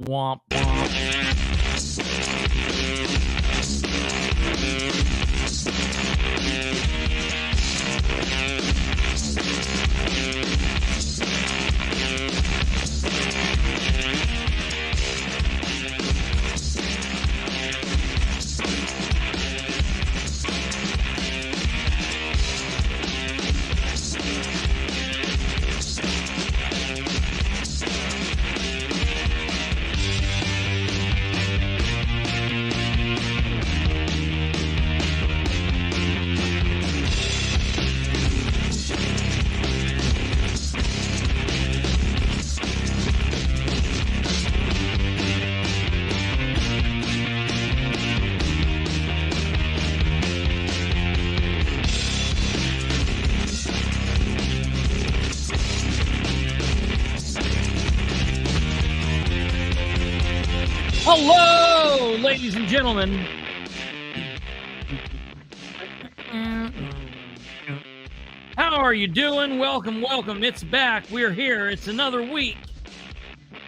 Womp womp. Hello, ladies and gentlemen. How are you doing? Welcome, welcome. It's back. We're here. It's another week. What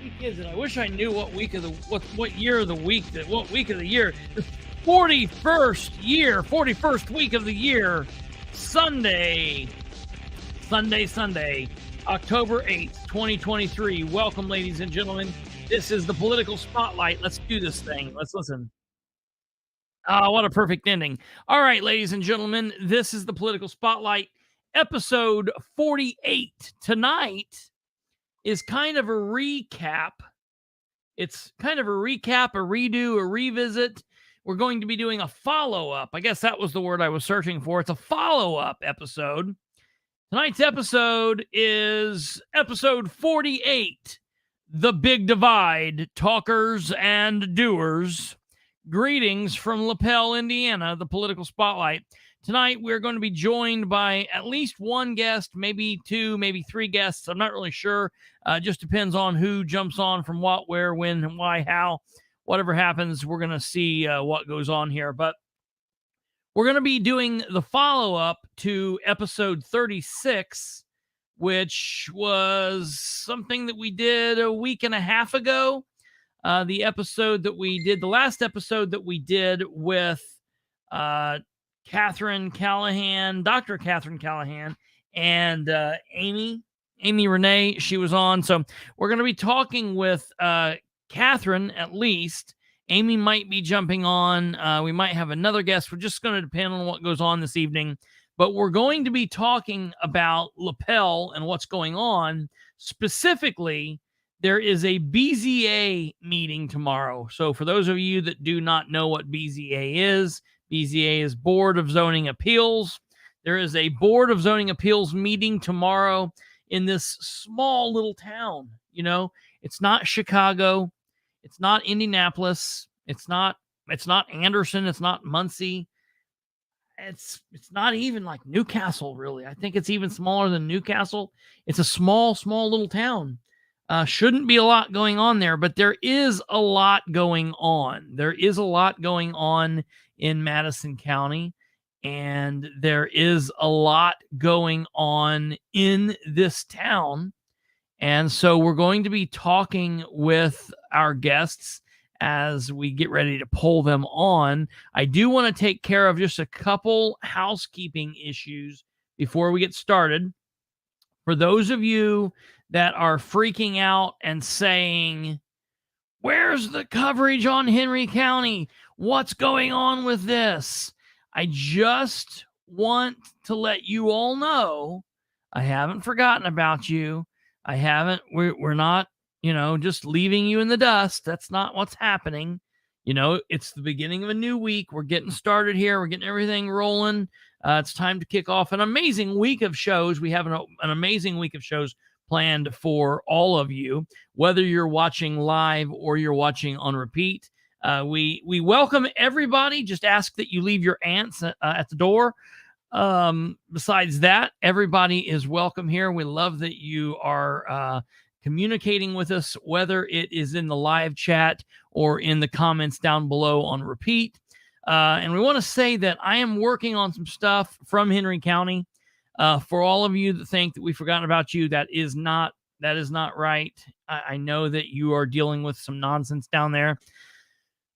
week is it? I wish I knew what week of the what year of the week what week of the year. The 41st week of the year. Sunday, October 8th, 2023. Welcome, ladies and gentlemen. This is the Political Spotlight. Let's do this thing. Let's listen. Oh, what a perfect ending. All right, ladies and gentlemen, this is the Political Spotlight, episode 48. Tonight is kind of a recap. It's kind of a recap, a redo, a revisit. We're going to be doing a follow-up. I guess that was the word I was searching for. It's a follow-up episode. Tonight's episode is episode 48. The Big Divide, Talkers and Doers. Greetings from Lapel, Indiana, the Political Spotlight. Tonight, we're going to be joined by at least one guest, maybe two, maybe three guests. I'm not really sure. Just depends on who jumps on from what, where, when, and why, how. Whatever happens, we're going to see what goes on here. But we're going to be doing the follow-up to episode 36, which was something that we did a week and a half ago. The last episode that we did with Katherine Callahan, Dr. Katherine Callahan, and Amy Renee, she was on. So we're going to be talking with Katherine at least. Amy might be jumping on. We might have another guest. We're just going to depend on what goes on this evening. But we're going to be talking about Lapel and what's going on. Specifically, there is a BZA meeting tomorrow. So for those of you that do not know what BZA is Board of Zoning Appeals. There is a Board of Zoning Appeals meeting tomorrow in this small little town. You know, it's not Chicago. It's not Indianapolis. It's not Anderson. It's not Muncie. It's not even like Newcastle, really. I think it's even smaller than Newcastle. It's a small little town. Shouldn't be a lot going on there, but there is a lot going on. There is a lot going on in Madison County, and there is a lot going on in this town. And so we're going to be talking with our guests as we get ready to pull them on. I do want to take care of just a couple housekeeping issues before we get started. For those of you that are freaking out and saying, where's the coverage on Henry County? What's going on with this? I just want to let you all know I haven't forgotten about you. We're not, just leaving you in the dust. That's not what's happening. It's the beginning of a new week. We're getting started here. We're getting everything rolling. It's time to kick off an amazing week of shows. We have an amazing week of shows planned for all of you, whether you're watching live or you're watching on repeat. We welcome everybody. Just ask that you leave your ants at the door. Besides that, everybody is welcome here. We love that you are communicating with us, whether it is in the live chat or in the comments down below on repeat. And we want to say that I am working on some stuff from Henry County. For all of you that think that we've forgotten about you, that is not That is not right. I know that you are dealing with some nonsense down there.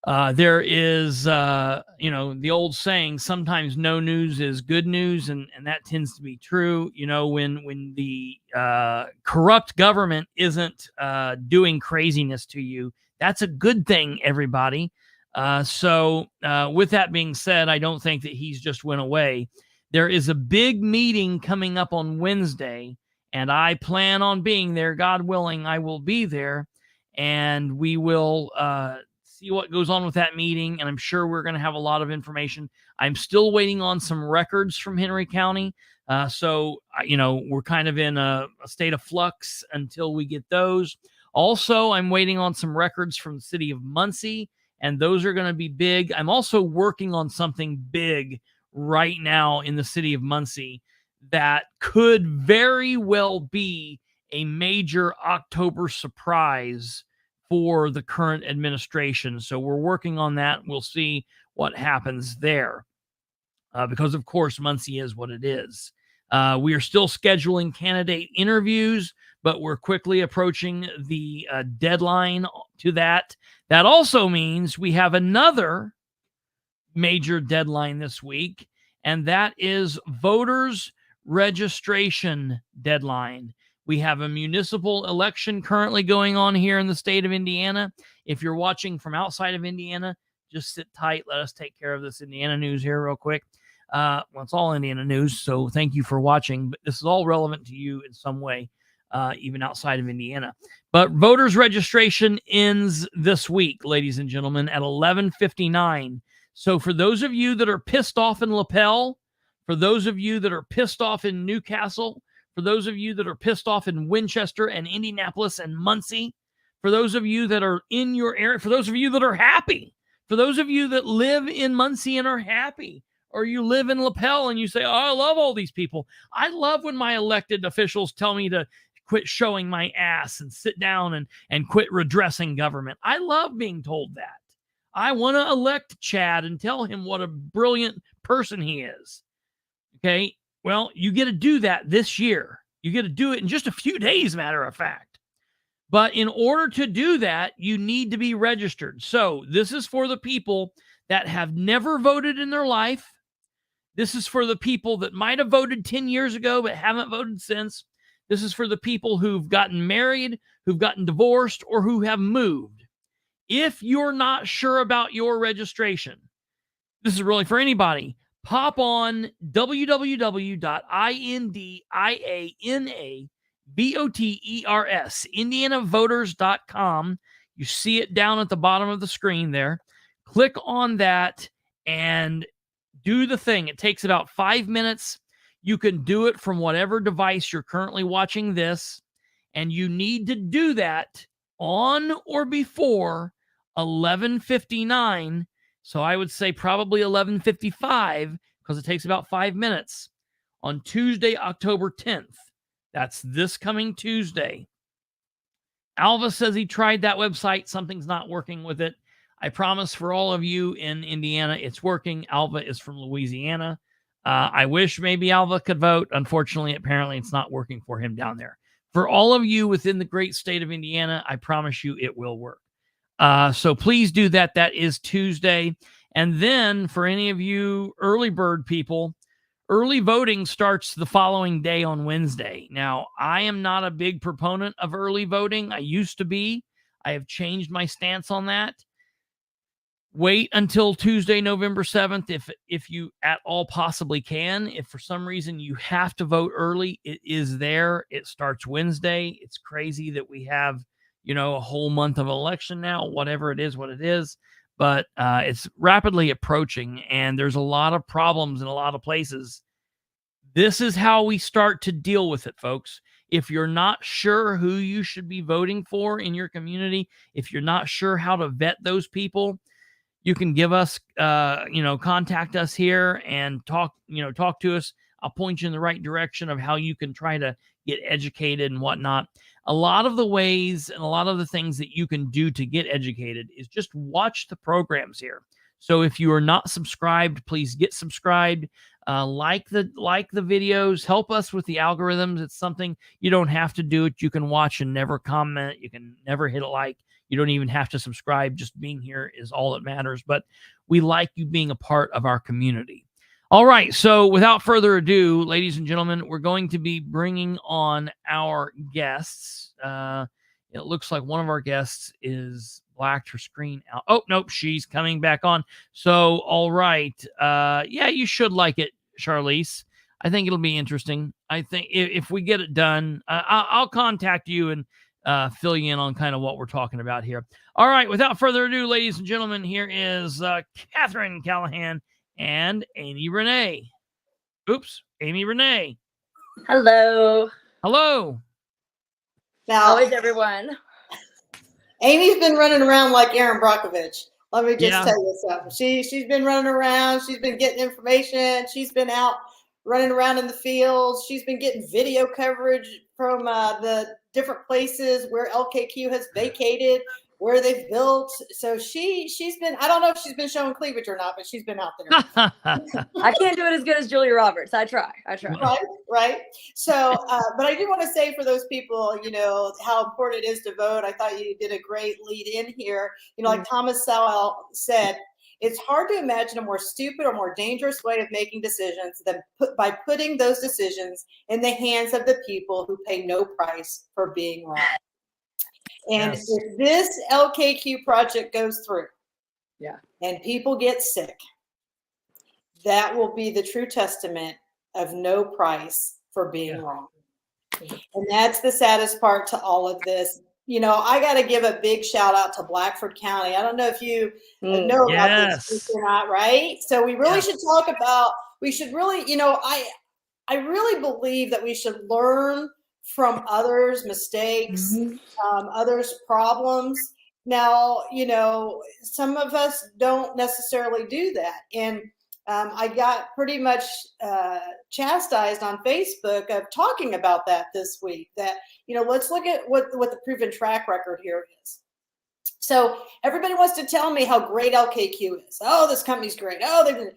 There is, the old saying, sometimes no news is good news, and that tends to be true. When the corrupt government isn't doing craziness to you, that's a good thing, everybody. So with that being said, I don't think that he's just went away. There is a big meeting coming up on Wednesday, and I plan on being there. God willing, I will be there, and we will see what goes on with that meeting, and I'm sure we're going to have a lot of information. I'm still waiting on some records from Henry County, so we're kind of in a state of flux until we get those. Also, I'm waiting on some records from the city of Muncie, and those are going to be big. I'm also working on something big right now in the city of Muncie that could very well be a major October surprise for the current administration. So we're working on that. We'll see what happens there. Because, of course, Muncie is what it is. We are still scheduling candidate interviews, but we're quickly approaching the deadline to that. That also means we have another major deadline this week, and that is voters registration deadline. We have a municipal election currently going on here in the state of Indiana. If you're watching from outside of Indiana, just sit tight. Let us take care of this Indiana news here real quick. Well, it's all Indiana news, so thank you for watching. But this is all relevant to you in some way, even outside of Indiana. But voters registration ends this week, ladies and gentlemen, at 11:59. So for those of you that are pissed off in Lapel, for those of you that are pissed off in Newcastle, for those of you that are pissed off in Winchester and Indianapolis and Muncie, for those of you that are in your area, for those of you that are happy, for those of you that live in Muncie and are happy, or you live in Lapel and you say, oh, I love all these people. I love when my elected officials tell me to quit showing my ass and sit down and quit redressing government. I love being told that. I want to elect Chad and tell him what a brilliant person he is. Okay? Well, you get to do that this year. You get to do it in just a few days, matter of fact. But in order to do that, you need to be registered. So this is for the people that have never voted in their life. This is for the people that might have voted 10 years ago but haven't voted since. This is for the people who've gotten married, who've gotten divorced, or who have moved. If you're not sure about your registration, this is really for anybody. Pop on www.indianavoters, indianavoters.com. You see it down at the bottom of the screen there. Click on that and do the thing. It takes about 5 minutes. You can do it from whatever device you're currently watching this, and you need to do that on or before 11:59. So I would say probably 11:55 because it takes about 5 minutes on Tuesday, October 10th. That's this coming Tuesday. Alva says he tried that website. Something's not working with it. I promise for all of you in Indiana, it's working. Alva is from Louisiana. I wish maybe Alva could vote. Unfortunately, apparently it's not working for him down there. For all of you within the great state of Indiana, I promise you it will work. So please do that. That is Tuesday. And then for any of you early bird people, early voting starts the following day on Wednesday. Now, I am not a big proponent of early voting. I used to be. I have changed my stance on that. Wait until Tuesday, November 7th, if you at all possibly can. If for some reason you have to vote early, it is there. It starts Wednesday. It's crazy that we have, a whole month of election now, whatever it is, what it is. But it's rapidly approaching, and there's a lot of problems in a lot of places. This is how we start to deal with it, folks. If you're not sure who you should be voting for in your community, if you're not sure how to vet those people, you can give us, contact us here and talk to us. I'll point you in the right direction of how you can try to get educated and whatnot. A lot of the ways and a lot of the things that you can do to get educated is just watch the programs here. So if you are not subscribed, please get subscribed. Like the videos, help us with the algorithms. It's something you don't have to do it. You can watch and never comment. You can never hit a like. You don't even have to subscribe. Just being here is all that matters. But we like you being a part of our community. All right. So without further ado, ladies and gentlemen, we're going to be bringing on our guests. It looks like one of our guests is blacked her screen out. Oh, nope, she's coming back on. So, all right. Yeah, you should like it, Charlize. I think it'll be interesting. I think if we get it done, I'll contact you and fill you in on kind of what we're talking about here. All right, without further ado, ladies and gentlemen, here is Katherine Callahan and Amy Renee. Oops, Amy Renee. Hello. Hello. Now, how is everyone? Amy's been running around like Aaron Brockovich. Let me just tell you something. She's been running around. She's been getting information. She's been out running around in the fields. She's been getting video coverage from the different places where LKQ has vacated, where they've built. So she's been, I don't know if she's been showing cleavage or not, but she's been out there. I can't do it as good as Julia Roberts. I try. Right. So, but I do want to say for those people, you know, how important it is to vote. I thought you did a great lead in here. You know, like Thomas Sowell said, it's hard to imagine a more stupid or more dangerous way of making decisions than by putting those decisions in the hands of the people who pay no price for being wrong. And if this LKQ project goes through, and people get sick, that will be the true testament of no price for being wrong. And that's the saddest part to all of this. You know, I got to give a big shout out to Blackford County. I don't know if you know about this or not, right? So we really should talk about, we should really, you know, I really believe that we should learn from others' mistakes, others' problems. Now, you know, some of us don't necessarily do that. And I got pretty much chastised on Facebook of talking about that this week, that, you know, let's look at what the proven track record here is. So everybody wants to tell me how great LKQ is. Oh, this company's great. Oh,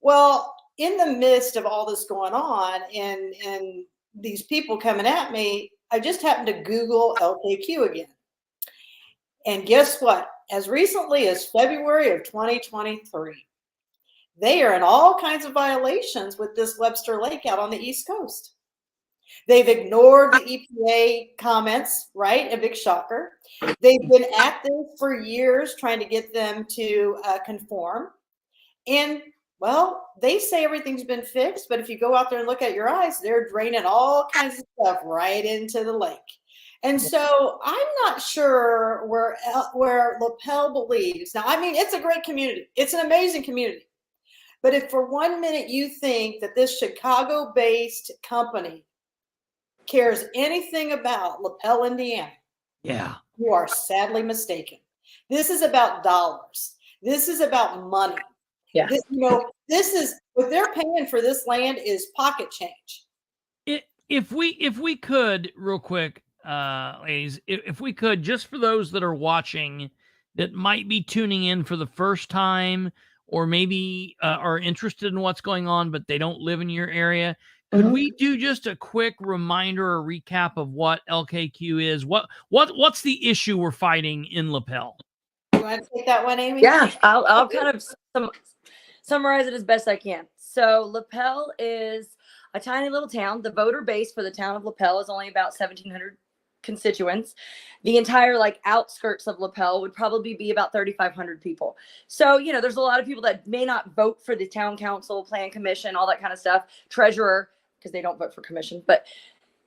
well, in the midst of all this going on and these people coming at me, I just happened to Google LKQ again. And guess what? As recently as February of 2023, they are in all kinds of violations with this Webster Lake out on the East Coast. They've ignored the EPA comments, right? A big shocker. They've been at this for years trying to get them to conform. And, well, they say everything's been fixed, but if you go out there and look at your eyes, they're draining all kinds of stuff right into the lake. And so I'm not sure where Lapel believes. Now, I mean, it's a great community. It's an amazing community. But if for 1 minute you think that this Chicago-based company cares anything about Lapel, Indiana, you are sadly mistaken. This is about dollars. This is about money. This, you know, this is what they're paying for this land is pocket change. If we could, real quick, ladies, if we could, just for those that are watching that might be tuning in for the first time, or maybe are interested in what's going on, but they don't live in your area, could we do just a quick reminder or recap of what LKQ is? What's the issue we're fighting in Lapel? You want to take that one, Amy? Yeah, I'll kind of summarize it as best I can. So Lapel is a tiny little town. The voter base for the town of Lapel is only about 1,700 constituents. The entire like outskirts of Lapel would probably be about 3,500 people. So, you know, there's a lot of people that may not vote for the town council, plan commission, all that kind of stuff, treasurer, because they don't vote for commission, but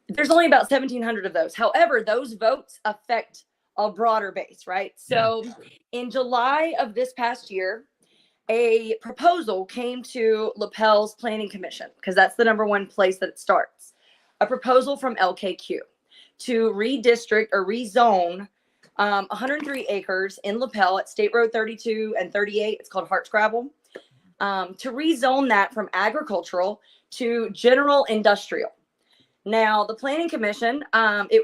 there's only about 1,700 of those. However, those votes affect a broader base, right? So in July of this past year, a proposal came to Lapel's planning commission, because that's the number one place that it starts. A proposal from LKQ to redistrict or rezone 103 acres in Lapel at State Road 32 and 38. It's called Hartscrabble. To rezone that from agricultural to general industrial. Now, the Planning Commission,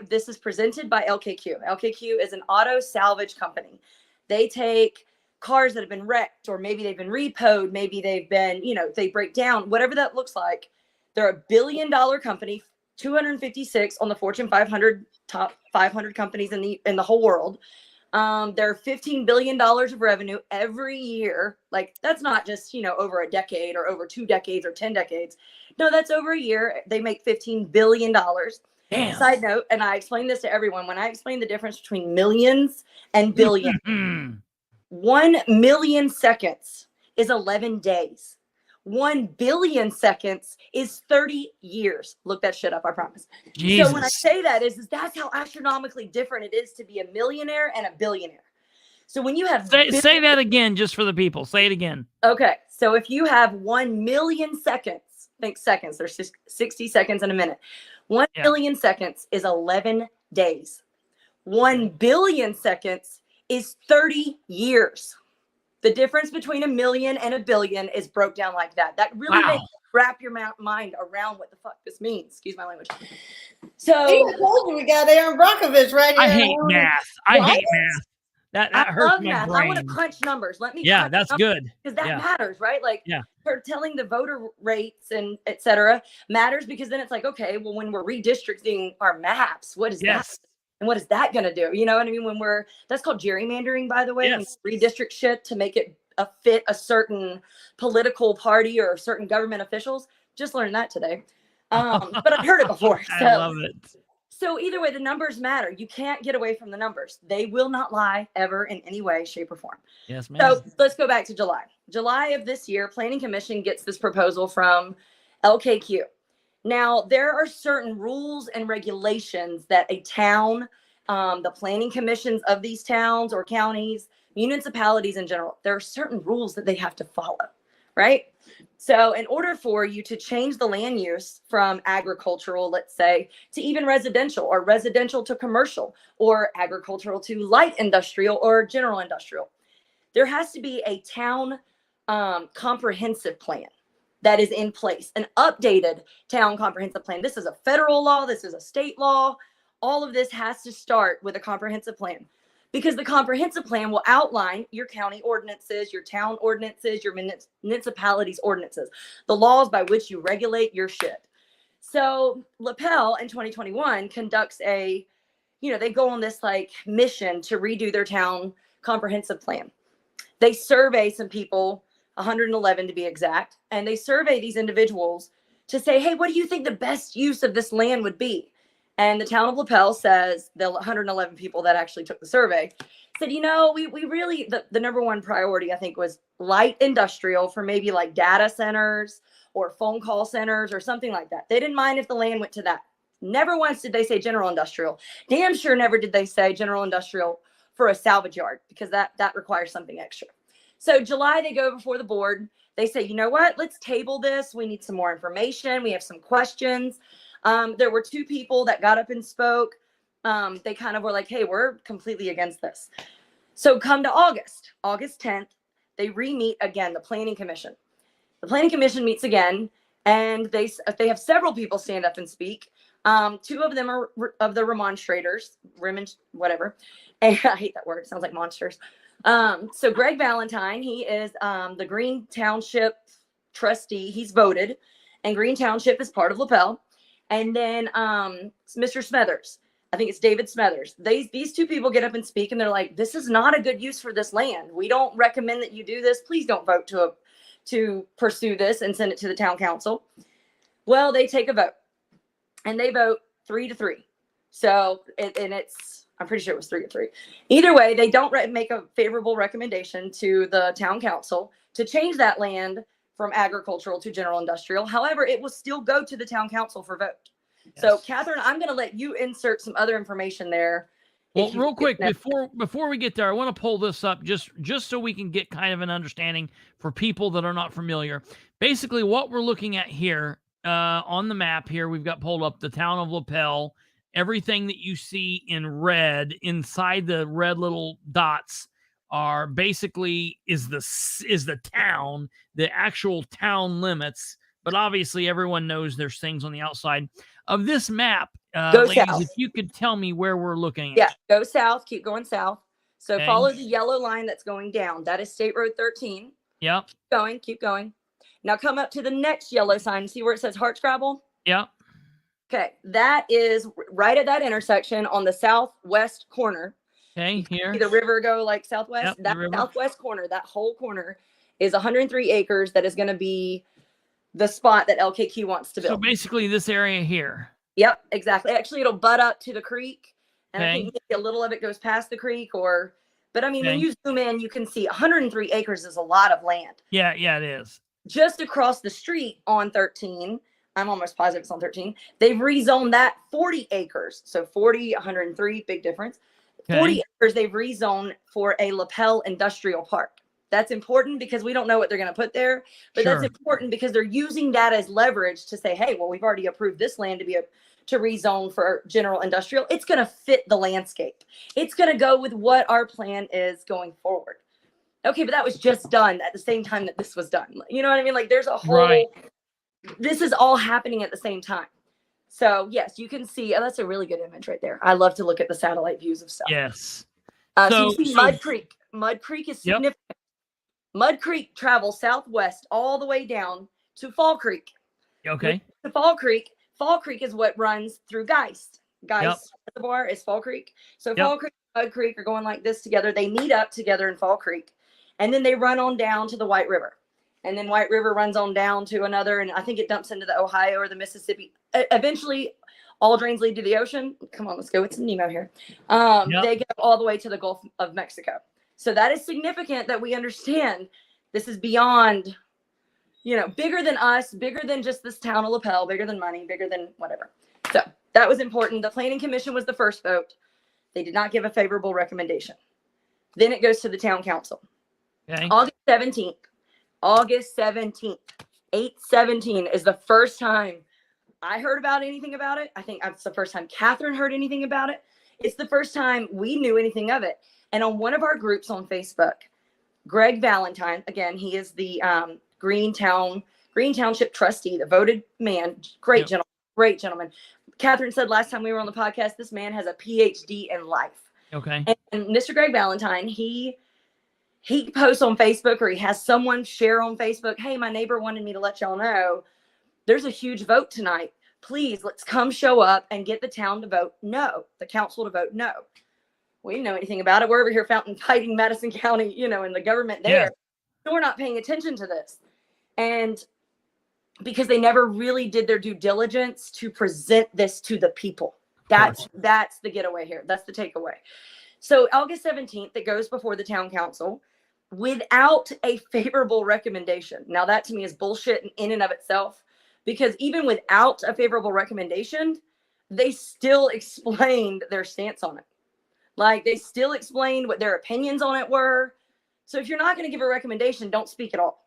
this is presented by LKQ. LKQ is an auto salvage company. They take cars that have been wrecked, or maybe they've been repoed, maybe they've been, they break down, whatever that looks like. They're $1 billion company, 256 on the Fortune 500, top 500 companies in the whole world. They're $15 billion of revenue every year. Like, that's not just, over a decade or over 2 decades or 10 decades. No, that's over a year. They make $15 billion. Damn. Side note, and I explain this to everyone, when I explain the difference between millions and billions, 1 million seconds is 11 days. 1 billion seconds is 30 years. Look that shit up, I promise. Jesus. So when I say that is that's how astronomically different it is to be a millionaire and a billionaire. So when you have say that again, just for the people. Say it again. Okay. So if you have 1 million seconds, think seconds, there's 60 seconds in a minute. 1 million seconds is 11 days. 1 billion seconds is 30 years. The difference between a million and a billion is broke down like that. That really makes you wrap your mind around what the fuck this means. Excuse my language. So I told you we got Aaron Brockovich right here. I hate math. I hate math. That I hurts love my math. brain. I want to crunch numbers. Let me. Yeah, that's good. Because that matters, right? Like, for telling the voter rates and et cetera matters, because then it's like, okay, well, when we're redistricting our maps, what is that? And what is that going to do? You know what I mean? That's called gerrymandering, by the way. Yes. When you redistrict shit to make it fit a certain political party or certain government officials. Just learned that today. But I've heard it before. So. I love it. So either way, the numbers matter. You can't get away from the numbers. They will not lie ever in any way, shape, or form. Yes, ma'am. So let's go back to July. July of this year, Planning Commission gets this proposal from LKQ. Now, there are certain rules and regulations that a town, the planning commissions of these towns or counties, municipalities in general, there are certain rules that they have to follow, right? So in order for you to change the land use from agricultural, let's say, to even residential, or residential to commercial, or agricultural to light industrial or general industrial, there has to be a town comprehensive plan that is in place, an updated town comprehensive plan. This is a federal law. This is a state law. All of this has to start with a comprehensive plan, because the comprehensive plan will outline your county ordinances, your town ordinances, your municipalities ordinances, the laws by which you regulate your shit. So Lapel in 2021 conducts they go on this like mission to redo their town comprehensive plan. They survey some people, 111 to be exact, and they survey these individuals to say, hey, what do you think the best use of this land would be? And the town of Lapel says, the 111 people that actually took the survey said, we really, the number one priority, I think, was light industrial for maybe like data centers or phone call centers or something like that. They didn't mind if the land went to that. Never once did they say general industrial. Damn sure never did they say general industrial for a salvage yard, because that requires something extra. So July, they go before the board. They say, you know what, let's table this. We need some more information. We have some questions. There were 2 people that got up and spoke. They kind of were like, hey, we're completely against this. So come to August 10th, they re-meet again, the Planning Commission. The Planning Commission meets again, and they have several people stand up and speak. 2 of them are of the remonstrators, whatever. And I hate that word. It sounds like monsters. So Greg Valentine, he is the Green Township trustee. He's voted, and Green Township is part of Lapel. And then Mr. Smethers, I think it's David Smethers. These 2 people get up and speak, and they're like, this is not a good use for this land. We don't recommend that you do this. Please don't vote to pursue this and send it to the town council. Well, they take a vote, and they vote 3-3. So, I'm pretty sure it was 3-3. Either way, they don't make a favorable recommendation to the town council to change that land from agricultural to general industrial. However, it will still go to the town council for vote. Yes. So, Katherine, I'm going to let you insert some other information there. Well, real quick, before we get there, I want to pull this up just so we can get kind of an understanding for people that are not familiar. Basically, what we're looking at here on the map here, we've got pulled up the town of Lapel. Everything that you see in red inside the red little dots are basically is the town, the actual town limits. But obviously, everyone knows there's things on the outside of this map. Go ladies, south. if you could tell me where we're looking at. Yeah, go south. Keep going south. So Okay. follow the yellow line that's going down. That is State Road 13. Yep. Keep going. Now come up to the next yellow sign. See where it says Hartscrabble? Yep. Okay, that is right at that intersection on the southwest corner. Okay, here. See the river go like southwest? Yep, the That river. southwest corner, that whole corner is 103 acres that is going to be the spot that LKQ wants to build. So basically this area here. Yep, exactly. Actually, it'll butt up to the creek. And I Okay. think maybe a little of it goes past the creek but I mean, when Okay. you zoom in, you can see 103 acres is a lot of land. Yeah, it is. Just across the street on 13, I'm almost positive it's on 13, they've rezoned that 40 acres. So 40, 103, big difference. Okay. 40 acres they've rezoned for a Lapel industrial park. That's important because we don't know what they're going to put there, but Sure. that's important because they're using that as leverage to say, hey, well, we've already approved this land to rezone for general industrial. It's going to fit the landscape. It's going to go with what our plan is going forward. Okay, but that was just done at the same time that this was done. You know what I mean? Like there's a whole, Right. This is all happening at the same time. So yes, you can see, that's a really good image right there. I love to look at the satellite views of stuff. Yes. So you see Mud Creek. Mud Creek is Yep. significant. Mud Creek travels southwest all the way down to Fall Creek. Okay. To Fall Creek. Fall Creek is what runs through Geist. Geist Reservoir is Fall Creek. So Fall Creek and Mud Creek are going like this together. They meet up together in Fall Creek. And then they run on down to the White River. And then White River runs on down to another, and I think it dumps into the Ohio or the Mississippi. Eventually, all drains lead to the ocean. Come on, let's go. It's Nemo here. They go all the way to the Gulf of Mexico. So that is significant that we understand this is beyond, bigger than us, bigger than just this town of Lapel, bigger than money, bigger than whatever. So that was important. The Planning Commission was the first vote. They did not give a favorable recommendation. Then it goes to the town council. Okay. August 17th, 8/17 is the first time I heard about anything about it. I think it's the first time Katherine heard anything about it. It's the first time we knew anything of it. And on one of our groups on Facebook, Greg Valentine, again, he is the Green Township trustee, the voted man, great gentleman. Katherine said last time we were on the podcast, this man has a PhD in life. Okay. And Mr. Greg Valentine, he posts on Facebook, or he has someone share on Facebook, hey, my neighbor wanted me to let y'all know there's a huge vote tonight. Please, let's come show up and get the town to vote no, the council to vote no. We didn't know anything about it. We're over here fighting Madison County, and the government there. Yeah. So we're not paying attention to this. And because they never really did their due diligence to present this to the people. That's the getaway here. That's the takeaway. So August 17th, it goes before the town council without a favorable recommendation. Now that to me is bullshit in and of itself, because even without a favorable recommendation, they still explained their stance on it. Like they still explained what their opinions on it were. So if you're not going to give a recommendation, don't speak at all.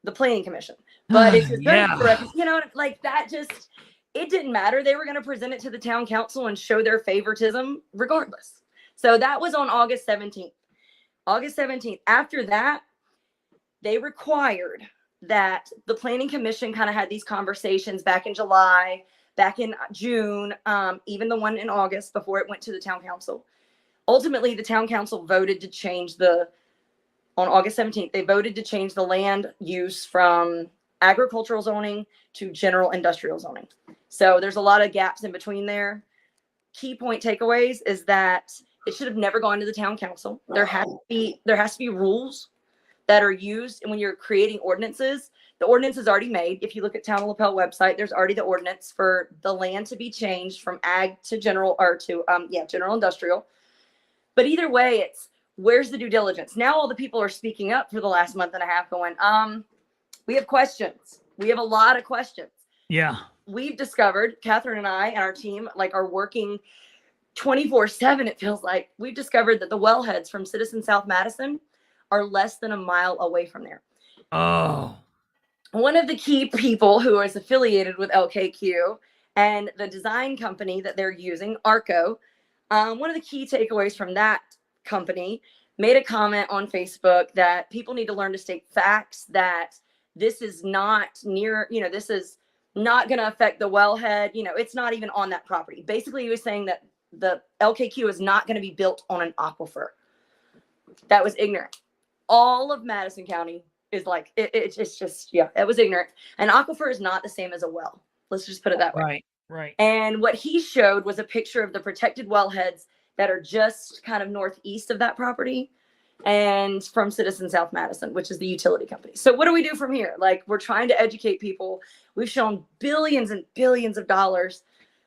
The Planning Commission. But if you're going to, like that just, it didn't matter. They were going to present it to the town council and show their favoritism regardless. So that was on August 17th. August 17th. After that, they required that the Planning Commission kind of had these conversations back in July, back in June, even the one in August before it went to the town council. Ultimately, the town council voted to change on August 17th, they voted to change the land use from agricultural zoning to general industrial zoning. So there's a lot of gaps in between there. Key point takeaways is that it should have never gone to the town council. There has to be rules that are used when you're creating ordinances. The ordinance is already made. If you look at Town of Lapel website, there's already the ordinance for the land to be changed from ag to general, or to general industrial. But either way, it's where's the due diligence? Now all the people are speaking up for the last month and a half going, we have questions. We have a lot of questions. Yeah. We've discovered, Katherine and I and our team, are working 24/7, it feels like. We've discovered that the wellheads from Citizen South Madison are less than a mile away from there. Oh. One of the key people who is affiliated with LKQ and the design company that they're using, Arco, one of the key takeaways from that company made a comment on Facebook that people need to learn to state facts, that this is not near, this is not going to affect the wellhead. It's not even on that property. Basically, he was saying that the LKQ is not going to be built on an aquifer. That was ignorant. All of Madison County is like, it's just, yeah, it was ignorant. An aquifer is not the same as a well. Let's just put it that way. Right, right. And what he showed was a picture of the protected wellheads that are just kind of northeast of that property and from Citizen South Madison, which is the utility company. So what do we do from here? Like, we're trying to educate people. We've shown billions and billions of dollars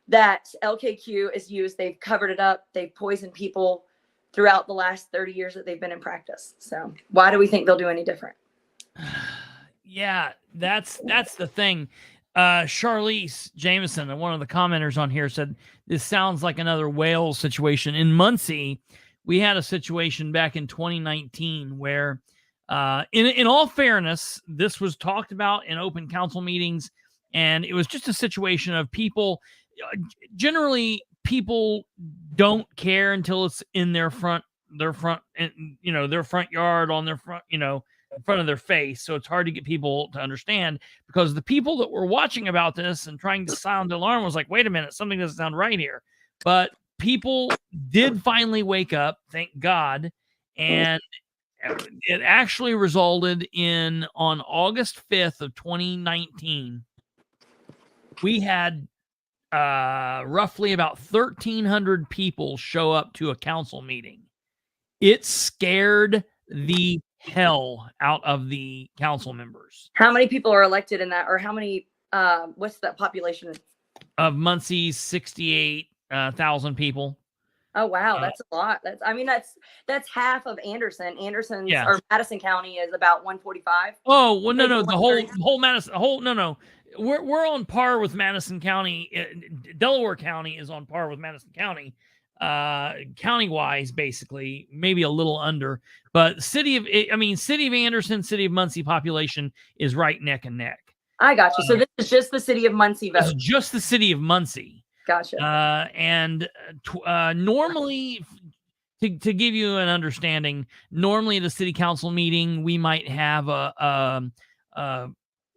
that LKQ is used. They've covered it up. They've poisoned people throughout the last 30 years that they've been in practice. So why do we think they'll do any different? Yeah, that's the thing. Charlize Jameson, one of the commenters on here, said this sounds like another Wales situation. In Muncie, we had a situation back in 2019 where, in all fairness, this was talked about in open council meetings, and it was just a situation of people. Generally, people don't care until it's in their front yard, on their front, in front of their face. So it's hard to get people to understand, because the people that were watching about this and trying to sound the alarm was like, wait a minute, something doesn't sound right here. But people did finally wake up, thank God. And it actually resulted in, on August 5th of 2019, we had roughly about 1,300 people show up to a council meeting. It scared the hell out of the council members. How many people are elected in that, or how many, what's that population? Of Muncie's 68,000 people. Oh, wow. That's a lot. That's half of Anderson. Anderson's or Madison County is about 145. Oh, well, no, the whole Madison, no. We're on par with Madison County. Delaware County is on par with Madison County, county-wise, basically, maybe a little under. But City of Anderson, City of Muncie population is right neck and neck. I got you. So this is just the City of Muncie vote. It's just the City of Muncie. Gotcha. Normally, to give you an understanding, normally at a city council meeting, we might have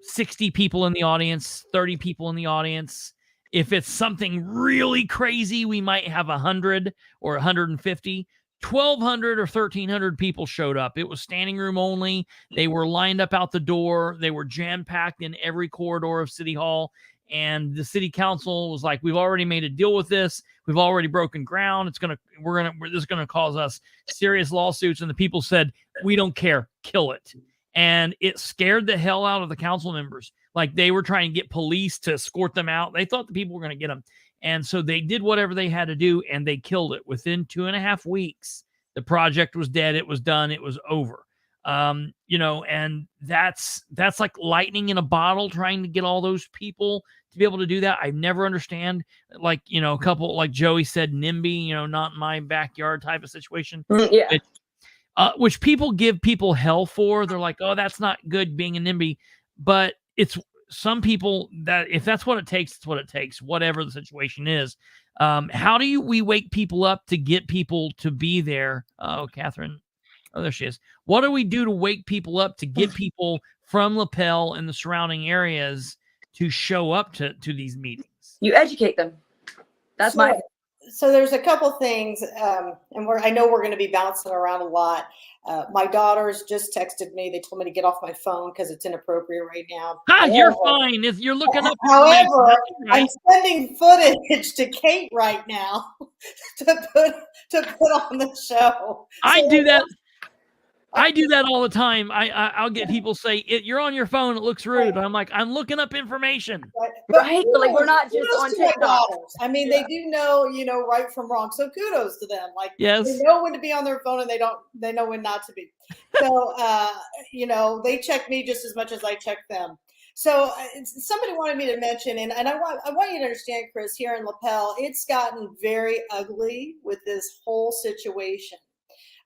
60 people in the audience, 30 people in the audience. If it's something really crazy, we might have 100 or 150. 1,200 or 1,300 people showed up. It was standing room only. They were lined up out the door. They were jam-packed in every corridor of City Hall. And the city council was like, we've already made a deal with this. We've already broken ground. This is going to cause us serious lawsuits. And the people said, we don't care. Kill it. And it scared the hell out of the council members. Like, they were trying to get police to escort them out. They thought the people were going to get them. And so they did whatever they had to do, and they killed it. Within 2.5 weeks, the project was dead. It was done. It was over. And that's like lightning in a bottle, trying to get all those people to be able to do that. I never understand, like, a couple, like Joey said, NIMBY, not in my backyard type of situation. Yeah. Which people give people hell for. They're like, oh, that's not good being a NIMBY. But it's some people that, if that's what it takes, it's what it takes, whatever the situation is. How do we wake people up to get people to be there? Oh, Katherine. Oh, there she is. What do we do to wake people up to get people from Lapel and the surrounding areas to show up to these meetings? You educate them. So there's a couple things, and I know we're going to be bouncing around a lot. My daughters just texted me. They told me to get off my phone because it's inappropriate right now. You're fine. If you're looking up. However, right. I'm sending footage to Kate right now to put on the show. I do that. I do that all the time. I'll get people say, you're on your phone. It looks rude. I'm like, I'm looking up information. Right. But like, we're not just on TikTok. I mean, they do know, right from wrong. So kudos to them. Like, yes, they know when to be on their phone, and they know when not to be. So, they check me just as much as I check them. So somebody wanted me to mention, and I want you to understand, Chris, here in Lapel, it's gotten very ugly with this whole situation.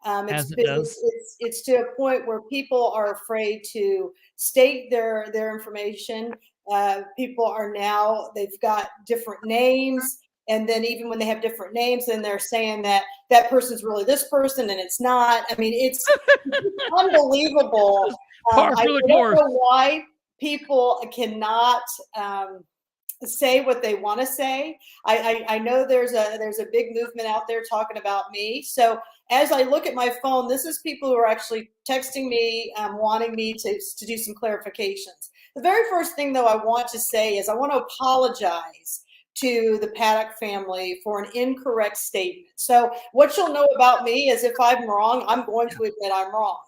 It's to a point where people are afraid to state their information. People are now, they've got different names. And then even when they have different names, then they're saying that person's really this person and it's not. I mean, it's unbelievable. I don't know why people cannot say what they want to say. I know there's a big movement out there talking about me. So as I look at my phone, this is people who are actually texting me, wanting me to do some clarifications. The very first thing, though, I want to say is I want to apologize to the Paddock family for an incorrect statement. So what you'll know about me is if I'm wrong, I'm going to admit I'm wrong.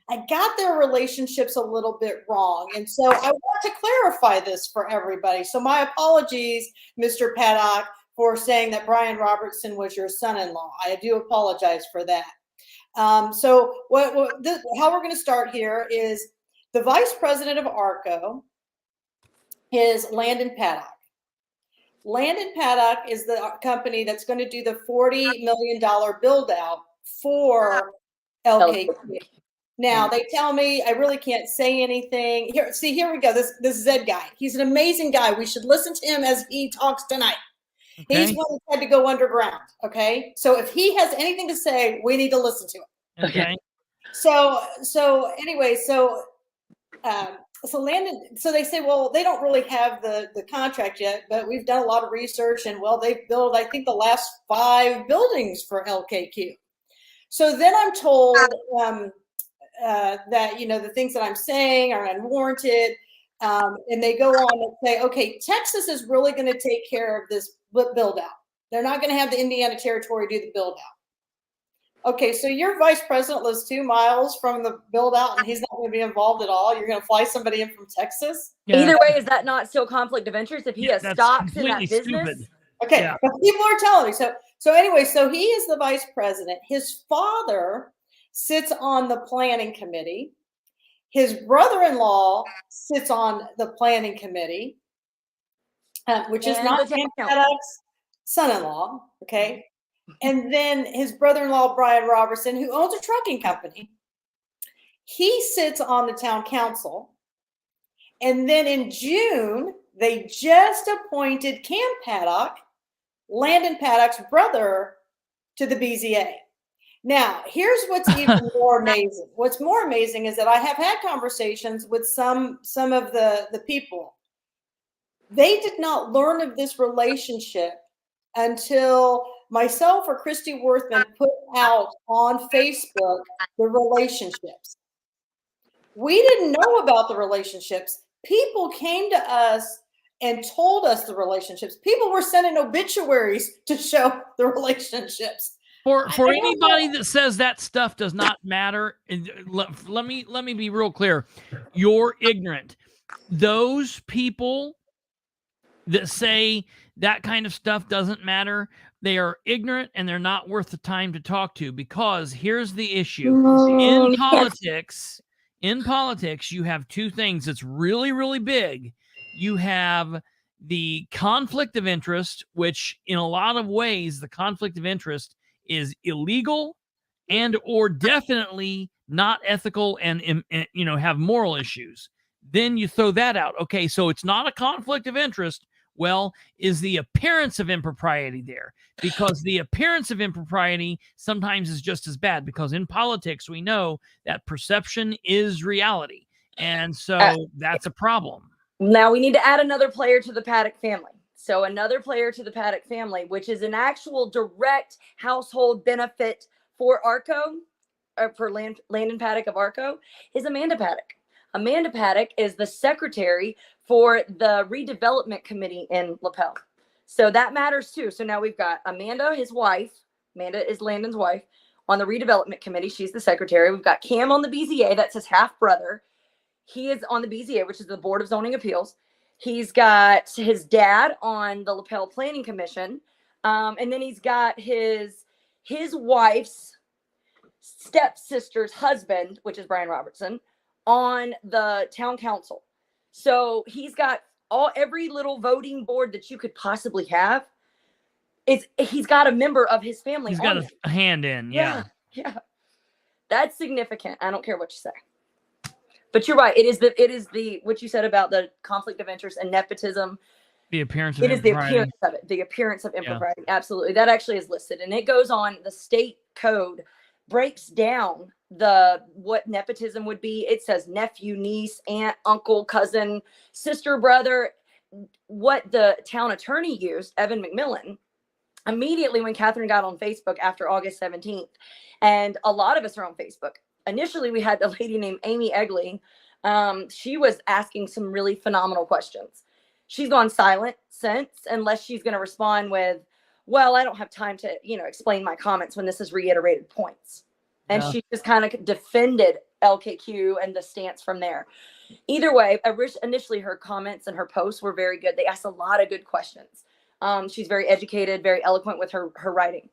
I got their relationships a little bit wrong. And so I want to clarify this for everybody. So my apologies, Mr. Paddock, for saying that Brian Robertson was your son-in-law. I do apologize for that. So how we're going to start here is the vice president of ARCO is Landon Paddock. Landon Paddock is the company that's going to do the $40 million build out for LKQ. Now they tell me I really can't say anything. Here we go. This Zed guy. He's an amazing guy. We should listen to him as he talks tonight. Okay. He's one who had to go underground. Okay. So if he has anything to say, we need to listen to him. Okay. So anyway, so Landon, so they say, well, they don't really have the contract yet, but we've done a lot of research and they've built, I think, the last 5 buildings for LKQ. So then I'm told, that, the things that I'm saying are unwarranted. And they go on and say, okay, Texas is really going to take care of this build out. They're not going to have the Indiana territory do the build out. Okay, so your vice president lives 2 miles from the build out and he's not going to be involved at all. You're going to fly somebody in from Texas? Yeah. Either way, is that not still conflict of interest if he has stocks in that business? Stupid. Okay, but people are telling me. So anyway, so he is the vice president. His father sits on the planning committee. His brother-in-law sits on the planning committee, which is not Paddock's son-in-law, okay? And then his brother-in-law, Brian Robertson, who owns a trucking company, he sits on the town council. And then in June, they just appointed Cam Paddock, Landon Paddock's brother, to the BZA. Now, here's what's even more amazing. What's more amazing is that I have had conversations with some of the people. They did not learn of this relationship until myself or Christy Worthman put out on Facebook the relationships. We didn't know about the relationships. People came to us and told us the relationships. People were sending obituaries to show the relationships. For anybody that says that stuff does not matter, let me be real clear. You're ignorant. Those people that say that kind of stuff doesn't matter, they are ignorant and they're not worth the time to talk to, because here's the issue. In politics, you have 2 things that's really, really big. You have the conflict of interest, which in a lot of ways, the conflict of interest is illegal and or definitely not ethical and have moral issues. Then you throw that out. Okay, so it's not a conflict of interest. Well, is the appearance of impropriety there? Because the appearance of impropriety sometimes is just as bad, because in politics, we know that perception is reality. And so that's a problem. Now we need to add another player to the Paddock family. So another player to the Paddock family, which is an actual direct household benefit for ARCO, or for Landon Paddock of ARCO, is Amanda Paddock. Amanda Paddock is the secretary for the redevelopment committee in Lapel. So that matters too. So now we've got Amanda, his wife. Amanda is Landon's wife on the redevelopment committee. She's the secretary. We've got Cam on the BZA. That's his half brother. He is on the BZA, which is the Board of Zoning Appeals. He's got his dad on the Lapel Planning Commission. And then he's got his wife's stepsister's husband, which is Brian Robertson, on the town council. So he's got every little voting board that you could possibly have. He's got a member of his family. He's got a hand in. Yeah. That's significant. I don't care what you say. But you're right. It is the what you said about the conflict of interest and nepotism. The appearance of impropriety. It is the appearance of it. The appearance of impropriety. Yeah. Absolutely. That actually is listed. And it goes on, the state code breaks down what nepotism would be. It says nephew, niece, aunt, uncle, cousin, sister, brother. what the town attorney used, Evan McMillan, immediately when Katherine got on Facebook after August 17th, and a lot of us are on Facebook. Initially, we had a lady named Amy Egley. She was asking some really phenomenal questions. She's gone silent since, unless she's going to respond with, well, I don't have time to, explain my comments when this is reiterated points. And she just kind of defended LKQ and the stance from there. Either way, initially her comments and her posts were very good. They asked a lot of good questions. She's very educated, very eloquent with her writing.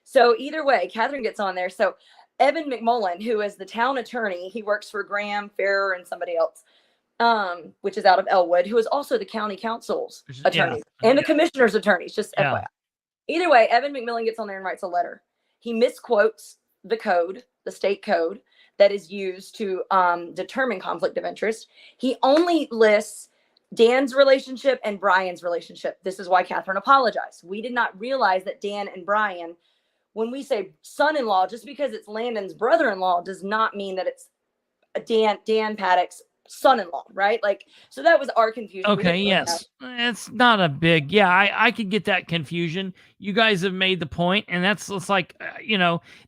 So either way, Katherine gets on there. So Evan McMullen, who is the town attorney, he works for Graham, Farrer, and somebody else, which is out of Elwood, who is also the county council's attorney and the commissioner's attorneys, just FYI. Either way, Evan McMillan gets on there and writes a letter. He misquotes the code, the state code that is used to determine conflict of interest. He only lists Dan's relationship and Brian's relationship. This is why Katherine apologized. We did not realize that Dan and Brian, when we say son-in-law, just because it's Landon's brother-in-law does not mean that it's Dan Paddock's son-in-law, right? Like, so that was our confusion. Okay, yes. It's not a big, I could get that confusion. You guys have made the point, and that's like,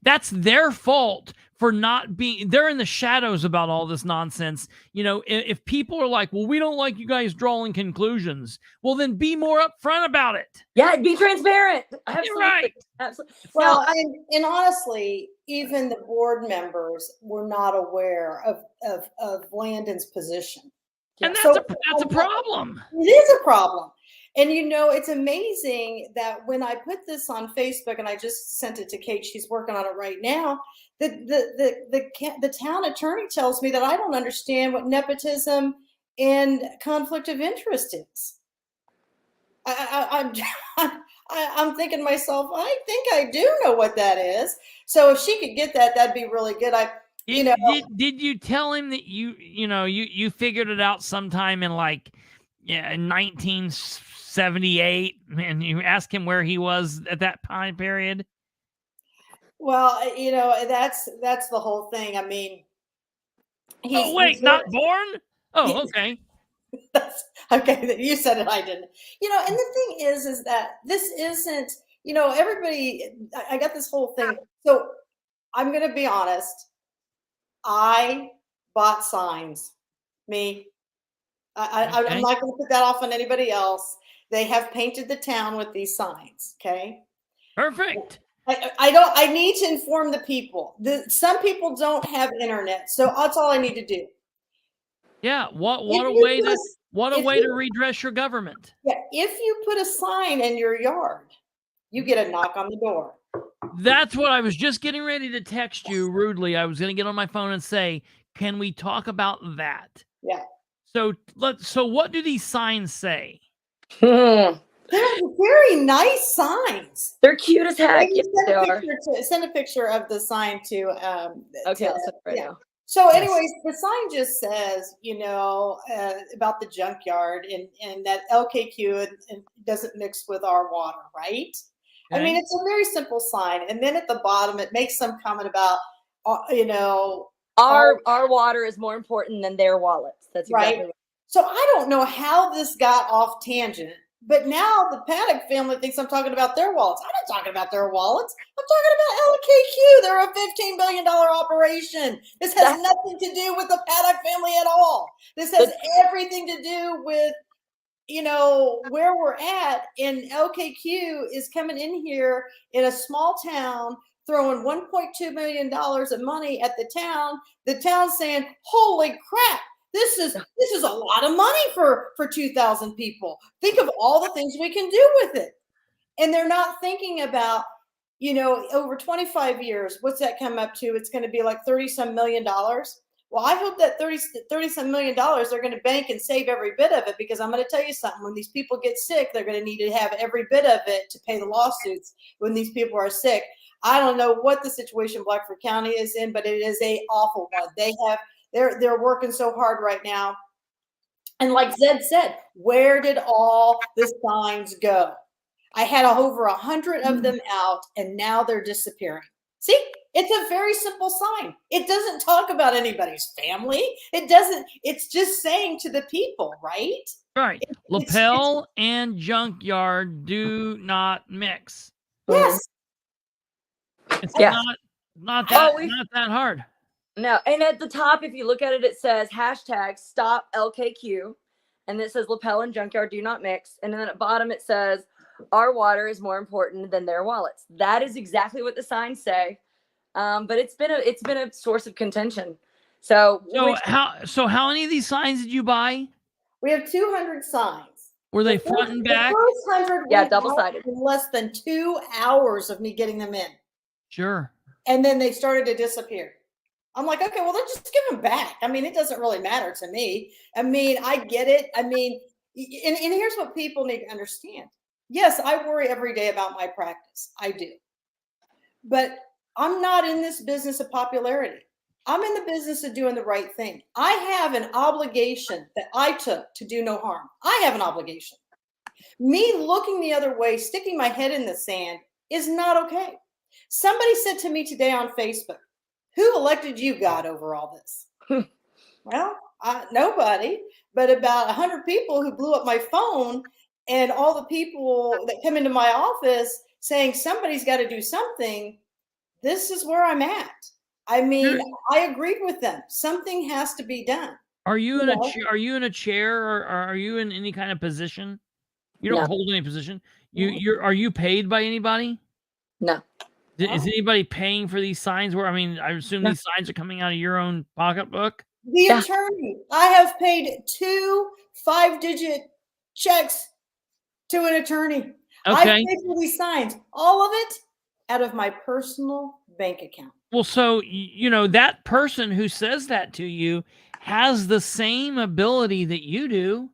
that's their fault for not being, they're in the shadows about all this nonsense. If people are like, well, we don't like you guys drawing conclusions, well, then be more upfront about it. Yeah, be transparent. Absolutely. You're right. Absolutely. Well, and honestly, even the board members were not aware of Landon's position. And that's a problem. It is a problem. And it's amazing that when I put this on Facebook, and I just sent it to Kate, she's working on it right now, the town attorney tells me that I don't understand what nepotism and conflict of interest is. I'm thinking to myself, I think I do know what that is. So if she could get that, that'd be really good. Did you tell him that you figured it out sometime in 1978, and you asked him where he was at that time period? Well, that's the whole thing. I mean, he's not born? Oh, okay. That's okay. You said it. I didn't. And the thing is that this isn't. Everybody. I got this whole thing. So I'm going to be honest. I bought signs. Me. I'm not going to put that off on anybody else. They have painted the town with these signs. Okay. Perfect. I need to inform the people. Some people don't have internet, so that's all I need to do. Yeah. What a way to redress your government. Yeah. If you put a sign in your yard, you get a knock on the door. That's what I was just getting ready to text you rudely. I was going to get on my phone and say, can we talk about that? Yeah. So what do these signs say? They're very nice signs. They're cute as heck. Send a picture of the sign to okay, I'll send it right now. So anyways, the sign just says, about the junkyard and that LKQ doesn't mix with our water, right? Okay. I mean, it's a very simple sign. And then at the bottom, it makes some comment about, our water is more important than their wallets. That's exactly right. So I don't know how this got off tangent, but now the Paddock family thinks I'm talking about their wallets. I'm not talking about their wallets. I'm talking about LKQ. They're a $15 billion operation. This has nothing to do with the Paddock family at all. This has everything to do with, where we're at. And LKQ is coming in here in a small town, throwing $1.2 million of money at the town. The town saying, holy crap. This is a lot of money for 2,000 people. Think of all the things we can do with it. And they're not thinking about, over 25 years, what's that come up to? It's going to be like $30-some million. Well, I hope that $30-some million they're going to bank and save every bit of it, because I'm going to tell you something. When these people get sick, they're going to need to have every bit of it to pay the lawsuits when these people are sick. I don't know what the situation Blackford County is in, but it is a awful one. They're working so hard right now. And like Zed said, where did all the signs go? I had over 100 of them out, and now they're disappearing. See, it's a very simple sign. It doesn't talk about anybody's family. It's just saying to the people, right? Right. Lapel and junkyard do not mix. Yes. It's Yeah. not that hard. No, and at the top, if you look at it, it says hashtag stop LKQ, and it says Lapel and junkyard do not mix, and then at the bottom it says our water is more important than their wallets. That is exactly what the signs say, but it's been a source of contention. So how many of these signs did you buy? We have 200 signs. Were they front and back? The first 100 yeah, double-sided. in less than 2 hours of me getting them in. Sure. And then they started to disappear. I'm like, okay, well, then just give them back. I mean, it doesn't really matter to me. I mean, I get it. I mean, and here's what people need to understand. Yes, I worry every day about my practice. I do. But I'm not in this business of popularity. I'm in the business of doing the right thing. I have an obligation that I took to do no harm. I have an obligation. Me looking the other way, sticking my head in the sand is not okay. Somebody said to me today on Facebook, who elected you, God, over all this? Well, nobody, but about 100 people who blew up my phone, and all the people that come into my office saying somebody's got to do something. This is where I'm at. I mean, I agreed with them. Something has to be done. Are you in a chair, or are you in any kind of position? You don't hold any position. Are you paid by anybody? No. Is anybody paying for these signs? I assume these signs are coming out of your own pocketbook. The attorney. I have paid 2 5-digit checks to an attorney. Okay. I paid for these signs, all of it out of my personal bank account. Well, so, that person who says that to you has the same ability that you do.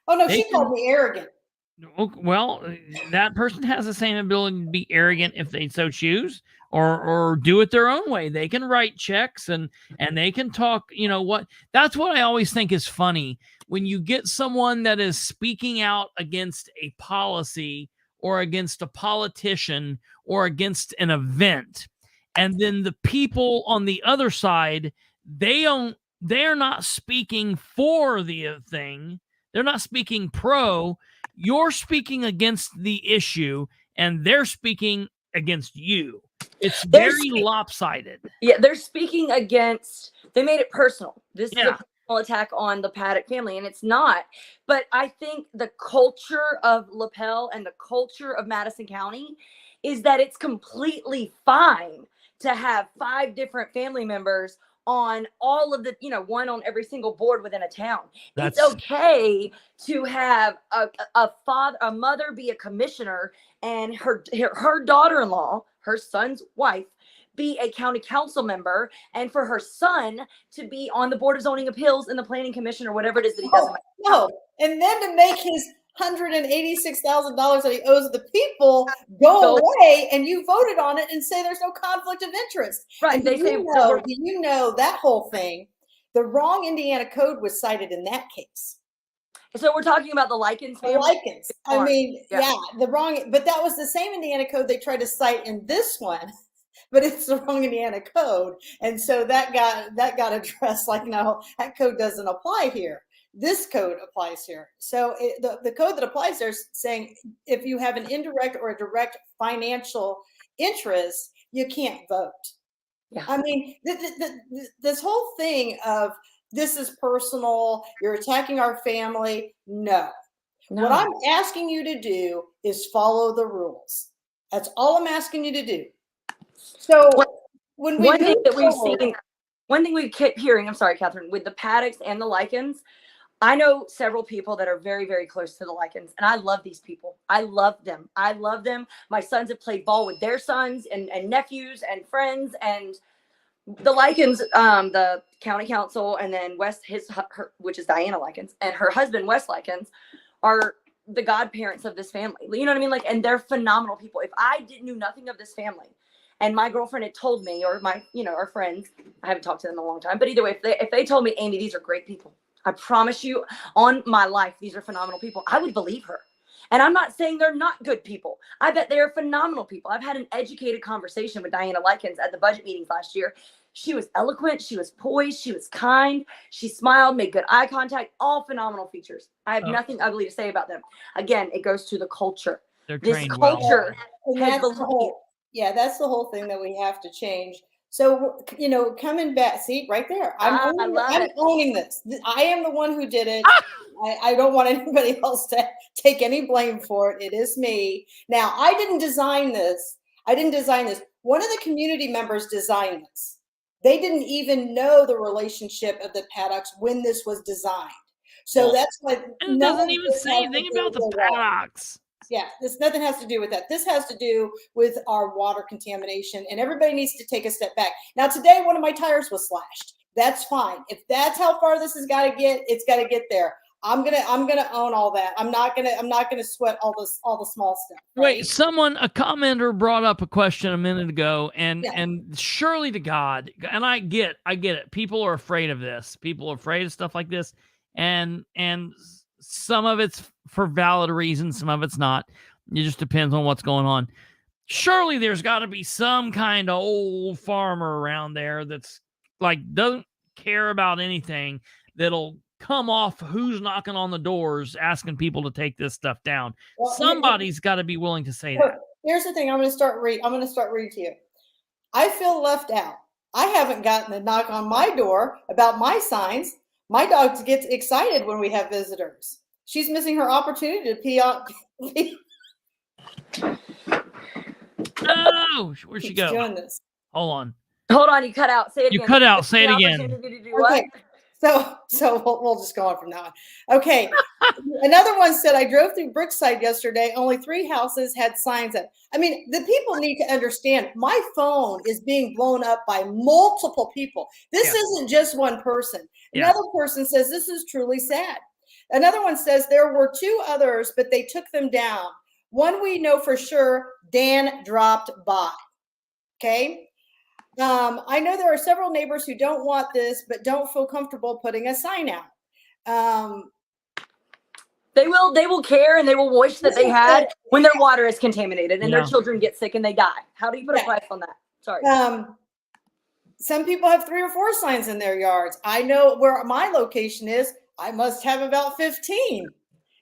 Oh, no, she called me arrogant. Well, that person has the same ability to be arrogant if they so choose, or do it their own way. They can write checks and they can talk, that's what I always think is funny. When you get someone that is speaking out against a policy or against a politician or against an event, and then the people on the other side, they're not speaking for the thing. They're not speaking pro. You're speaking against the issue, and they're speaking against you. It's very lopsided. Yeah, they're speaking against. They made it personal. This is a personal attack on the Paddock family, and it's not. But I think the culture of Lapel and the culture of Madison County is that it's completely fine to have 5 different family members on all of the, one on every single board within a town. It's okay to have a mother be a commissioner, and her daughter-in-law, her son's wife, be a county council member, and for her son to be on the Board of Zoning Appeals and the Planning Commission or whatever it is that he does. No, and then to make his $186,000 that he owes the people go away, and you voted on it and say there's no conflict of interest. Right. Do you know that whole thing? The wrong Indiana code was cited in that case. So we're talking about the Likens family. The Likens. I mean, the wrong, but that was the same Indiana code they tried to cite in this one, but it's the wrong Indiana code. And so that got addressed like, no, that code doesn't apply here. This code applies here. So the code that applies there is saying if you have an indirect or a direct financial interest, you can't vote. Yeah. I mean, this whole thing of this is personal, you're attacking our family. No. What I'm asking you to do is follow the rules. That's all I'm asking you to do. So one thing we kept hearing, I'm sorry, Katherine, with the Paddocks and the Likens, I know several people that are very, very close to the Likens, and I love these people. I love them. My sons have played ball with their sons and nephews and friends, and the Likens, the county council, and then her, which is Diana Likens, and her husband, Wes Likens, are the godparents of this family. You know what I mean? And they're phenomenal people. If I knew nothing of this family, and my girlfriend had told me, or our friends, I haven't talked to them in a long time, but either way, if they told me, Amy, these are great people, I promise you on my life, these are phenomenal people, I would believe her. And I'm not saying they're not good people. I bet they're phenomenal people. I've had an educated conversation with Diana Likens at the budget meetings last year. She was eloquent. She was poised. She was kind. She smiled, made good eye contact, all phenomenal features. I have nothing ugly to say about them. Again, it goes to the culture. This culture has believed. Yeah, that's the whole thing that we have to change. So, coming back, see right there, I'm owning this. I am the one who did it. I don't want anybody else to take any blame for it. It is me. Now, I didn't design this. One of the community members designed this. They didn't even know the relationship of the paddocks when this was designed. So that's why. And it doesn't even say anything about the paddocks. Yeah, nothing has to do with that. This has to do with our water contamination, and everybody needs to take a step back. Now, today, one of my tires was slashed. That's fine. If that's how far this has got to get, it's got to get there. I'm gonna own all that. I'm not gonna sweat all the small stuff. Right? Wait, a commenter brought up a question a minute ago, and surely to God, and I get it. People are afraid of this. People are afraid of stuff like this, and some of it's for valid reasons, some of it's not. It just depends on what's going on. Surely there's got to be some kind of old farmer around there that's like doesn't care about anything, that'll come off who's knocking on the doors asking people to take this stuff down. Well, somebody's got to be willing to say that. Here's the thing. I'm going to start reading to you. I feel left out. I haven't gotten a knock on my door about my signs. My dog gets excited when we have visitors. She's missing her opportunity to pee out. Oh, where'd she go? Doing this. Hold on. You cut out. Say it again. You cut out. Say it again. Okay. So we'll just go on from now on. Okay. Another one said, I drove through Brookside yesterday. Only 3 houses had signs up. I mean, the people need to understand my phone is being blown up by multiple people. This isn't just one person. Another person says, this is truly sad. Another one says there were 2 others, but they took them down. One we know for sure, Dan dropped by. Okay. I know there are several neighbors who don't want this, but don't feel comfortable putting a sign out. They will care, and they will wish that they had when their water is contaminated and their children get sick and they die. How do you put a price on that? Sorry. Some people have 3 or 4 signs in their yards. I know where my location is. I must have about 15.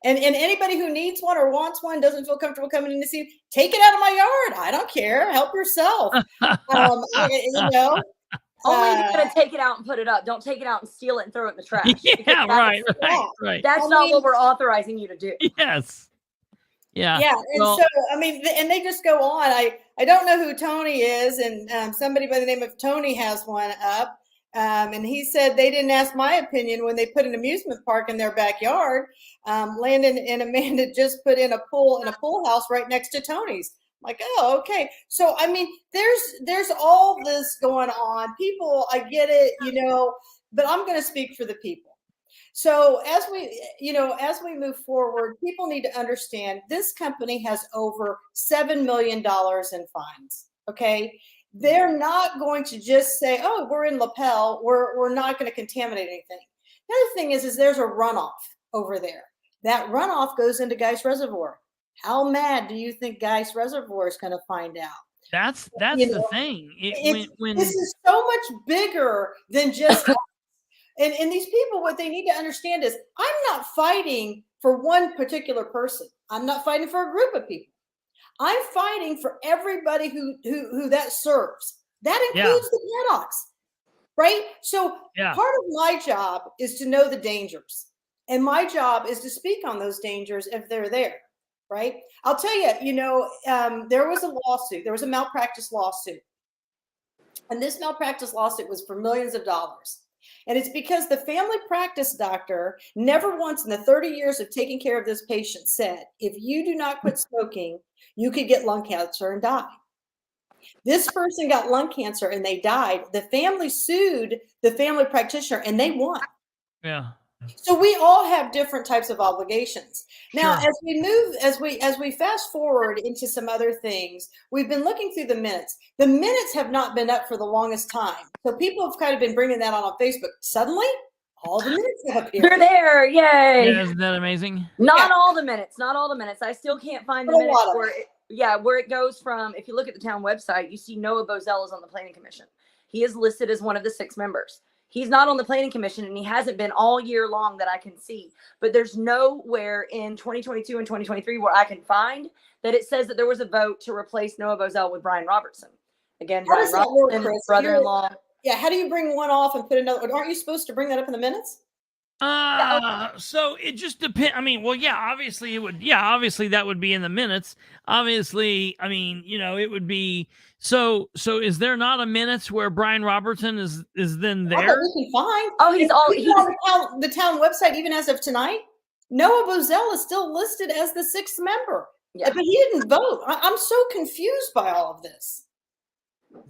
And anybody who needs one or wants one, doesn't feel comfortable coming in to see, take it out of my yard. I don't care. Help yourself. Only if you're going to take it out and put it up. Don't take it out and steal it and throw it in the trash. Yeah, right. That's not what we're authorizing you to do. Yes. Yeah. Yeah. And so, I mean, and they just go on. I don't know who Tony is. And somebody by the name of Tony has one up. And he said they didn't ask my opinion when they put an amusement park in their backyard. Landon and Amanda just put in a pool house right next to Tony's. I'm like, oh, okay. So, I mean, there's all this going on. People, I get it, but I'm going to speak for the people. So as we move forward, people need to understand this company has over $7 million in fines. Okay. They're not going to just say, oh, we're in Lapel. We're not going to contaminate anything. The other thing is there's a runoff over there. That runoff goes into Geist Reservoir. How mad do you think Geist Reservoir is going to find out? That's the thing. This is so much bigger than just and these people, what they need to understand is I'm not fighting for one particular person. I'm not fighting for a group of people. I'm fighting for everybody who that serves. That includes the paddocks, right? So part of my job is to know the dangers. And my job is to speak on those dangers if they're there, right? I'll tell you, there was a lawsuit. There was a malpractice lawsuit. And this malpractice lawsuit was for millions of dollars. And it's because the family practice doctor never once in the 30 years of taking care of this patient said, if you do not quit smoking, you could get lung cancer and die. This person got lung cancer and they died. The family sued the family practitioner and they won. Yeah. So we all have different types of obligations. Now, as we fast forward into some other things, we've been looking through the minutes. The minutes have not been up for the longest time. So people have kind of been bringing that on Facebook. Suddenly, All the minutes have appeared. They're there. Yay. Yeah, isn't that amazing? Not all the minutes. Not all the minutes. I still can't find the A minutes lot of where where it goes from. If you look at the town website, you see Noah Bozell is on the planning commission. He is listed as one of the 6 members. He's not on the planning commission, and he hasn't been all year long that I can see. But there's nowhere in 2022 and 2023 where I can find that it says that there was a vote to replace Noah Bozell with Brian Robertson. Again, How Brian does that work, Robertson, Chris? brother-in-law. Yeah, how do you bring one off and put another? Aren't you supposed to bring that up in the minutes? So it just depends. I mean, well, yeah, obviously it would. Yeah, obviously that would be in the minutes. Obviously, I mean, it would be. So is there not a minutes where Brian Robertson is then there? We can find. Oh, he's on the town website even as of tonight. Noah Bozell is still listed as the 6th member. Yeah. But he didn't vote. I'm so confused by all of this.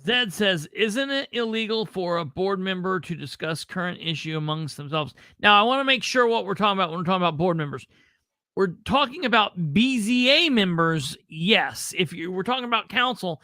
Zed says, isn't it illegal for a board member to discuss current issue amongst themselves? Now, I want to make sure what we're talking about when we're talking about board members. We're talking about BZA members, yes. We're talking about council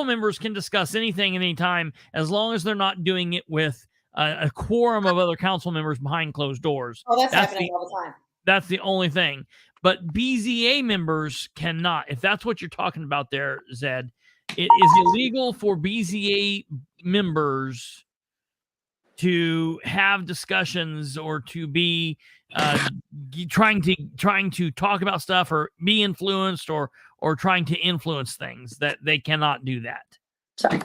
members can discuss anything at any time as long as they're not doing it with a quorum of other council members behind closed doors. Oh, that's happening all the time. That's the only thing. But BZA members cannot. If that's what you're talking about there, Zed, it is illegal for BZA members to have discussions or to be trying to talk about stuff or be influenced or trying to influence things. That they cannot do that. Sorry.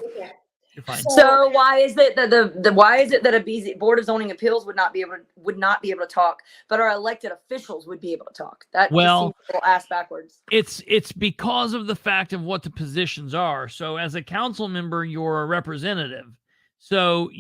You're fine. So why is it that that a BZ Board of Zoning Appeals would not be able to talk, but our elected officials would be able to talk? That just seems a little ass backwards. It's because of the fact of what the positions are. So as a council member, you're a representative. So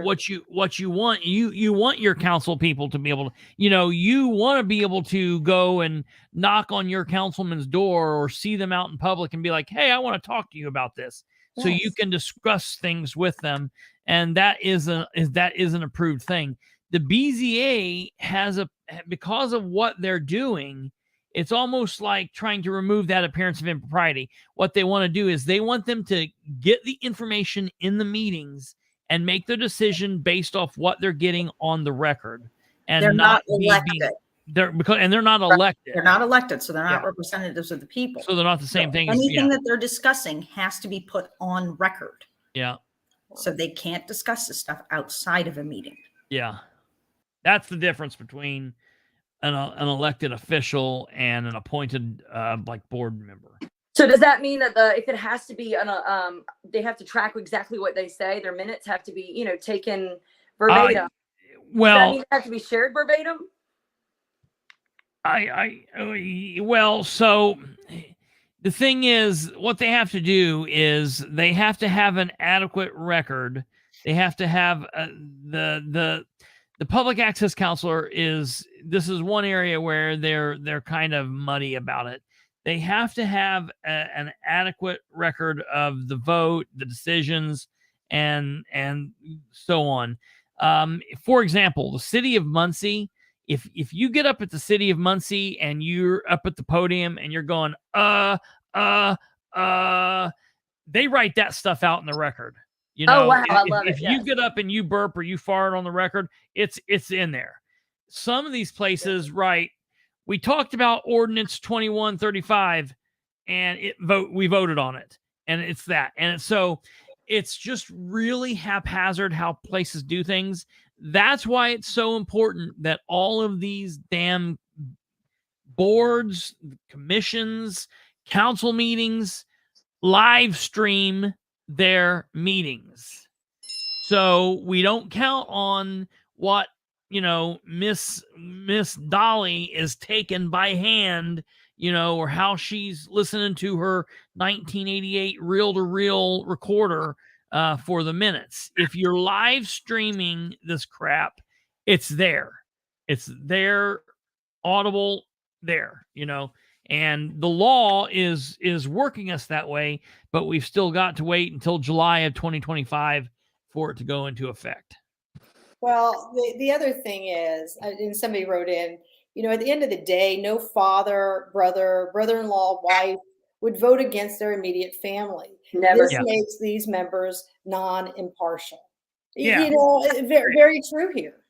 what you want your council people to be able to, you want to be able to go and knock on your councilman's door or see them out in public and be like, hey, I want to talk to you about this. So you can discuss things with them, and that is an approved thing. The BZA has because of what they're doing, it's almost like trying to remove that appearance of impropriety. What they want to do is they want them to get the information in the meetings and make their decision based off what they're getting on the record. And they're not elected. They're not elected. They're not elected, so they're not representatives of the people. So they're not the same thing. Anything that they're discussing has to be put on record. Yeah. So they can't discuss this stuff outside of a meeting. Yeah. That's the difference between an elected official and an appointed board member. So does that mean that if it has to be they have to track exactly what they say? Their minutes have to be taken verbatim. Does that mean they have to be shared verbatim? So the thing is, what they have to do is they have to have an adequate record. They have to have the public access counselor this is one area where they're kind of muddy about it. They have to have an adequate record of the vote, the decisions, and so on. For example, the city of Muncie. If you get up at the city of Muncie and you're up at the podium and you're going, they write that stuff out in the record. Oh, wow. I love it. If you get up and you burp or you fart on the record, it's in there. Some of these places write, we talked about ordinance 2135 and we voted on it. And it's that. And so it's just really haphazard how places do things. That's why it's so important that all of these damn boards, commissions, council meetings live stream their meetings. So we don't count on what, Miss Dolly is taken by hand, or how she's listening to her 1988 reel-to-reel recorder for the minutes. If you're live streaming this crap, it's there. It's there, audible there, and the law is working us that way, but we've still got to wait until July of 2025 for it to go into effect. Well, the other thing is, and somebody wrote in, at the end of the day, no father, brother-in-law, wife would vote against their immediate family. Never. This makes these members non-impartial. Yeah. Very, very true here.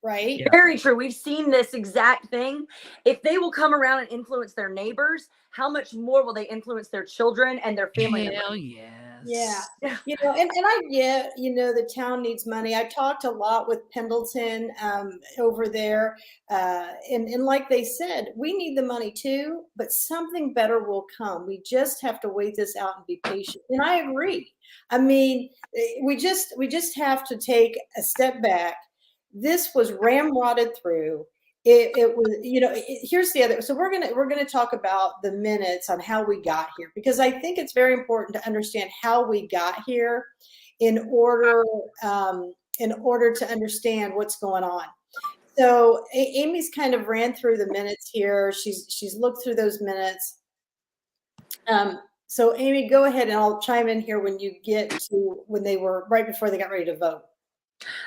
right? Yeah. Very true. We've seen this exact thing. If they will come around and influence their neighbors, how much more will they influence their children and their family members? Hell yes. Yeah. And I get, the town needs money. I talked a lot with Pendleton over there. And like they said, we need the money too, but something better will come. We just have to wait this out and be patient. And I agree. I mean, we just have to take a step back. This was ramrodded through. It was, here's the other. So we're gonna talk about the minutes on how we got here, because I think it's very important to understand how we got here in order to understand what's going on. So Amy's kind of ran through the minutes here. She's looked through those minutes. So Amy, go ahead, and I'll chime in here when you get to when they were right before they got ready to vote.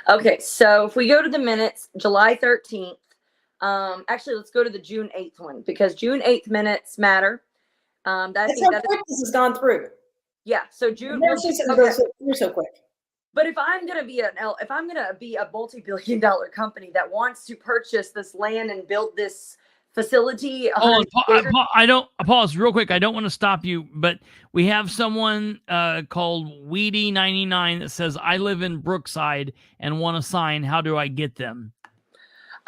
Okay, so if we go to the minutes, July 13th. Actually, let's go to the June 8th one, because June 8th minutes matter. That's how quick this has gone through. Yeah. So June. You're so quick. But if I'm gonna be a multi-billion-dollar company that wants to purchase this land and build this facility, I don't pause real quick. I don't want to stop you, but we have someone called Weedy99 that says, I live in Brookside and want a sign. How do I get them?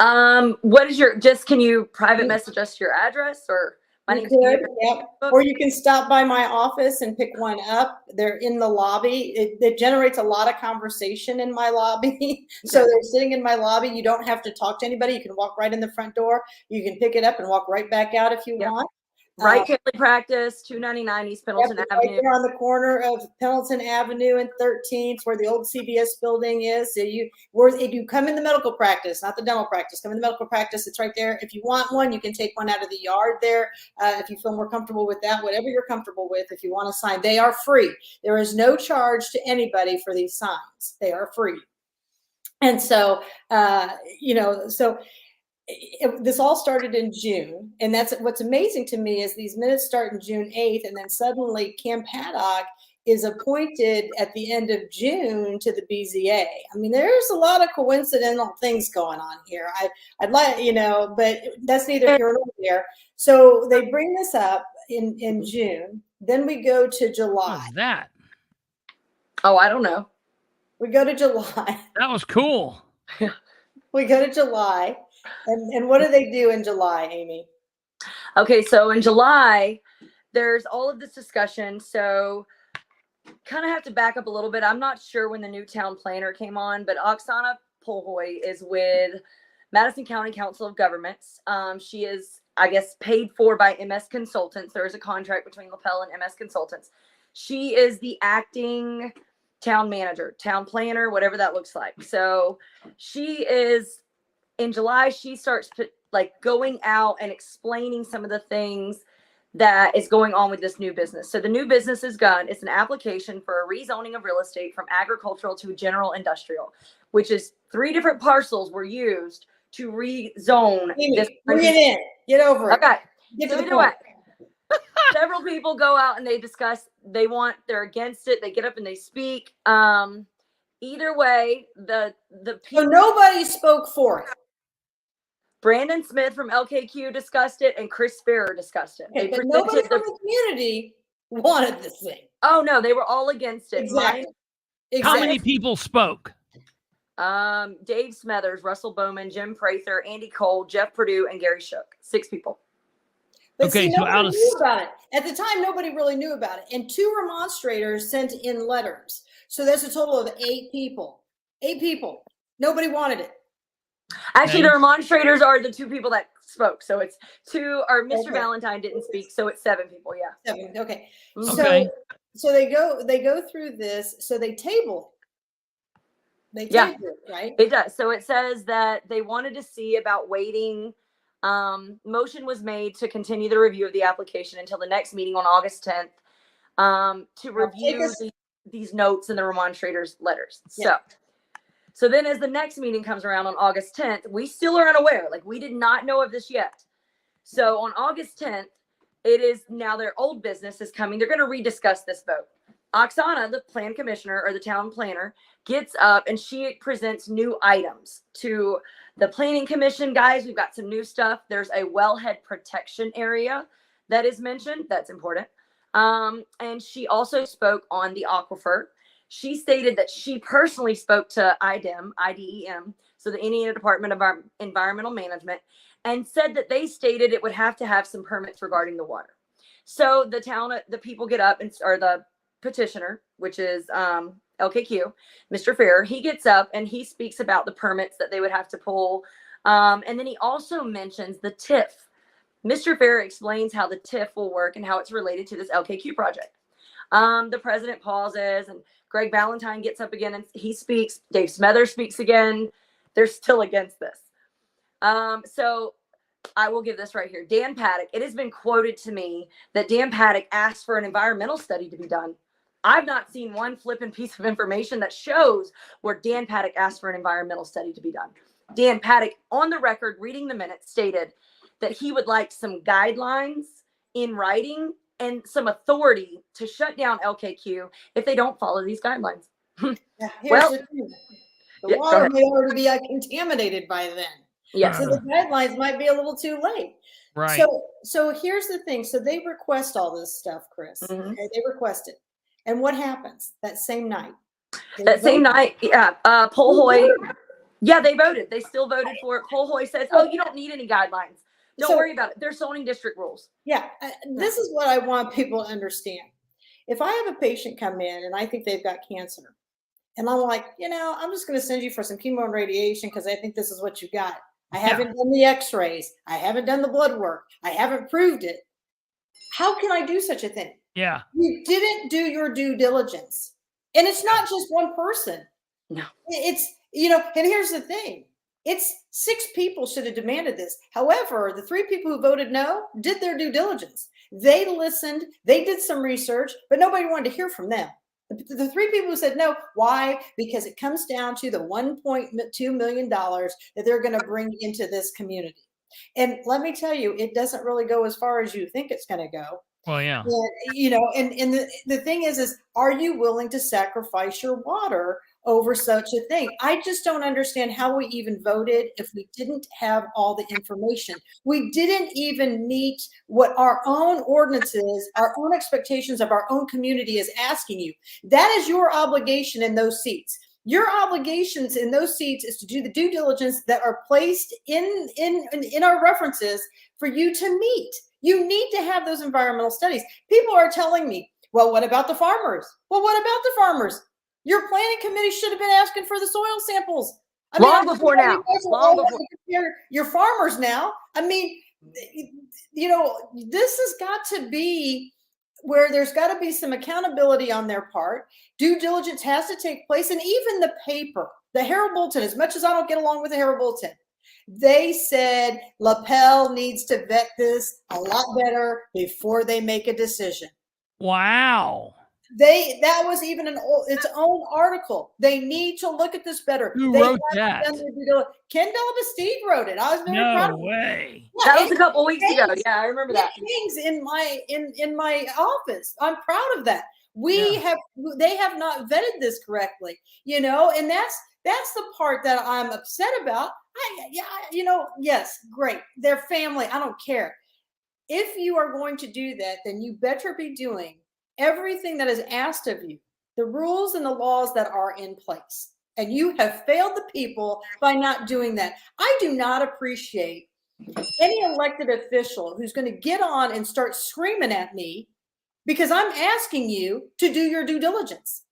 What is can you private message us your address, or my name's Yep. Or you can stop by my office and pick one up. They're in the lobby. It generates a lot of conversation in my lobby. So they're sitting in my lobby. You don't have to talk to anybody. You can walk right in the front door. You can pick it up and walk right back out if you want. Right, family practice, 299 East Pendleton Avenue. Right there on the corner of Pendleton Avenue and 13th, where the old CBS building is. So you come in the medical practice, not the dental practice. Come in the medical practice. It's right there. If you want one, you can take one out of the yard there. If you feel more comfortable with that, whatever you're comfortable with. If you want a sign, they are free. There is no charge to anybody for these signs. They are free. And so, this all started in June, and that's what's amazing to me is these minutes start in June 8th, and then suddenly Kim Paddock is appointed at the end of June to the BZA. I mean, there's a lot of coincidental things going on here. I'd like, but that's neither here nor there. So they bring this up in June. Then we go to July. What was that? Oh, I don't know. We go to July. That was cool. We go to July. And what do they do in July, Amy? Okay, so in July, there's all of this discussion. So kind of have to back up a little bit. I'm not sure when the new town planner came on, but Oksana Polhoy is with Madison County Council of Governments. She is, I guess, paid for by MS Consultants. There is a contract between Lapel and MS Consultants. She is the acting town manager, town planner, whatever that looks like. So she is... In July, she starts going out and explaining some of the things that is going on with this new business. So the new business is done. It's an application for a rezoning of real estate from agricultural to general industrial, which is 3 different parcels were used to rezone. Amy, bring it in. Get over it. Okay. Get So to the point. Several people go out and they discuss. They're against it. They get up and they speak. Either way, the So nobody spoke for it. Brandon Smith from LKQ discussed it, and Chris Farrer discussed it. Okay, but nobody from the community wanted this thing. Oh no, they were all against it. Exactly. How many people spoke? Dave Smethers, Russell Bowman, Jim Prather, Andy Cole, Jeff Perdue, and Gary Shook. 6 people. But Okay, see, so nobody knew about it. At the time, nobody really knew about it. And 2 remonstrators sent in letters. So that's a total of 8 people. 8 people. Nobody wanted it. Actually, the remonstrators are the 2 people that spoke. So it's 2, or Mr. Okay. Valentine didn't speak. So it's 7 people. Yeah. 7. Okay. Okay. So they go through this. So they table it. They table it, right? It does. So it says that they wanted to see about waiting. Motion was made to continue the review of the application until the next meeting on August 10th to review these notes and the remonstrators' letters. Yeah. So then as the next meeting comes around on August 10th, we still are unaware. Like, we did not know of this yet. So on August 10th, it is now their old business is coming. They're going to rediscuss this vote. Oksana, the plan commissioner or the town planner, gets up and she presents new items to the planning commission. Guys, we've got some new stuff. There's a wellhead protection area that is mentioned. That's important. And she also spoke on the aquifer. She stated that she personally spoke to IDEM, so the Indiana Department of Environmental Management, and said that they stated it would have to have some permits regarding the water. So the people get up or the petitioner, which is LKQ, Mr. Fair, he gets up and he speaks about the permits that they would have to pull. And then he also mentions the TIF. Mr. Fair explains how the TIF will work and how it's related to this LKQ project. The president pauses and Greg Valentine gets up again and he speaks. Dave Smether speaks again. They're still against this. So I will give this right here. Dan Paddock, it has been quoted to me that Dan Paddock asked for an environmental study to be done. I've not seen one flipping piece of information that shows where Dan Paddock asked for an environmental study to be done. Dan Paddock, on the record, reading the minutes, stated that he would like some guidelines in writing and some authority to shut down LKQ if they don't follow these guidelines. Well, the water may already be contaminated by then. Yeah. So the guidelines might be a little too late. Right. So here's the thing. So they request all this stuff, Chris. Mm-hmm. Okay, they request it. And what happens that same night? Same night, yeah. Polhoy, yeah, they voted. They still voted for it. Polhoy says, "Oh, you don't need any guidelines. Don't worry about it. They're zoning district rules." Yeah, this is what I want people to understand. If I have a patient come in and I think they've got cancer, and I'm like, I'm just going to send you for some chemo and radiation because I think this is what you got. I haven't done the x-rays. I haven't done the blood work. I haven't proved it. How can I do such a thing? Yeah. You didn't do your due diligence. And it's not just one person. No. It's, and here's the thing. It's 6 people should have demanded this. However, the 3 people who voted no did their due diligence. They listened, they did some research, but nobody wanted to hear from them. The 3 people who said no, why? Because it comes down to the $1.2 million that they're going to bring into this community. And let me tell you, it doesn't really go as far as you think it's going to go. Well, yeah. And the thing is, are you willing to sacrifice your water over such a thing? I just don't understand how we even voted if we didn't have all the information. We didn't even meet what our own ordinances, our own expectations of our own community is asking you. That is your obligation in those seats. Your obligations in those seats is to do the due diligence that are placed in our references for you to meet. You need to have those environmental studies. People are telling me, well, what about the farmers? Well, what about the farmers? Your planning committee should have been asking for the soil samples. Long before now. Your farmers now. I mean, this has got to be where there's got to be some accountability on their part. Due diligence has to take place. And even the paper, the Herald Bulletin, as much as I don't get along with the Herald Bulletin, they said Lapel needs to vet this a lot better before they make a decision. Wow. That was even its own article. They need to look at this better. Who wrote that? Ken Delabastide wrote it. I was very proud of it. No way. Yeah, that was a couple weeks ago. Yeah, I remember that. Things in my office. I'm proud of that. They have not vetted this correctly, and that's the part that I'm upset about. Yes, great. They're family. I don't care. If you are going to do that, then you better be doing everything that is asked of you, the rules and the laws that are in place. And you have failed the people by not doing that. I do not appreciate any elected official who's going to get on and start screaming at me because I'm asking you to do your due diligence.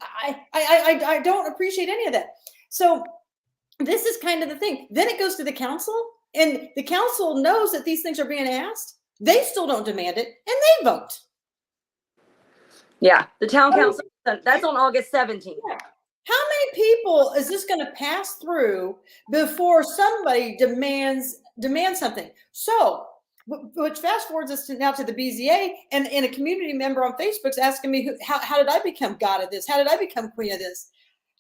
I don't appreciate any of that. So this is kind of the thing. Then it goes to the council, and the council knows that these things are being asked. They still don't demand it, and they vote. Yeah, the town council, that's on August 17th. Yeah. How many people is this going to pass through before somebody demands something? So, which fast forwards us now to the BZA, and a community member on Facebook's asking me, how did I become God of this? How did I become queen of this?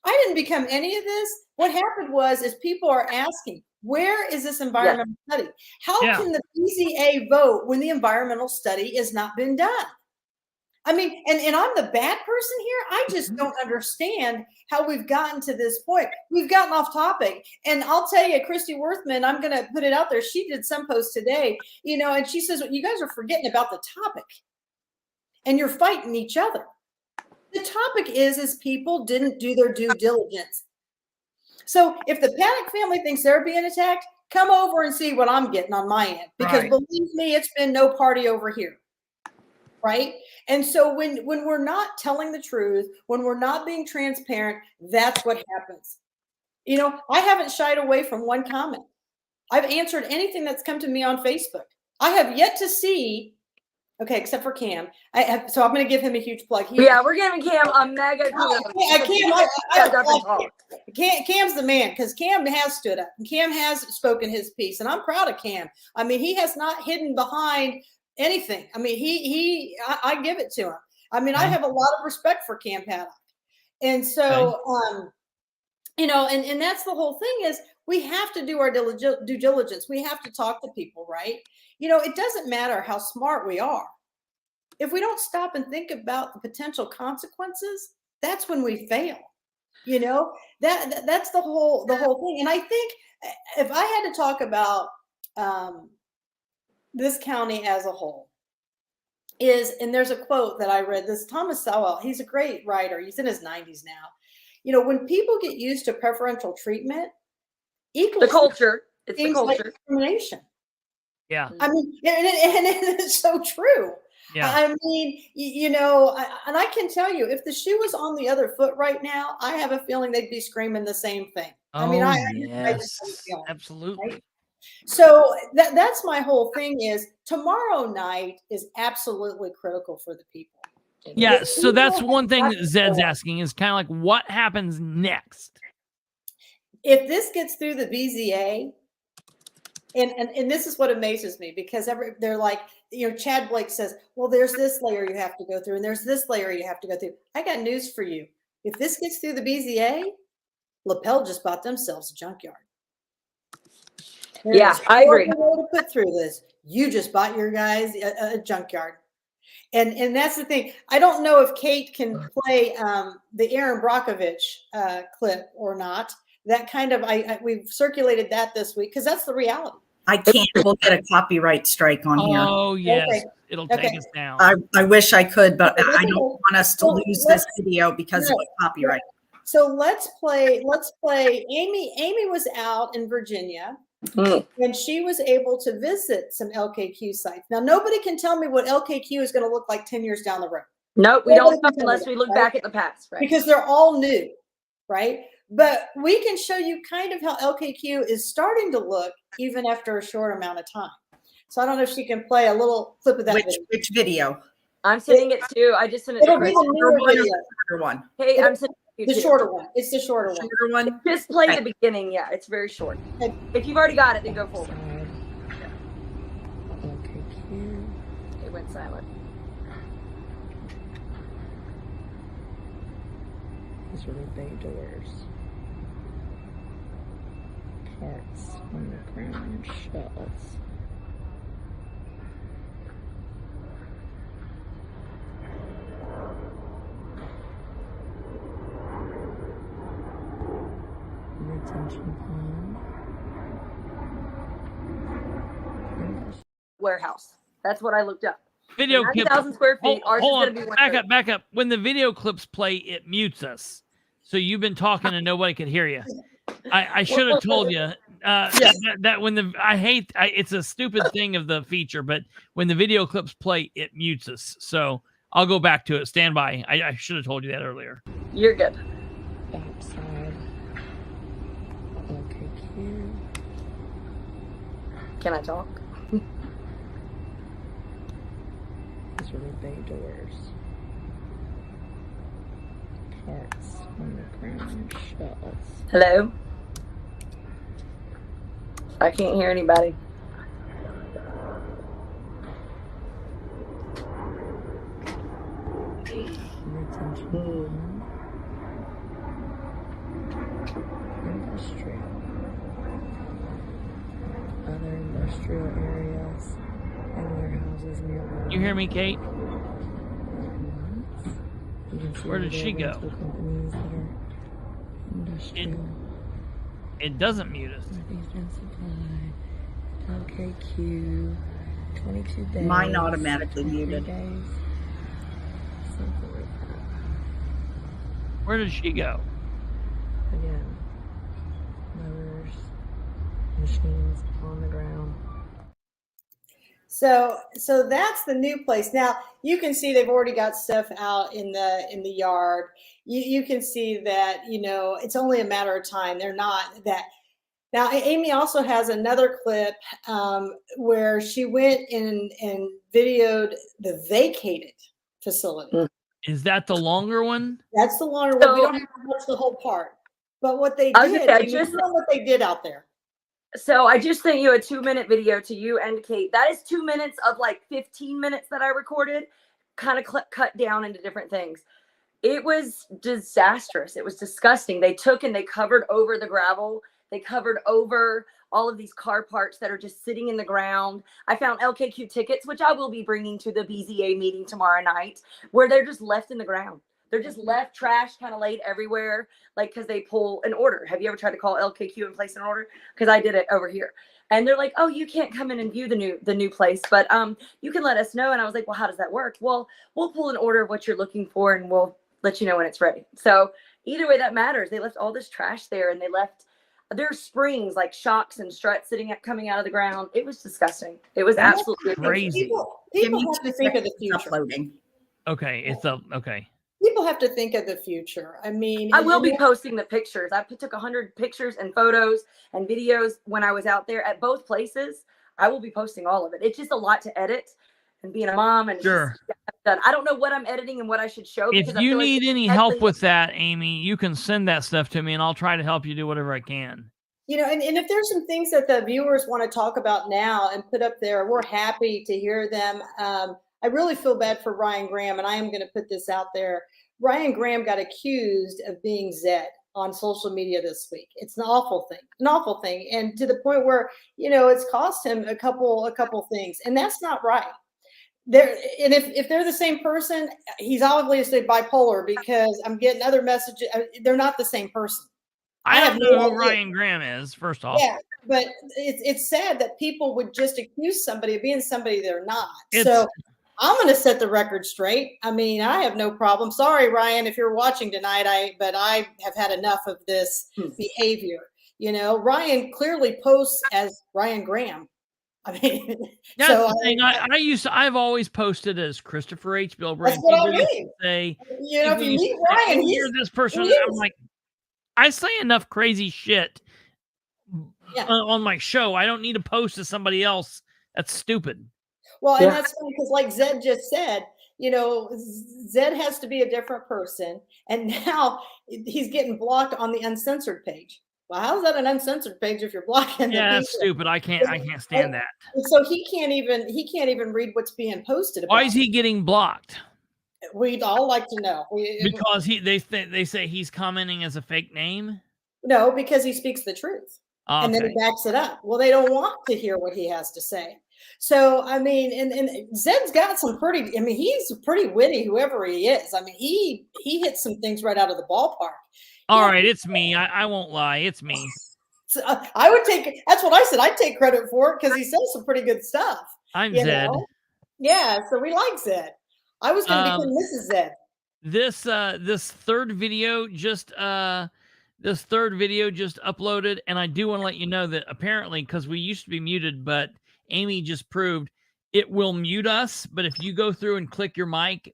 I didn't become any of this. What happened is people are asking, where is this environmental study? How can the BZA vote when the environmental study has not been done? I mean, and I'm the bad person here. I just don't understand how we've gotten to this point. We've gotten off topic. And I'll tell you, Christy Worthman, I'm going to put it out there. She did some post today, you know, and she says, well, you guys are forgetting about the topic and you're fighting each other. The topic is people didn't do their due diligence. So if the Paddock family thinks they're being attacked, come over and see what I'm getting on my end, because believe me, it's been no party over here. Right. And so when we're not telling the truth, when we're not being transparent, that's what happens. You know, I haven't shied away from one comment. I've answered anything that's come to me on Facebook. I have yet to see, okay, except for Cam. So I'm going to give him a huge plug. We're giving Cam a mega Cam's the man, because Cam has stood up. And Cam has spoken his piece, and I'm proud of Cam. I mean, he has not hidden behind anything. I mean, I give it to him. I mean, I have a lot of respect for Cam Paddock. And so, you know, and that's the whole thing, is we have to do our due diligence. We have to talk to people, right? You know, it doesn't matter how smart we are. If we don't stop and think about the potential consequences, that's when we fail. You know, that's the whole thing. And I think if I had to talk about this county as a whole, and there's a quote that I read, this Thomas Sowell, he's a great writer. He's in his 90s now. You know, when people get used to preferential treatment, equal the culture, it's the culture. Like discrimination. Yeah. I mean, and it's so true. Yeah. I mean, you know, and I can tell you, if the shoe was on the other foot right now, I have a feeling they'd be screaming the same thing. Oh, I mean, yes, I just feel it, absolutely. right? So that's my whole thing, is tomorrow night is absolutely critical for the people. Yeah. So that's one thing that Zed's asking, is kind of like, what happens next? If this gets through the BZA, and this is what amazes me, because they're like, you know, Chad Blake says, well, there's this layer you have to go through, and there's this layer you have to go through. I got news for you. If this gets through the BZA, Lapel just bought themselves a junkyard. I agree. To put through this, you just bought your guys a junkyard. And that's the thing. I don't know if Kate can play the Aaron Brockovich clip or not. That kind of, we've circulated that this week, because that's the reality. I can't. We'll get a copyright strike on here. Oh, yes. Okay. It'll take us down. I wish I could, but I don't want us to lose this video because of copyright. So let's play. Amy was out in Virginia, and she was able to visit some LKQ sites. Now, nobody can tell me what LKQ is going to look like 10 years down the road. Nope, we don't know unless we look back at the past, right? Because they're all new, right? But we can show you kind of how LKQ is starting to look even after a short amount of time. So I don't know if she can play a little clip of that Which video? I'm sending it to, I just sent it to Chris. One. Hey, I'm sending it to the shorter one. It's the shorter one. Just play the beginning. Yeah, it's very short. Okay. If you've already got it, then go forward. LKQ. It went silent. These are the bay doors. Parts on the ground shelves. Retention pond. Warehouse. That's what I looked up. Video clip. 9,000 square feet. Ours is Hold going to on. be Back up. When the video clips play, it mutes us. So you've been talking and nobody could hear you. I should have told you that when it's a stupid thing of the feature, but when the video clips play, it mutes us. So I'll go back to it. Stand by. I should have told you that earlier. You're good. Backside. LKQ. Can I talk? These are the bay doors. Parts on the ground shelves. Hello? I can't hear anybody. Retention pond. Industrial. Other industrial areas and warehouses nearby. You hear me, Kate? You can see Where over did there she go? rental companies that are industrial. It doesn't mute us. Northeast and Supply. LKQ. 22 days. Mine automatically 23 muted. days. Something like that. Where did she go? Again, motors, machines on the ground. So that's the new place. Now you can see they've already got stuff out in the yard. You can see that, you know, it's only a matter of time. They're not that. Now Amy also has another clip where she went and videoed the vacated facility. Is that the longer one? That's the longer one. We don't have to watch the whole part. But what they did, what they did out there. So I just sent you a 2-minute video to you and Kate. That is 2 minutes of like 15 minutes that I recorded, kind of cut down into different things. It was disastrous. It was disgusting. They took and they covered over the gravel. They covered over all of these car parts that are just sitting in the ground. I found LKQ tickets, which I will be bringing to the BZA meeting tomorrow night, where they're just left in the ground. They're just left, trash kind of laid everywhere, like, because they pull an order. Have you ever tried to call LKQ and place an order? Because I did it over here. And they're like, oh, you can't come in and view the new place, but you can let us know. And I was like, well, how does that work? Well, we'll pull an order of what you're looking for, and we'll let you know when it's ready. So either way, that matters. They left all this trash there, and they left their springs, like shocks and struts coming out of the ground. It was disgusting. It was absolutely crazy. People have to think of the future. Uploading. Okay, it's up. Okay. People have to think of the future. I mean, I will be posting the pictures. I took 100 pictures and photos and videos when I was out there at both places. I will be posting all of it. It's just a lot to edit, and being a mom, and Sure. I don't know what I'm editing and what I should show. If you need any help with that, Amy, you can send that stuff to me, and I'll try to help you do whatever I can. You know, and if there's some things that the viewers want to talk about now and put up there, we're happy to hear them. I really feel bad for Ryan Graham, and I am going to put this out there. Ryan Graham got accused of being Zed on social media this week. It's an awful thing, and to the point where, you know, it's cost him a couple things, and that's not right. There, and if they're the same person, he's obviously bipolar, because I'm getting other messages. They're not the same person. I don't know who Ryan Graham is, first off. Yeah, but it's sad that people would just accuse somebody of being somebody they're not. So I'm going to set the record straight. I mean, I have no problem. Sorry, Ryan, if you're watching tonight, but I have had enough of this behavior. You know, Ryan clearly posts as Ryan Graham. I mean, that's the thing. I've always posted as Kristopher H. Bilbrey. That's what I mean. Say, you know, if you meet Ryan, he's this person. I'm like, I say enough crazy shit on my show. I don't need to post to somebody else. That's stupid. Well, and that's funny because, like Zed just said, you know, Zed has to be a different person, and now he's getting blocked on the uncensored page. Well, how's that an uncensored page if you're blocking? Yeah, that's stupid. I can't stand that. And so he can't even read what's being posted. Why is he getting blocked? We'd all like to know. Because they say he's commenting as a fake name. No, because he speaks the truth, and then he backs it up. Well, they don't want to hear what he has to say. So I mean, and Zed's got some pretty. I mean, he's pretty witty, whoever he is. I mean, he hits some things right out of the ballpark. All right, it's me. I won't lie. It's me. So I would take. That's what I said. I'd take credit for it because he says some pretty good stuff. I'm Zed. Yeah, so we like Zed. I was going to become Mrs. Zed. This third video just uploaded, and I do want to let you know that apparently, because we used to be muted, but Amy just proved it will mute us. But if you go through and click your mic,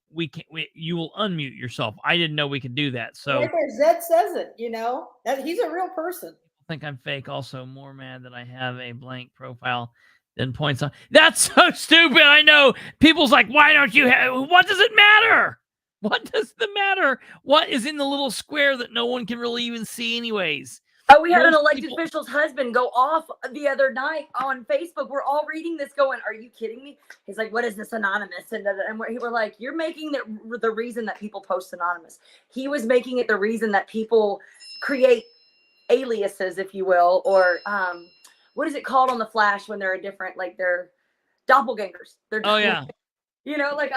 you will unmute yourself. I didn't know we could do that. So right there, Zed says it. You know that he's a real person. I think I'm fake. Also, more mad that I have a blank profile than points on. That's so stupid. I know people's like, why don't you have? What does it matter? What does it matter? What is in the little square that no one can really even see anyways? Oh, we had an elected official's husband go off the other night on Facebook. We're all reading this going, are you kidding me? He's like, what is this anonymous? And we're like, you're making the reason that people post anonymous. He was making it the reason that people create aliases, if you will, or what is it called on the Flash when they're a different, like they're doppelgangers. Oh, yeah. You know, like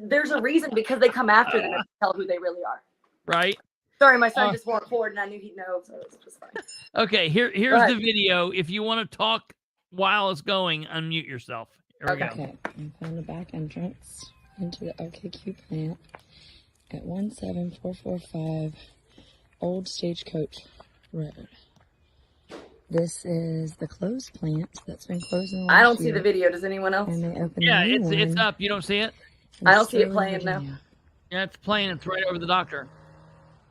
there's a reason because they come after them and tell who they really are. Right. Sorry, my son just walked forward and I knew he'd know, so it's just fine. Okay, here's the video. If you want to talk while it's going, unmute yourself. Here we go. Okay, I found the back entrance into the LKQ plant at 17445 Old Stagecoach Road. This is the closed plant that's been closed in the last I don't see year, the video. Does anyone else? and they opened Yeah, a new it's one up. You don't see it? in I don't see it Sterling, playing now. Virginia. Yeah, it's playing. It's right over the doctor.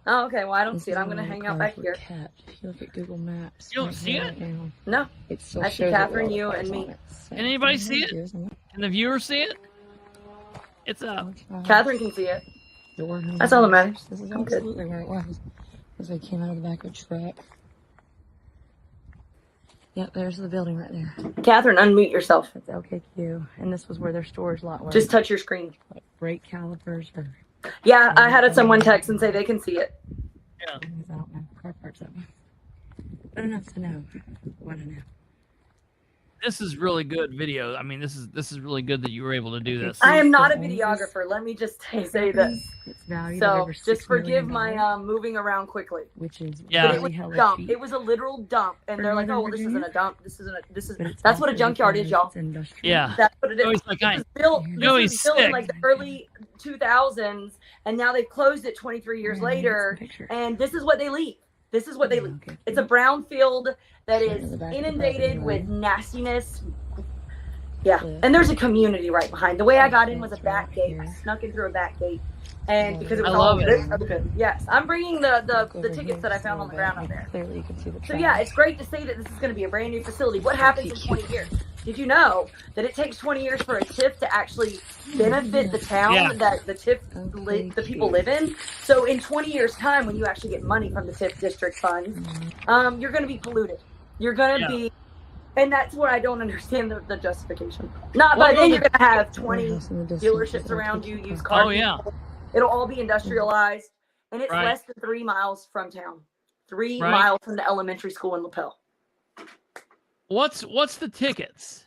Oh, okay. Well, I don't This see it. is I'm going to where hang the out cars back were here. kept. If you look at Google Maps, You don't right see here, it? right now, No. it still I see shows Catherine, it with you, all the and cars me. on it. So Can anybody if see it? viewers on Can the viewers see it? It's up. Catherine can see it. Door handles. That's all that matters. This is I'm good. absolutely where it was. As I came out of the back of a truck. Yep, there's the building right there. Catherine, unmute yourself. That's LKQ, and this was where their storage lot was. Just touch your screen. like brake calipers or Yeah, I had someone text and say they can see it. Yeah. things, I don't know, car parts of them. But enough to know what I know. This is really good video. I mean, this is really good that you were able to do this. I am not a Please don't videographer. Let me just say this. It's valued at So over $6 just forgive million, my moving around quickly. which is Yeah. But it was really hella a dump. cheap. It was a literal dump, and For they're like, Northern "Oh, well, this isn't Virginia? a dump. This isn't a. This is But it's that's what a also junkyard is, because y'all. it's industrial. Yeah. That's what it is. No, he's like, This was built. You This know was he's built in sick. like the early 2000s, and now they've closed it 23 years Yeah, later. that's the picture. And this is what they leave. This is what they leave. Okay. It's a brown field that Show is the back of the inundated property with line. nastiness. Yeah, Yeah. and there's a community right behind. The way I got in Okay, was a it's back right gate. I here. snuck in through a back gate, and because it was I all love it. open. Yes, I'm bringing the Look over tickets here that I just a found on the little ground bit, up and there. Clearly, you can see the So track. yeah, it's great to say that this is going to be a brand new facility. What happens in 20 years? Did you know that it takes 20 years for a TIF to actually benefit the town Yeah. that the TIF the people live in? So in 20 years' time, when you actually get money from the TIF district funds, you're going to be polluted. You're going to be, and that's where I don't understand the justification. Not, Well, but then no, you're going to have 20 Warehouse in the distance dealerships with around you, LKQ used cars. car. Oh yeah. It'll all be industrialized, and it's Right. less than 3 miles from town. 3 Right. miles from the elementary school in Lapel. What's the tickets?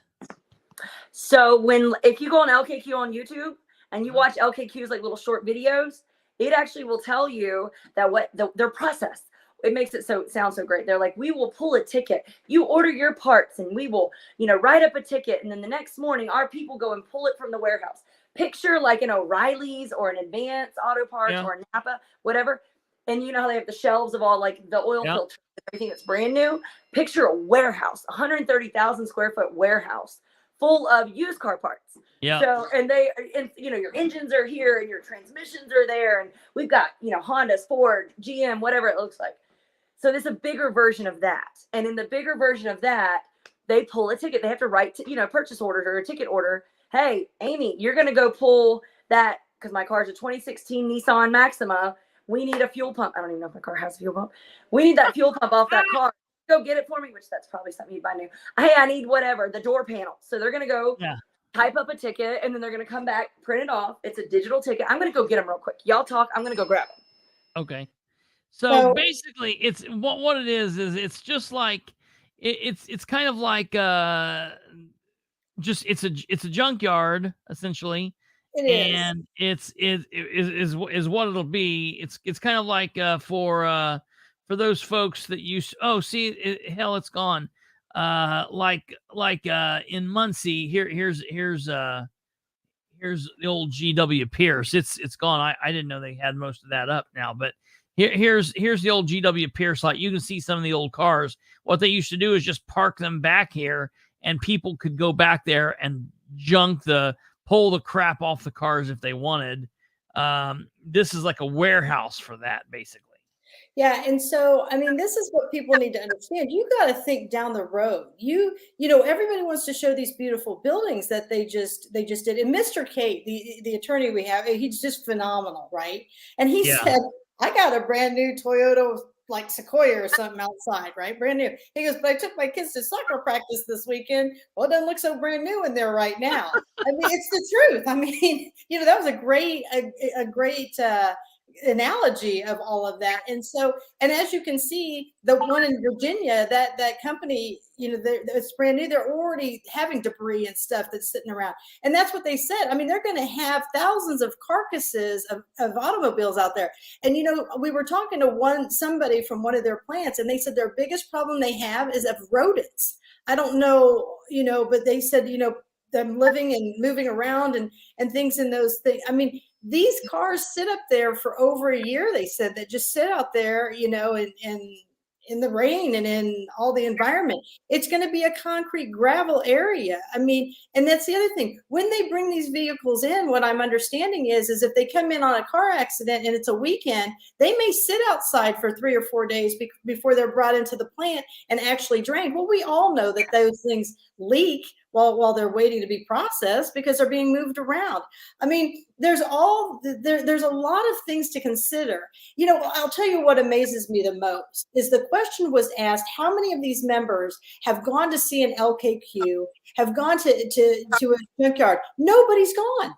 So if you go on LKQ on YouTube and you watch LKQ's like little short videos, it actually will tell you that their process. It makes it sound so great. They're like, we will pull a ticket. You order your parts, and we will, write up a ticket, and then the next morning our people go and pull it from the warehouse. Picture like an O'Reilly's or an Advance Auto Parts or a Napa, whatever. And you know how they have the shelves of all like the oil filters, everything that's brand new. Picture a warehouse, 130,000 square foot warehouse full of used car parts. Yeah. So, and your engines are here and your transmissions are there. And we've got, Hondas, Ford, GM, whatever it looks like. So there's a bigger version of that. And in the bigger version of that, they pull a ticket. They have to write, purchase orders or a ticket order. Hey, Amy, you're going to go pull that because my car's a 2016 Nissan Maxima. We need a fuel pump. I don't even know if my car has a fuel pump. We need that fuel pump off that car. Go get it for me, which that's probably something you'd buy new. Hey, I need whatever, the door panel. So they're going to go type up a ticket, and then they're going to come back, print it off. It's a digital ticket. I'm going to go get them real quick. Y'all talk. I'm going to go grab them. Okay. So basically, it's what it is it's just like it's kind of like just it's a junkyard essentially. It is. And is what it'll be. It's kind of like for those folks that hell, it's gone. Like in Muncie, here's the old GW Pierce. It's gone. I didn't know they had most of that up now, but here's the old GW Pierce. Like you can see some of the old cars. What they used to do is just park them back here, and people could go back there and pull the crap off the cars if they wanted. This is like a warehouse for that, basically. Yeah. And so, I mean, this is what people need to understand. You got to think down the road. Everybody wants to show these beautiful buildings that they just did. And Mr. Kate, the attorney we have, he's just phenomenal, right? And he said, I got a brand new Toyota, like Sequoia or something outside, right? Brand new. He goes, but I took my kids to soccer practice this weekend. Well, it doesn't look so brand new in there right now. I mean, it's the truth. I mean, that was a great analogy of all of that. And so, and as you can see, the one in Virginia, that company, it's brand new. They're already having debris and stuff that's sitting around. And that's what they said. I mean, they're going to have thousands of carcasses of automobiles out there. And, we were talking to somebody from one of their plants, and they said their biggest problem they have is of rodents. I don't know, but they said, them living and moving around and things in those things. I mean, these cars sit up there for over a year, they said, that just sit out there, in the rain and in all the environment. It's going to be a concrete gravel area. I mean, and that's the other thing. When they bring these vehicles in, what I'm understanding is if they come in on a car accident and it's a weekend, they may sit outside for 3 or 4 days before they're brought into the plant and actually drained. Well, we all know that those things leak while they're waiting to be processed because they're being moved around. I mean, there's a lot of things to consider. I'll tell you what amazes me the most is the question was asked, how many of these members have gone to see an LKQ, have gone to a junkyard? Nobody's gone.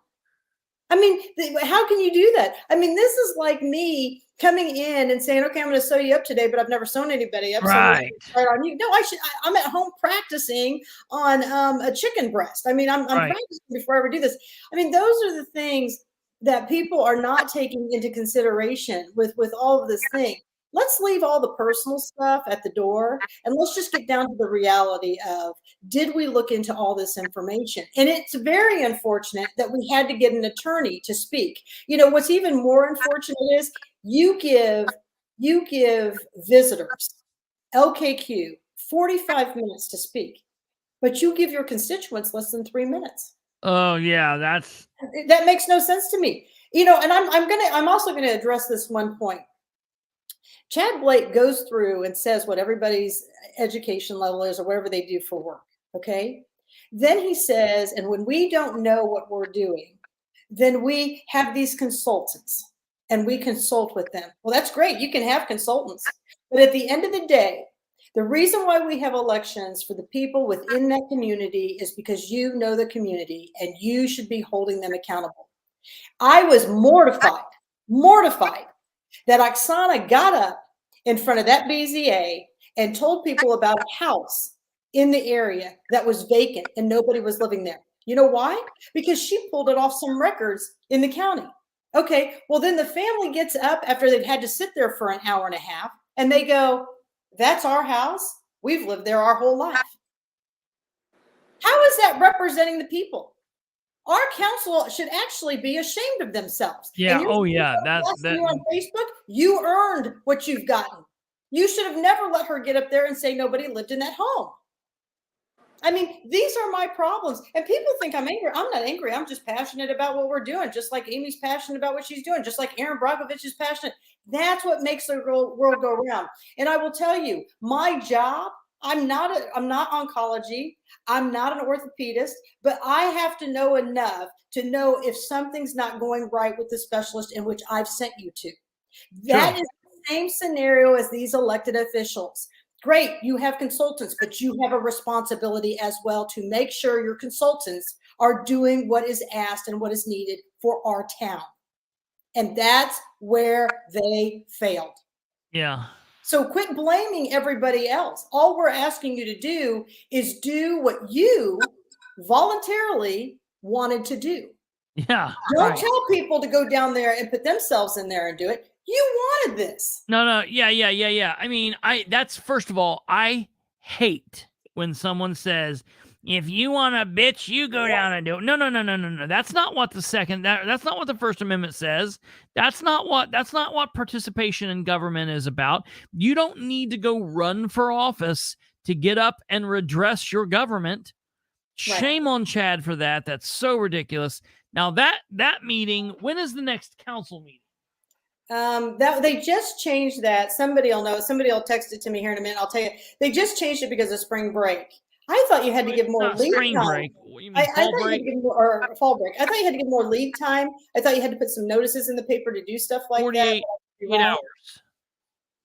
I mean, how can you do that? I mean, this is like me coming in and saying, okay, I'm going to sew you up today, but I've never sewn anybody up. Right. So right on you. No, I'm at home practicing on a chicken breast. I mean, I'm Right. practicing before I ever do this. I mean, those are the things that people are not taking into consideration with all of this thing. Let's leave all the personal stuff at the door and let's just get down to the reality of, did we look into all this information? And it's very unfortunate that we had to get an attorney to speak. What's even more unfortunate is you give visitors, LKQ, 45 minutes to speak, but you give your constituents less than 3 minutes. Oh yeah, that makes no sense to me. And I'm also going to address this one point. Chad Blake goes through and says what everybody's education level is or whatever they do for work. Okay. Then he says, and when we don't know what we're doing, then we have these consultants and we consult with them. Well, that's great. You can have consultants. But at the end of the day, the reason why we have elections for the people within that community is because you know the community and you should be holding them accountable. I was mortified that Oksana got up in front of that BZA and told people about a house in the area that was vacant and nobody was living there. You know why? Because she pulled it off some records in the county. Okay, well then the family gets up after they've had to sit there for an hour and a half and they go, that's our house. We've lived there our whole life. How is that representing the people? Our council should actually be ashamed of themselves. Yeah. Oh yeah. That's on Facebook. You earned what you've gotten. You should have never let her get up there and say nobody lived in that home. I mean, these are my problems. And people think I'm angry. I'm not angry. I'm just passionate about what we're doing. Just like Amy's passionate about what she's doing. Just like Aaron Brockovich is passionate. That's what makes the world go round. And I will tell you, my job, I'm not oncology. I'm not an orthopedist, but I have to know enough to know if something's not going right with the specialist in which I've sent you to. That is the same scenario as these elected officials. Great, you have consultants, but you have a responsibility as well to make sure your consultants are doing what is asked and what is needed for our town. And that's where they failed. Yeah. So quit blaming everybody else. All we're asking you to do is do what you voluntarily wanted to do. Yeah. Don't tell people to go down there and put themselves in there and do it. You wanted this. No. Yeah. I mean, that's first of all, I hate when someone says, if you want to bitch, you go down and do it. No. That's not what that's not what the First Amendment says. That's not what participation in government is about. You don't need to go run for office to get up and redress your government. Right. Shame on Chad for that. That's so ridiculous. Now that meeting, when is the next council meeting? That they just changed that. Somebody will know. Somebody will text it to me here in a minute. I'll tell you. They just changed it because of spring break. I thought you had to give more lead time. Break. You mean I fall thought break? you had to give more, or fall break. I thought you had to give more lead time. I thought you had to put some notices in the paper to do stuff like 48 hours.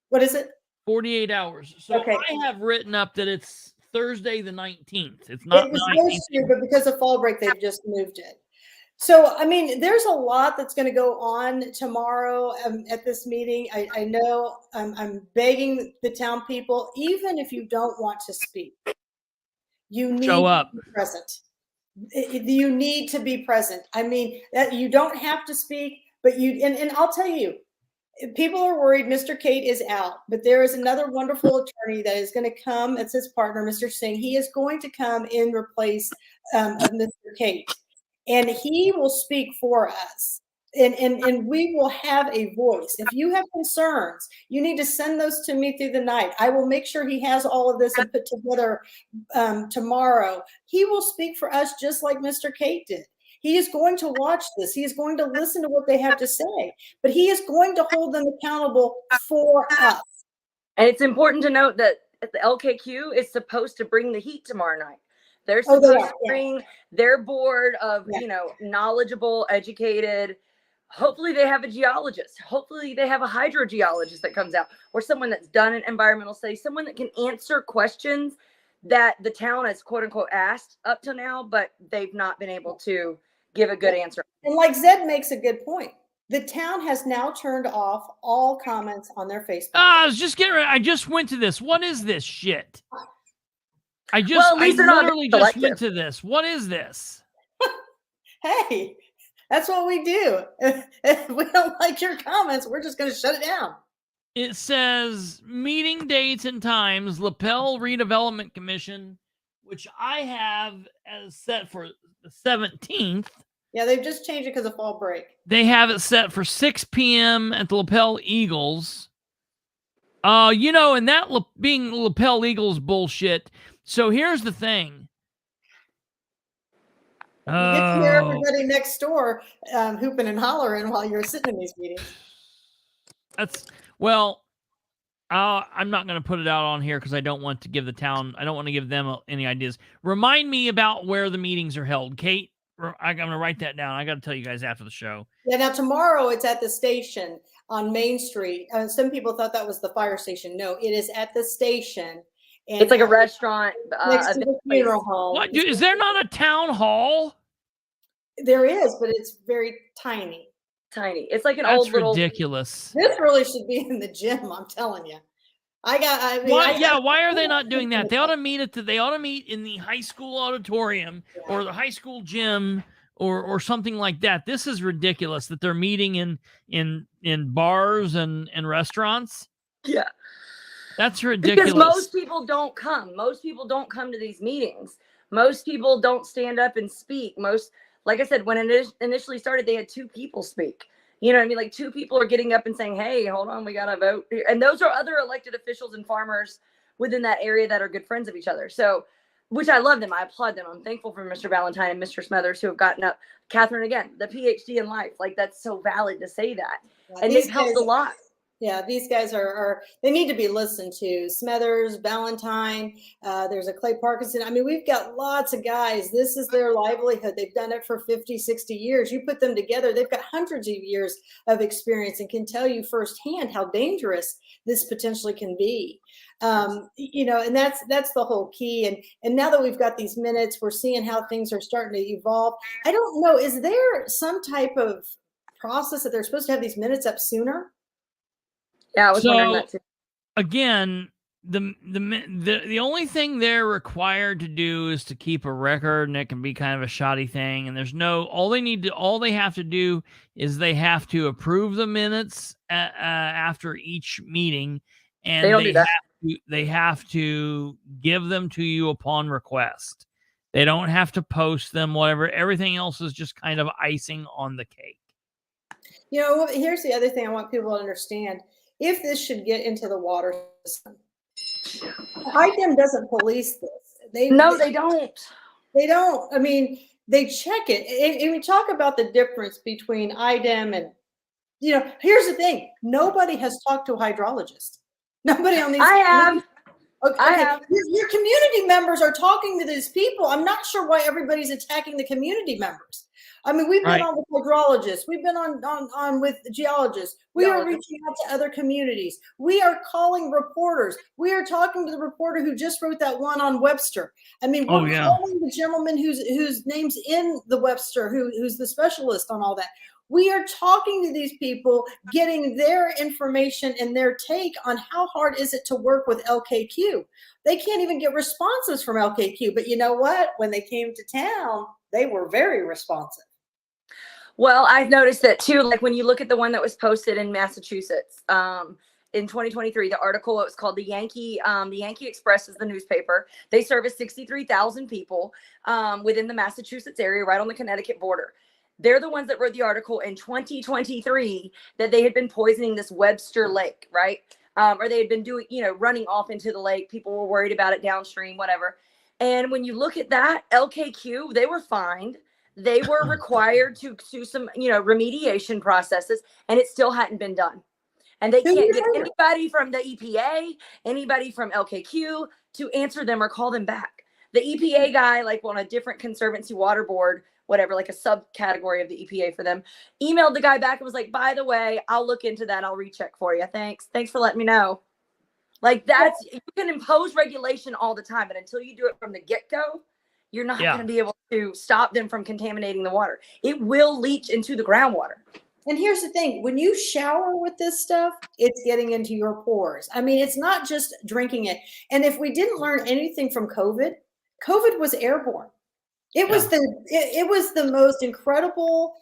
What is it? 48 hours. So Okay. I have written up that it's Thursday the 19th. It's not It was the 19th. supposed to, but because of fall break, they've just moved it. So, I mean, there's a lot that's going to go on tomorrow at this meeting. I know I'm begging the town people, even if you don't want to speak, you need Show up. to be present. You need to be present. I mean, that you don't have to speak, but and I'll tell you, people are worried Mr. Kate is out, but there is another wonderful attorney that is going to come. It's his partner, Mr. Singh. He is going to come in replace of Mr. Kate. And he will speak for us. And we will have a voice. If you have concerns, you need to send those to me through the night. I will make sure he has all of this and put together tomorrow. He will speak for us just like Mr. Kate did. He is going to watch this. He is going to listen to what they have to say, but he is going to hold them accountable for us. And it's important to note that the LKQ is supposed to bring the heat tomorrow night. They're supposed to bring their board of, knowledgeable, educated. Hopefully they have a geologist. Hopefully they have a hydrogeologist that comes out, or someone that's done an environmental study, someone that can answer questions that the town has quote unquote asked up to now, but they've not been able to give a good answer. And like Zed makes a good point. The town has now turned off all comments on their Facebook. I just went to this. What is this shit? I literally just went to this. What is this? Hey, that's what we do. If we don't like your comments, we're just going to shut it down. It says meeting dates and times, Lapel Redevelopment Commission, which I have as set for the 17th. Yeah, they've just changed it because of fall break. They have it set for 6 p.m. at the Lapel Eagles. And that being Lapel Eagles bullshit. So here's the thing. You get to hear everybody next door hooping and hollering while you're sitting in these meetings. I'm not going to put it out on here because I don't want to give them any ideas. Remind me about where the meetings are held. Kate, I'm going to write that down. I got to tell you guys after the show. Yeah, now tomorrow it's at the station on Main Street. Some people thought that was the fire station. No, it is at the station. And it's like a restaurant. Next to the funeral home. What, is there not a town hall? There is, but it's very tiny. Tiny. It's like That's old little. Ridiculous. This really should be in the gym. I'm telling you. Why are they not doing that? They ought to meet in the high school auditorium or the high school gym or something like that. This is ridiculous that they're meeting in bars and restaurants. Yeah. That's ridiculous. Because most people don't come. Most people don't come to these meetings. Most people don't stand up and speak. Like I said, when it initially started, they had 2 people speak. You know what I mean? Like 2 people are getting up and saying, hey, hold on, we got to vote. And those are other elected officials and farmers within that area that are good friends of each other. So, which I love them. I applaud them. I'm thankful for Mr. Valentine and Mr. Smothers who have gotten up. Katherine, again, the PhD in life. Like, that's so valid to say that. Yeah, and they've helped a lot. Yeah, these guys they need to be listened to. Smothers, Valentine, there's a Clay Parkinson. I mean, we've got lots of guys. This is their livelihood. They've done it for 50, 60 years. You put them together, they've got hundreds of years of experience and can tell you firsthand how dangerous this potentially can be. And that's the whole key. And now that we've got these minutes, we're seeing how things are starting to evolve. I don't know, is there some type of process that they're supposed to have these minutes up sooner? Yeah, I was wondering that too. Again, the only thing they're required to do is to keep a record, and it can be kind of a shoddy thing. And all they have to do is they have to approve the minutes after each meeting, and they don't do that. They have to give them to you upon request. They don't have to post them. Whatever, everything else is just kind of icing on the cake. Here's the other thing I want people to understand. If this should get into the water system, IDEM doesn't police this. They don't. They don't. I mean, they check it. And we talk about the difference between IDEM and, here's the thing. Nobody has talked to a hydrologist. Nobody on these. I have. Okay. Your community members are talking to these people. I'm not sure why everybody's attacking the community members. I mean, we've Right. been on with hydrologists. We've been on with geologists. We are reaching out to other communities. We are calling reporters. We are talking to the reporter who just wrote that one on Webster. I mean, we're calling the gentleman whose name's in the Webster, who's the specialist on all that. We are talking to these people, getting their information and their take on how hard is it to work with LKQ. They can't even get responses from LKQ, but you know what? When they came to town, they were very responsive. Well, I've noticed that too. Like when you look at the one that was posted in Massachusetts in 2023, the article, it was called the Yankee Express is the newspaper. They service 63,000 people within the Massachusetts area, right on the Connecticut border. They're the ones that wrote the article in 2023 that they had been poisoning this Webster Lake, right? Or they had been doing, running off into the lake. People were worried about it downstream, whatever. And when you look at that, LKQ, they were fined. They were required to do some, remediation processes, and it still hadn't been done. And they can't get anybody from the EPA, anybody from LKQ to answer them or call them back. The EPA guy, like on a different conservancy water board, whatever, like a subcategory of the EPA for them, emailed the guy back and was like, by the way, I'll look into that. I'll recheck for you. Thanks for letting me know. Like you can impose regulation all the time, but until you do it from the get-go, you're not going to be able to stop them from contaminating the water. It will leach into the groundwater. And here's the thing, when you shower with this stuff, it's getting into your pores. I mean, it's not just drinking it. And if we didn't learn anything from COVID was airborne. It was the most incredible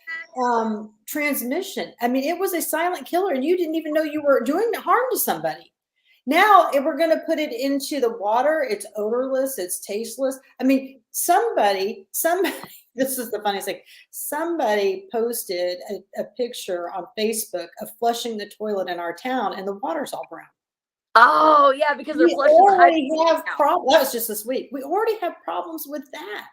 transmission. I mean, it was a silent killer, and you didn't even know you were doing harm to somebody. Now, if we're going to put it into the water, it's odorless, it's tasteless. I mean, somebody, this is the funniest thing. Somebody posted a picture on Facebook of flushing the toilet in our town, and the water's all brown. Oh, yeah, because they're flushing That was just this week. We already have problems with that.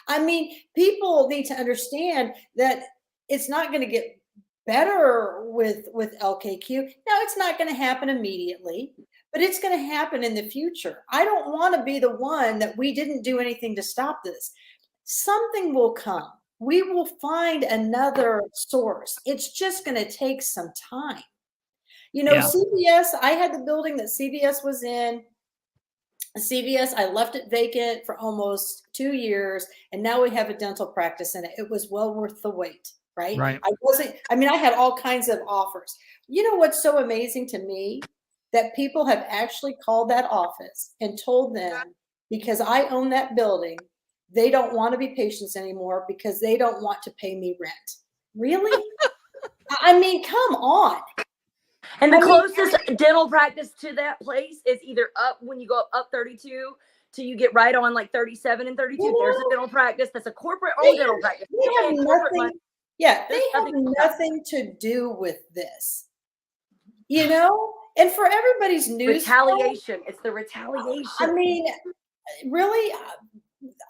I mean, people need to understand that it's not going to get better with LKQ. Now, it's not going to happen immediately, but it's going to happen in the future. I don't want to be the one that we didn't do anything to stop this. Something will come. We will find another source. It's just going to take some time. CVS, I had the building that CVS was in. CVS, I left it vacant for almost 2 years, and now we have a dental practice in it. It was well worth the wait, right? I had all kinds of offers. You know what's so amazing to me? That people have actually called that office and told them, because I own that building, they don't want to be patients anymore because they don't want to pay me rent. Really? I mean, come on. And the closest dental practice to that place is either up when you go up 32 till you get right on like 37 and 32. There's a dental practice that's a corporate-owned dental practice. They have nothing to do with this. And for everybody's news retaliation, it's the retaliation. I mean, really,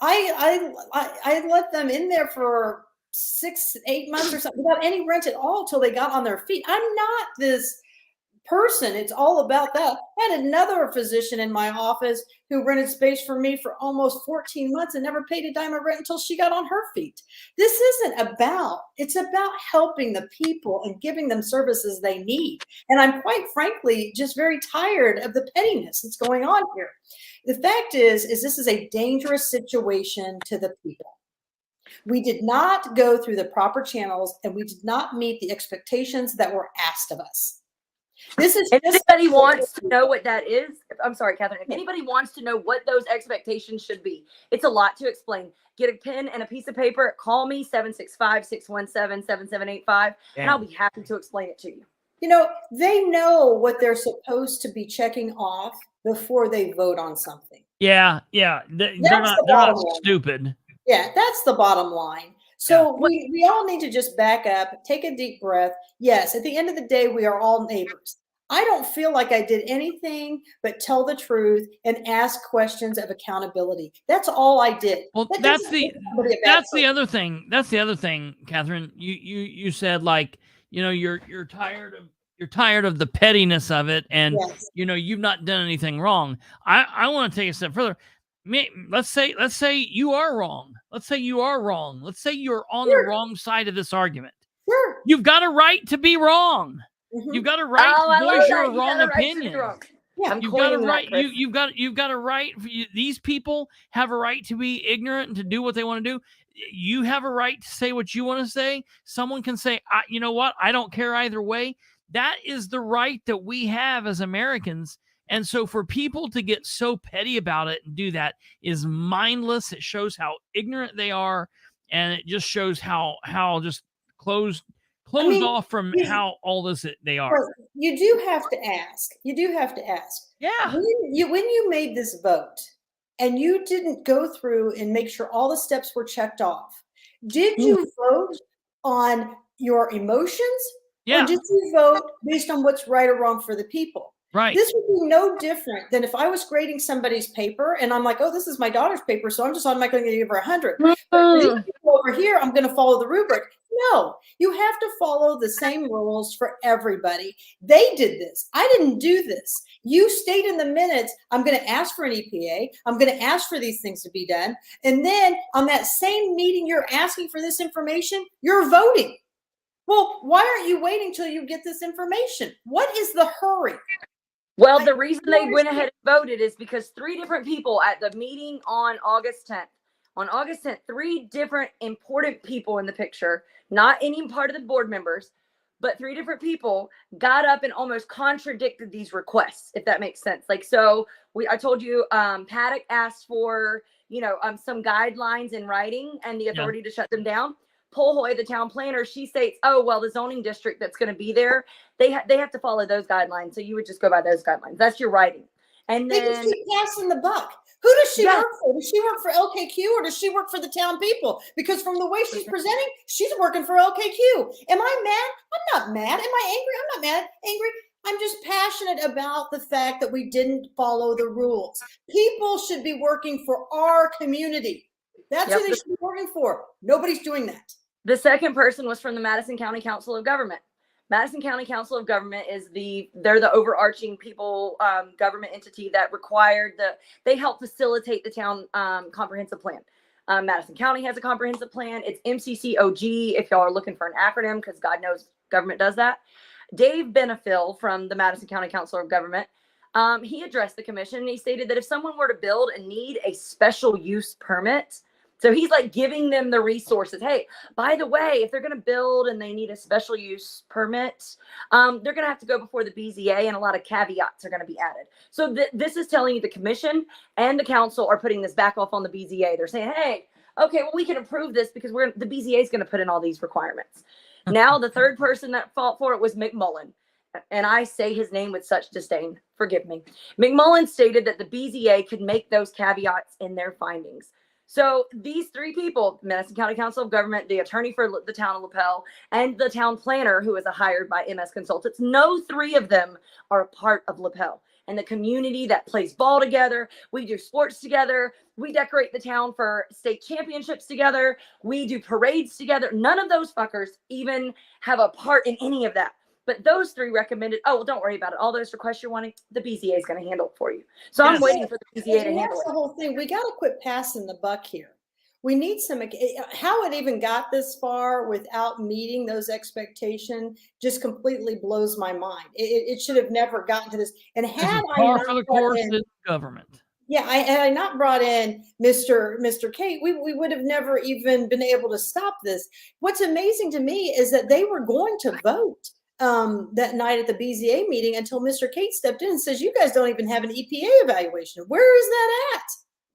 I let them in there for 6-8 months or something without any rent at all till they got on their feet. I'm not this person. It's all about that. I had another physician in my office who rented space for me for almost 14 months and never paid a dime of rent until she got on her feet. It's about helping the people and giving them services they need. And I'm quite frankly just very tired of the pettiness that's going on here. The fact is this is a dangerous situation to the people. We did not go through the proper channels, and we did not meet the expectations that were asked of us. This is if anybody wants to know what that is. I'm sorry, Katherine. If anybody wants to know what those expectations should be, it's a lot to explain. Get a pen and a piece of paper. Call me 765-617-7785, and I'll be happy to explain it to you. They know what they're supposed to be checking off before they vote on something. Yeah. They're not stupid. Yeah, that's the bottom line. So we all need to just back up, take a deep breath. Yes, at the end of the day, we are all neighbors. I don't feel like I did anything but tell the truth and ask questions of accountability. That's all I did. Well, that's the other thing. That's the other thing, Katherine. You said, like, you're tired of the pettiness of it, and you've not done anything wrong. I want to take a step further. let's say you are wrong. Let's say you are wrong. Let's say you're on the wrong side of this argument. Sure. You've got a right to be wrong. You've got a right to voice your wrong opinion. Yeah, You've got a right. You've got a right. These people have a right to be ignorant and to do what they want to do. You have a right to say what you want to say. Someone can say, you know what? I don't care either way. That is the right that we have as Americans. And so for people to get so petty about it and do that is mindless. It shows how ignorant they are. And it just shows how just closed off from how all this they are. Well, you do have to ask. Yeah. When you made this vote and you didn't go through and make sure all the steps were checked off, did you vote on your emotions? Yeah. Or did you vote based on what's right or wrong for the people? Right. This would be no different than if I was grading somebody's paper and I'm like, oh, this is my daughter's paper, so I'm just automatically going to give her 100. But for these people over here, I'm going to follow the rubric. No, you have to follow the same rules for everybody. They did this. I didn't do this. You state in the minutes, I'm going to ask for an EPA. I'm going to ask for these things to be done. And then on that same meeting, you're asking for this information, you're voting. Well, why aren't you waiting till you get this information? What is the hurry? Well, the reason they went ahead and voted is because 3 different people at the meeting on August 10th. On August 10th, 3 different important people in the picture, not any part of the board members, but 3 different people got up and almost contradicted these requests, if that makes sense. Like, so I told you, Paddock asked for, some guidelines in writing and the authority to shut them down. Polhoy, the town planner, she states, oh, well, the zoning district that's going to be there, they have to follow those guidelines. So you would just go by those guidelines. That's your writing. And then they just keep passing the buck. Who does she work for? Does she work for LKQ or does she work for the town people? Because from the way she's presenting, she's working for LKQ. Am I mad? I'm not mad. Am I angry? I'm not mad. Angry. I'm just passionate about the fact that we didn't follow the rules. People should be working for our community. That's who they should be working for. Nobody's doing that. The second person was from the Madison County Council of Government. Madison County Council of Government is they're the overarching government entity that they help facilitate the town comprehensive plan. Madison County has a comprehensive plan. It's MCCOG if y'all are looking for an acronym, because God knows government does that. Dave Benefil from the Madison County Council of Government, he addressed the commission and he stated that if someone were to build and need a special use permit, so he's like giving them the resources. Hey, by the way, if they're going to build and they need a special use permit, they're going to have to go before the BZA and a lot of caveats are going to be added. So this is telling you the commission and the council are putting this back off on the BZA. They're saying, hey, okay, well, we can approve this because the BZA is going to put in all these requirements. Now, the third person that fought for it was McMullen. And I say his name with such disdain. Forgive me. McMullen stated that the BZA could make those caveats in their findings. So these 3 people, Madison County Council of Government, the attorney for the town of Lapel, and the town planner, who is hired by MS Consultants, no 3 of them are a part of Lapel. And the community that plays ball together, we do sports together, we decorate the town for state championships together, we do parades together. None of those fuckers even have a part in any of that. But those 3 recommended, oh, well, don't worry about it. All those requests you're wanting, the BZA is going to handle it for you. So I'm waiting for the BZA to handle it. That's the whole thing. We got to quit passing the buck here. We need how it even got this far without meeting those expectations just completely blows my mind. It should have never gotten to this. And had I not for the course of government. Yeah, had I not brought in Mr. Kate, we would have never even been able to stop this. What's amazing to me is that they were going to vote that night at the BZA meeting until Mr. Kate stepped in and says, you guys don't even have an EPA evaluation. Where is that at?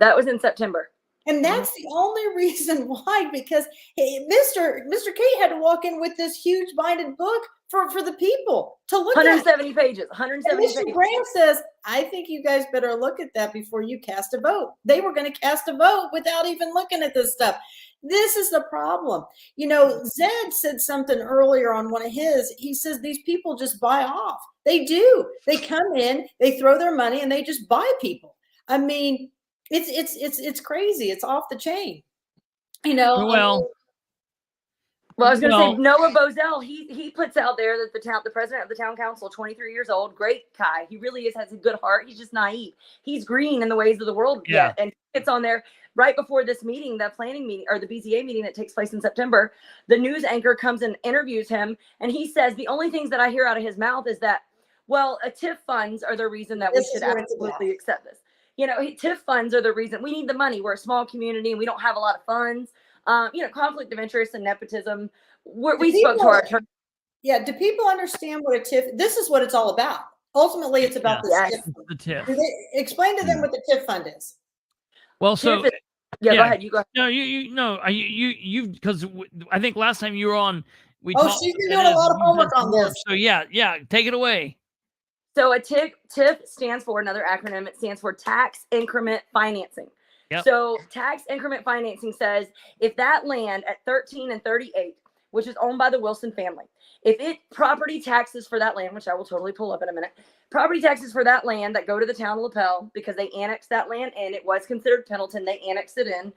That was in September. And that's the only reason why, because Mr. Kate had to walk in with this huge binded book for the people to look 170 pages, 170 and Mr. pages. Graham says, I think you guys better look at that before you cast a vote. They were going to cast a vote without even looking at this stuff. This is the problem. Zed said something earlier on one of his. He says these people just buy off. They do. They come in, they throw their money, and they just buy people. I mean, it's crazy. It's off the chain. Well, Well, I was going to Well- say Noah Bozell. He puts out there that the president of the town council, 23 years old, great guy. He really has a good heart. He's just naive. He's green in the ways of the world yet, and it's on there right before this meeting, the planning meeting or the BZA meeting that takes place in September. The news anchor comes and interviews him, and he says the only things that I hear out of his mouth is that, well, TIF funds are the reason that we should absolutely accept this. You know, TIF funds are the reason. We need the money. We're a small community and we don't have a lot of funds. You know, conflict of interest and nepotism. We spoke to our attorney. Yeah. Do people understand what a TIF? This is what it's all about. Ultimately, it's about the TIF. Explain to them what the TIF fund is. Well, so Go ahead. You go ahead. No, you because I think last time you were on, She's been doing a lot of homework on this. So yeah, take it away. So a TIF stands for, another acronym. It stands for tax increment financing. Yep. So tax increment financing says if that land at 13 and 38, which is owned by the Wilson family, if it property taxes for that land, which I will totally pull up in a minute, property taxes for that land that go to the town of Lapel because they annexed that land and it was considered Pendleton, they annexed it in.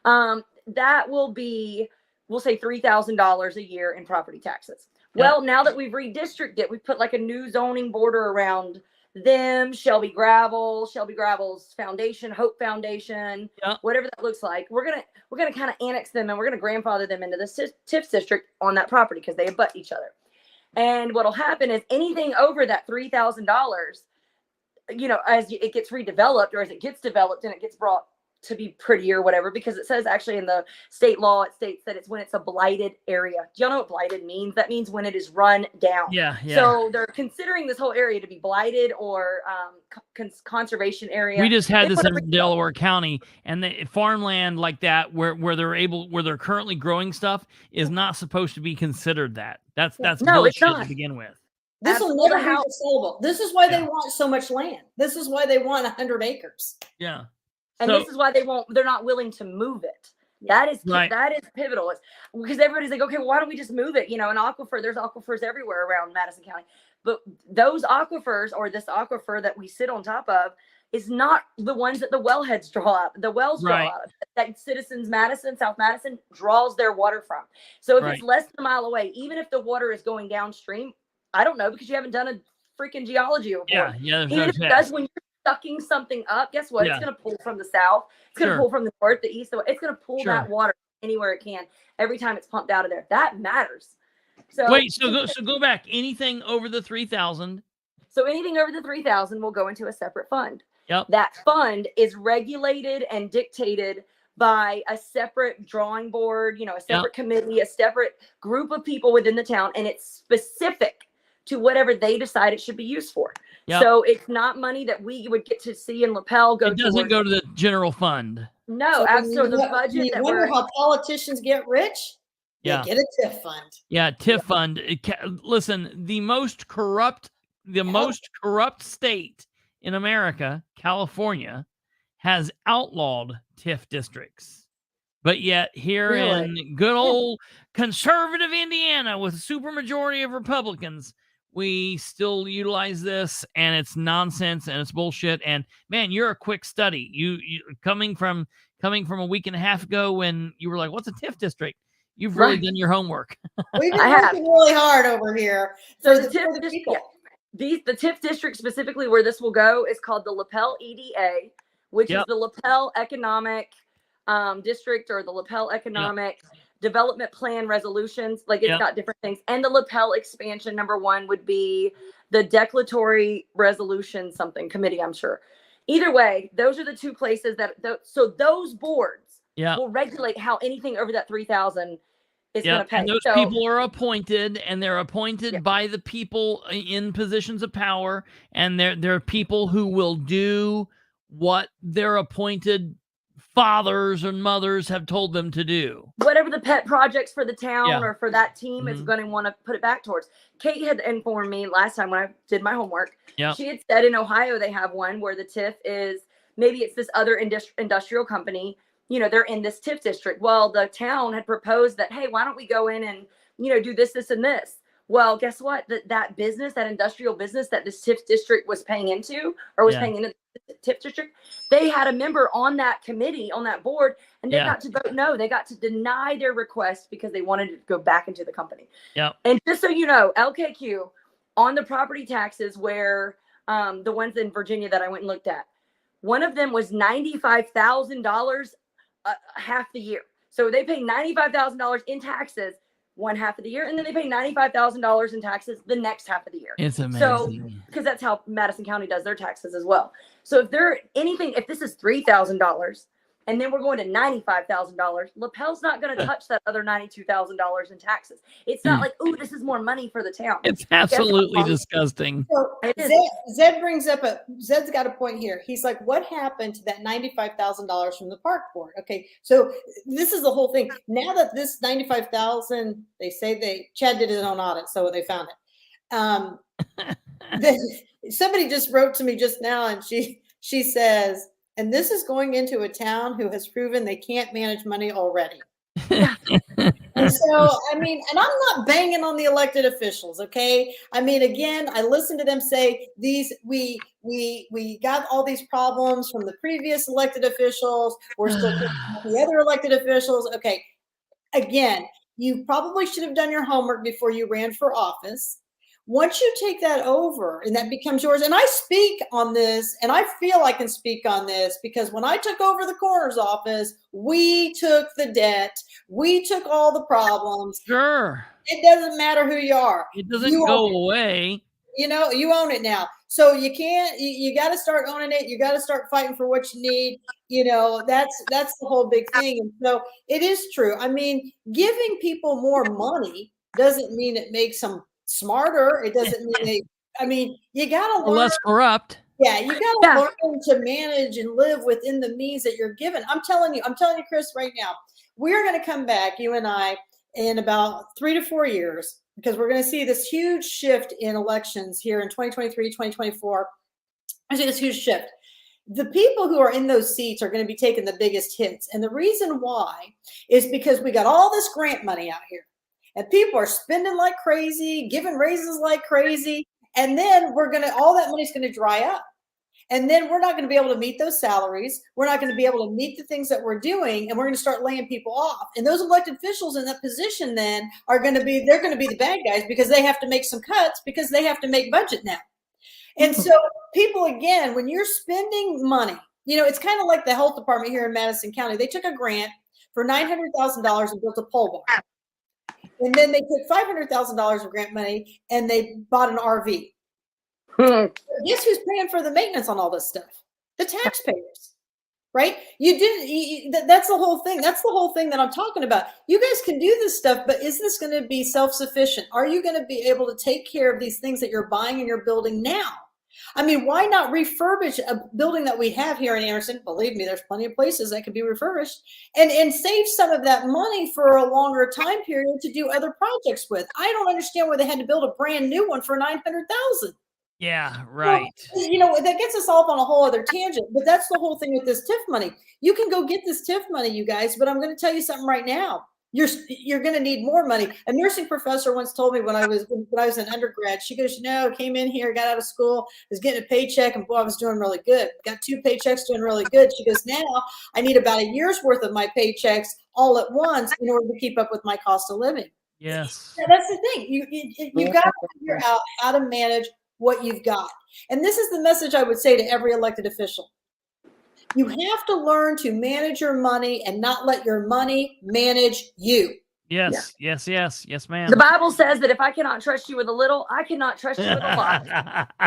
That will be, we'll say $3,000 a year in property taxes. Yep. Well, now that we've redistricted it, we've put like a new zoning border around them, Shelby Gravel's foundation, Hope Foundation, whatever that looks like. We're gonna kind of annex them and we're gonna grandfather them into the TIF district on that property because they abut each other. And what'll happen is anything over that $3,000, you know, as it gets redeveloped or as it gets developed and it gets brought to be pretty or whatever, because it says actually in the state law, it states that it's when it's a blighted area. Do y'all know what blighted means? That means when it is run down. Yeah. So they're considering this whole area to be blighted or conservation area. We just had this in Delaware County, and the farmland like that where they're currently growing stuff is not supposed to be considered that. That's bullshit to begin with. This will never be sellable. This is why they want so much land. This is why they want 100 acres. Yeah. And this is why they're not willing to move it. That is pivotal. It's because everybody's like, okay, well, why don't we just move it? You know, there's aquifers everywhere around Madison County. But those aquifers or this aquifer that we sit on top of is not the ones that the wellheads draw out. The wells draw out. That Citizens Madison, South Madison draws their water from. So if it's less than a mile away, even if the water is going downstream, I don't know because you haven't done a freaking geology report. Yeah. Even if it does when you're sucking something up, guess what? It's going to pull from the south. It's going to pull from the north, the east. It's going to pull that water anywhere it can every time it's pumped out of there. That matters. So wait, so go back. Anything over the 3,000. So anything over the 3,000 will go into a separate fund. Yep. That fund is regulated and dictated by a separate drawing board, you know, a separate committee, a separate group of people within the town, and it's specific to whatever they decide it should be used for. Yep. So it's not money that we would get to see in Lapel go. It doesn't go to the general fund. No, absolutely. The budget. You wonder how politicians get rich? Yeah, they get a TIF fund. Yeah, TIF fund. Listen, the most corrupt state in America, California, has outlawed TIF districts. But yet here in good old conservative Indiana with a supermajority of Republicans, we still utilize this, and it's nonsense and it's bullshit. And man, you're a quick study. You coming from a week and a half ago when you were like, "What's a TIF district?" You've really done your homework. We've been working really hard over here. So the TIF people. The TIF district specifically where this will go is called the Lapel EDA, which is the Lapel Economic District or the Lapel Economic Development Plan Resolutions. Like it's got different things. And the Lapel expansion #1 would be the Declaratory Resolution Committee, I'm sure. Either way, those are the two places so those boards will regulate how anything over that 3,000 is going to pay. And those people are appointed, and they're appointed by the people in positions of power, and they're people who will do what their appointed fathers and mothers have told them to do. Whatever the pet projects for the town or for that team is going to want to put it back towards. Kate had informed me last time when I did my homework. She had said in Ohio they have one where the TIF is, maybe it's this other industrial company, you know, they're in this TIF district. Well, the town had proposed that, hey, why don't we go in and, you know, do this, this, and this. Well, guess what? That business, that industrial business that this TIF district was paying into, or was paying into the TIF district, they had a member on that committee, on that board, and they got to vote no. They got to deny their request because they wanted to go back into the company. Yep. And just so you know, LKQ on the property taxes, where the ones in Virginia that I went and looked at, one of them was $95,000 half the year. So they pay $95,000 in taxes one half of the year, and then they pay $95,000 in taxes the next half of the year. It's amazing. So, because that's how Madison County does their taxes as well. So if this is $3,000, and then we're going to $95,000, Lapel's not going to touch that other $92,000 in taxes. It's not like, ooh, this is more money for the town. It's absolutely disgusting. So Zed brings up Zed's got a point here. He's like, what happened to that $95,000 from the park board? Okay, so this is the whole thing. Now that this $95,000, they say Chad did his own audit, so they found it. Somebody just wrote to me just now, and she says, and this is going into a town who has proven they can't manage money already. And so, I mean, and I'm not banging on the elected officials, okay? I mean, again, I listen to them say we got all these problems from the previous elected officials. We're still the other elected officials. Okay, again, you probably should have done your homework before you ran for office. Once you take that over and that becomes yours, and I speak on this, and I feel I can speak on this because when I took over the coroner's office, we took the debt, we took all the problems. Sure. It doesn't matter who you are. It doesn't go away. You know, you own it now. So you can't, you got to start owning it. You got to start fighting for what you need. You know, that's the whole big thing. And so it is true. I mean, giving people more money doesn't mean it makes them smarter. It doesn't mean you gotta learn, less corrupt. Yeah, you gotta learn to manage and live within the means that you're given. I'm telling you, Chris, right now, we're gonna come back, you and I, in about 3 to 4 years, because we're gonna see this huge shift in elections here in 2023, 2024. I see this huge shift. The people who are in those seats are going to be taking the biggest hits. And the reason why is because we got all this grant money out here. And people are spending like crazy, giving raises like crazy. And then all that money's going to dry up. And then we're not going to be able to meet those salaries. We're not going to be able to meet the things that we're doing. And we're going to start laying people off. And those elected officials in that position then they're going to be the bad guys because they have to make some cuts because they have to make budget now. And so people, again, when you're spending money, you know, it's kind of like the health department here in Madison County. They took a grant for $900,000 and built a pole barn. And then they took $500,000 of grant money and they bought an RV. Guess who's paying for the maintenance on all this stuff? The taxpayers, right? That's the whole thing. That's the whole thing that I'm talking about. You guys can do this stuff, but is this going to be self-sufficient? Are you going to be able to take care of these things that you're buying and you're building now? I mean, why not refurbish a building that we have here in Anderson? Believe me, there's plenty of places that could be refurbished and save some of that money for a longer time period to do other projects with. I don't understand why they had to build a brand new one for $900,000. Yeah, right. Well, you know, that gets us off on a whole other tangent, but that's the whole thing with this TIF money. You can go get this TIF money, you guys, but I'm going to tell you something right now. You're going to need more money. A nursing professor once told me when I was an undergrad, she goes, came in here, got out of school, was getting a paycheck, and boy, I was doing really good. Got 2 paychecks, doing really good. She goes, now I need about a year's worth of my paychecks all at once in order to keep up with my cost of living. Yes. Yeah, that's the thing. You've got to figure out how to manage what you've got. And this is the message I would say to every elected official. You have to learn to manage your money and not let your money manage you. Yes, yes, ma'am. The Bible says that if I cannot trust you with a little, I cannot trust you with a lot.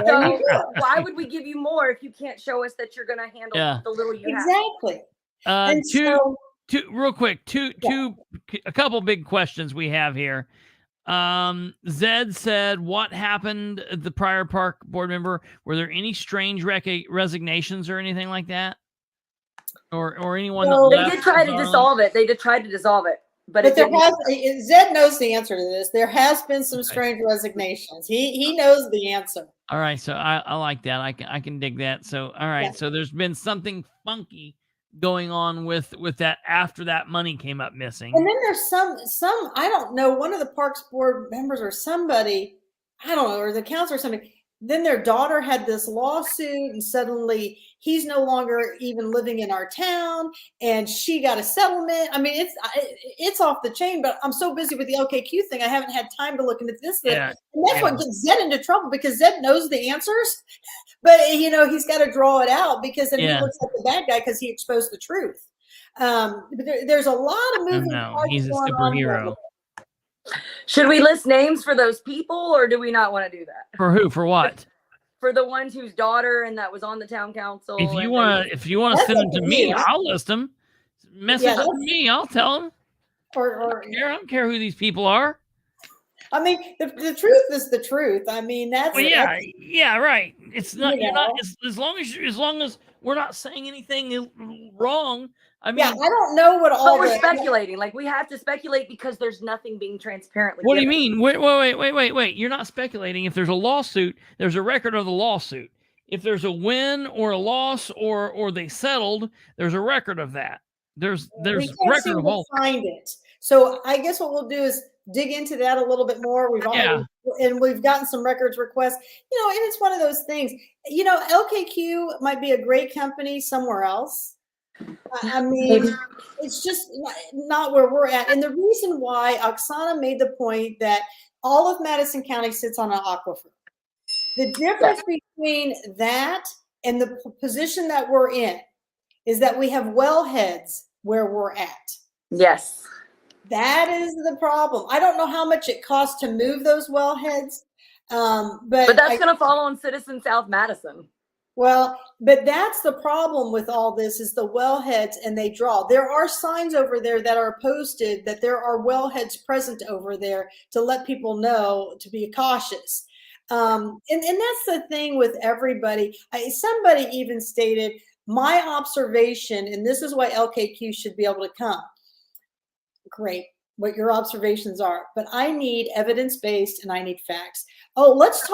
So why would we give you more if you can't show us that you're going to handle the little you have? Exactly. Real quick, a couple big questions we have here. Zed said, what happened? The prior park board member, were there any strange resignations or anything like that? Or anyone? No, they did try to dissolve it. But Zed knows the answer to this. There has been some strange resignations. He knows the answer. All right, so I like that. I can dig that. So all right, so there's been something funky going on with that after that money came up missing. And then there's some I don't know, one of the Parks Board members or somebody, I don't know, or the counselor or something. Then their daughter had this lawsuit, and suddenly he's no longer even living in our town, and she got a settlement. I mean, it's off the chain. But I'm so busy with the LKQ thing, I haven't had time to look into this. Yeah. And that's what gets Zed into trouble, because Zed knows the answers, but he's got to draw it out, because then he looks like the bad guy because he exposed the truth. But there's a lot of moving parts. He's a superhero. Should we list names for those people, or do we not want to do that? For who? For what? For the ones whose daughter and that was on the town council. If you want to send them to me, I'll list them. Message them to me, I'll tell them. I don't care who these people are. I mean, the truth is the truth. I mean, that's right. It's not you're not as long as we're not saying anything wrong. I mean, I don't know what all. But we're speculating. Like, we have to speculate because there's nothing being transparently. What do you mean? Wait. You're not speculating. If there's a lawsuit, there's a record of the lawsuit. If there's a win or a loss or they settled, there's a record of that. There's record of all. Find it. So I guess what we'll do is dig into that a little bit more. We've gotten some records requests. And it's one of those things. LKQ might be a great company somewhere else. I mean, it's just not where we're at. And the reason why Oksana made the point that all of Madison County sits on an aquifer. The difference between that and the position that we're in is that we have wellheads where we're at. Yes. That is the problem. I don't know how much it costs to move those wellheads. But that's going to fall on Citizen South Madison. Well, but that's the problem with all this is the wellheads, and they draw. There are signs over there that are posted that there are wellheads present over there to let people know to be cautious. And that's the thing with everybody. Somebody even stated, my observation, and this is why LKQ should be able to come. Great, what your observations are, but I need evidence-based and I need facts. Oh, let's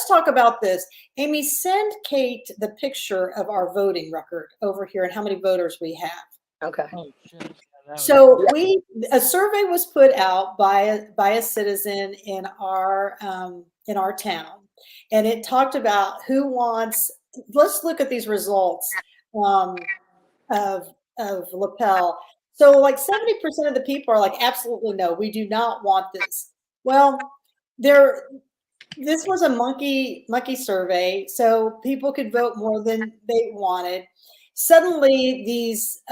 talk about this. Amy, send Kate the picture of our voting record over here and how many voters we have. Okay. Oh, shit. So a survey was put out by a citizen in our town, and it talked about who wants. Let's look at these results of Lapel. So like 70% of the people are like, absolutely no, we do not want this. Well, this was a monkey survey, so people could vote more than they wanted. Suddenly, these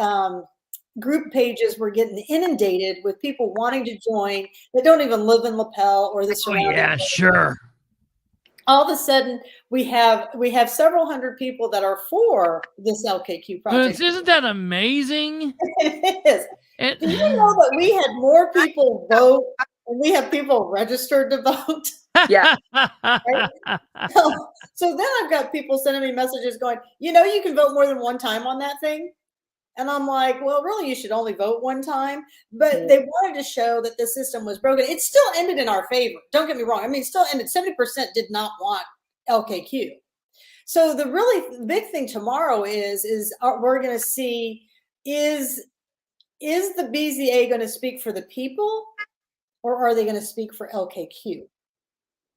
group pages were getting inundated with people wanting to join that don't even live in Lapel or the surrounding. Yeah, sure. All of a sudden, we have several hundred people that are for this LKQ project. Isn't that amazing? It is. Do you know that we had more people vote and we have people registered to vote? Yeah. Right? So then I've got people sending me messages going, you can vote more than one time on that thing. And I'm like, well, really, you should only vote one time. But they wanted to show that the system was broken. It still ended in our favor. Don't get me wrong. I mean, it still ended. 70% did not want LKQ. So the really big thing tomorrow is we're going to see, is the BZA going to speak for the people, or are they going to speak for LKQ?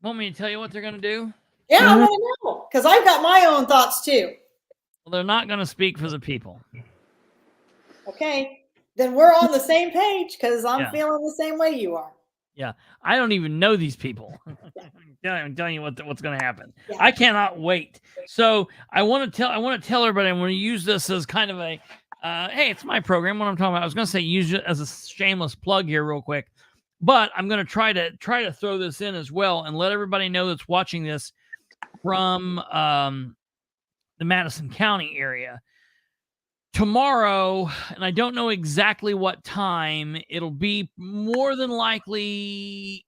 Want me to tell you what they're going to do? Yeah, I want to know, because I've got my own thoughts too. Well, they're not going to speak for the people. Okay, then we're on the same page, because I'm feeling the same way you are. Yeah, I don't even know these people. I'm telling you what's going to happen. Yeah. I cannot wait. So I want to tell everybody. I'm going to use this as kind of a, hey, it's my program. What I'm talking about. I was going to say use it as a shameless plug here, real quick, but I'm going to try to throw this in as well and let everybody know that's watching this from the Madison County area. Tomorrow, and I don't know exactly what time, it'll be more than likely,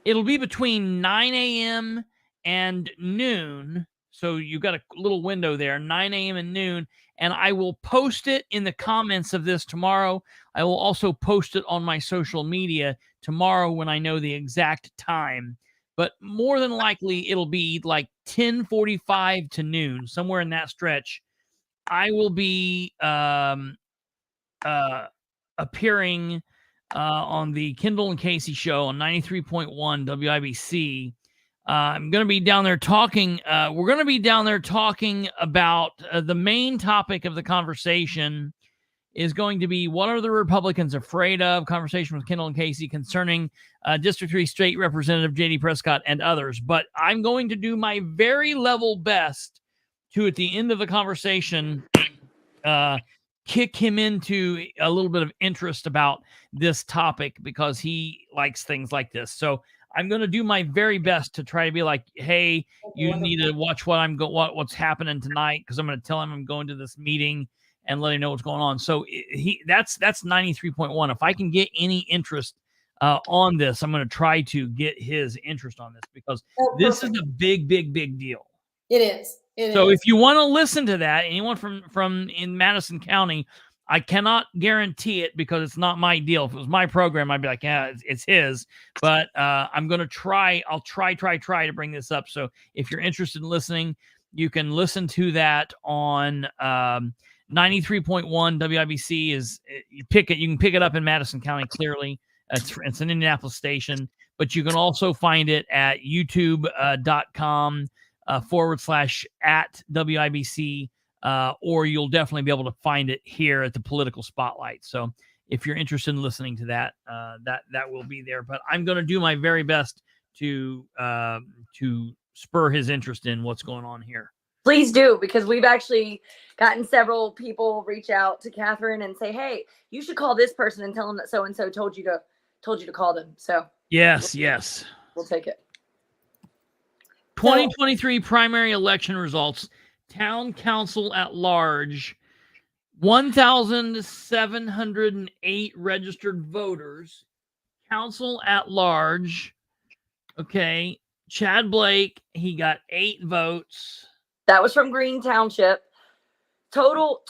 it'll be between 9 a.m. and noon. So you've got a little window there, 9 a.m. and noon. And I will post it in the comments of this tomorrow. I will also post it on my social media tomorrow when I know the exact time. But more than likely, it'll be like 10:45 to noon, somewhere in that stretch. I will be appearing on the Kendall and Casey show on 93.1 WIBC. I'm going to be down there talking. We're going to be down there talking about the main topic of the conversation is going to be what are the Republicans afraid of? Conversation with Kendall and Casey concerning District 3 State Representative J.D. Prescott and others. But I'm going to do my very level best to, at the end of the conversation, kick him into a little bit of interest about this topic because he likes things like this. So I'm going to do my very best to try to be like, hey, you need to watch what's happening tonight, because I'm going to tell him I'm going to this meeting and let him know what's going on. So that's 93.1. If I can get any interest on this, I'm going to try to get his interest on this, because this is a big, big, big deal. It is. So if you want to listen to that, anyone from in Madison County, I cannot guarantee it because it's not my deal. If it was my program, I'd be like, yeah, it's his. But I'm going to try. I'll try to bring this up. So if you're interested in listening, you can listen to that on 93.1 WIBC. You can pick it up in Madison County. Clearly, it's an Indianapolis station, but you can also find it at youtube.com. /at WIBC, or you'll definitely be able to find it here at the Political Spotlight. So if you're interested in listening to that, that will be there. But I'm going to do my very best to spur his interest in what's going on here. Please do, because we've actually gotten several people reach out to Katherine and say, hey, you should call this person and tell them that so-and-so told you to call them. So yes, we'll take it. 2023 primary election results. Town council at large, 1,708 registered voters. Council at large. Okay. Chad Blake, he got 8 votes. That was from Green Township. Total.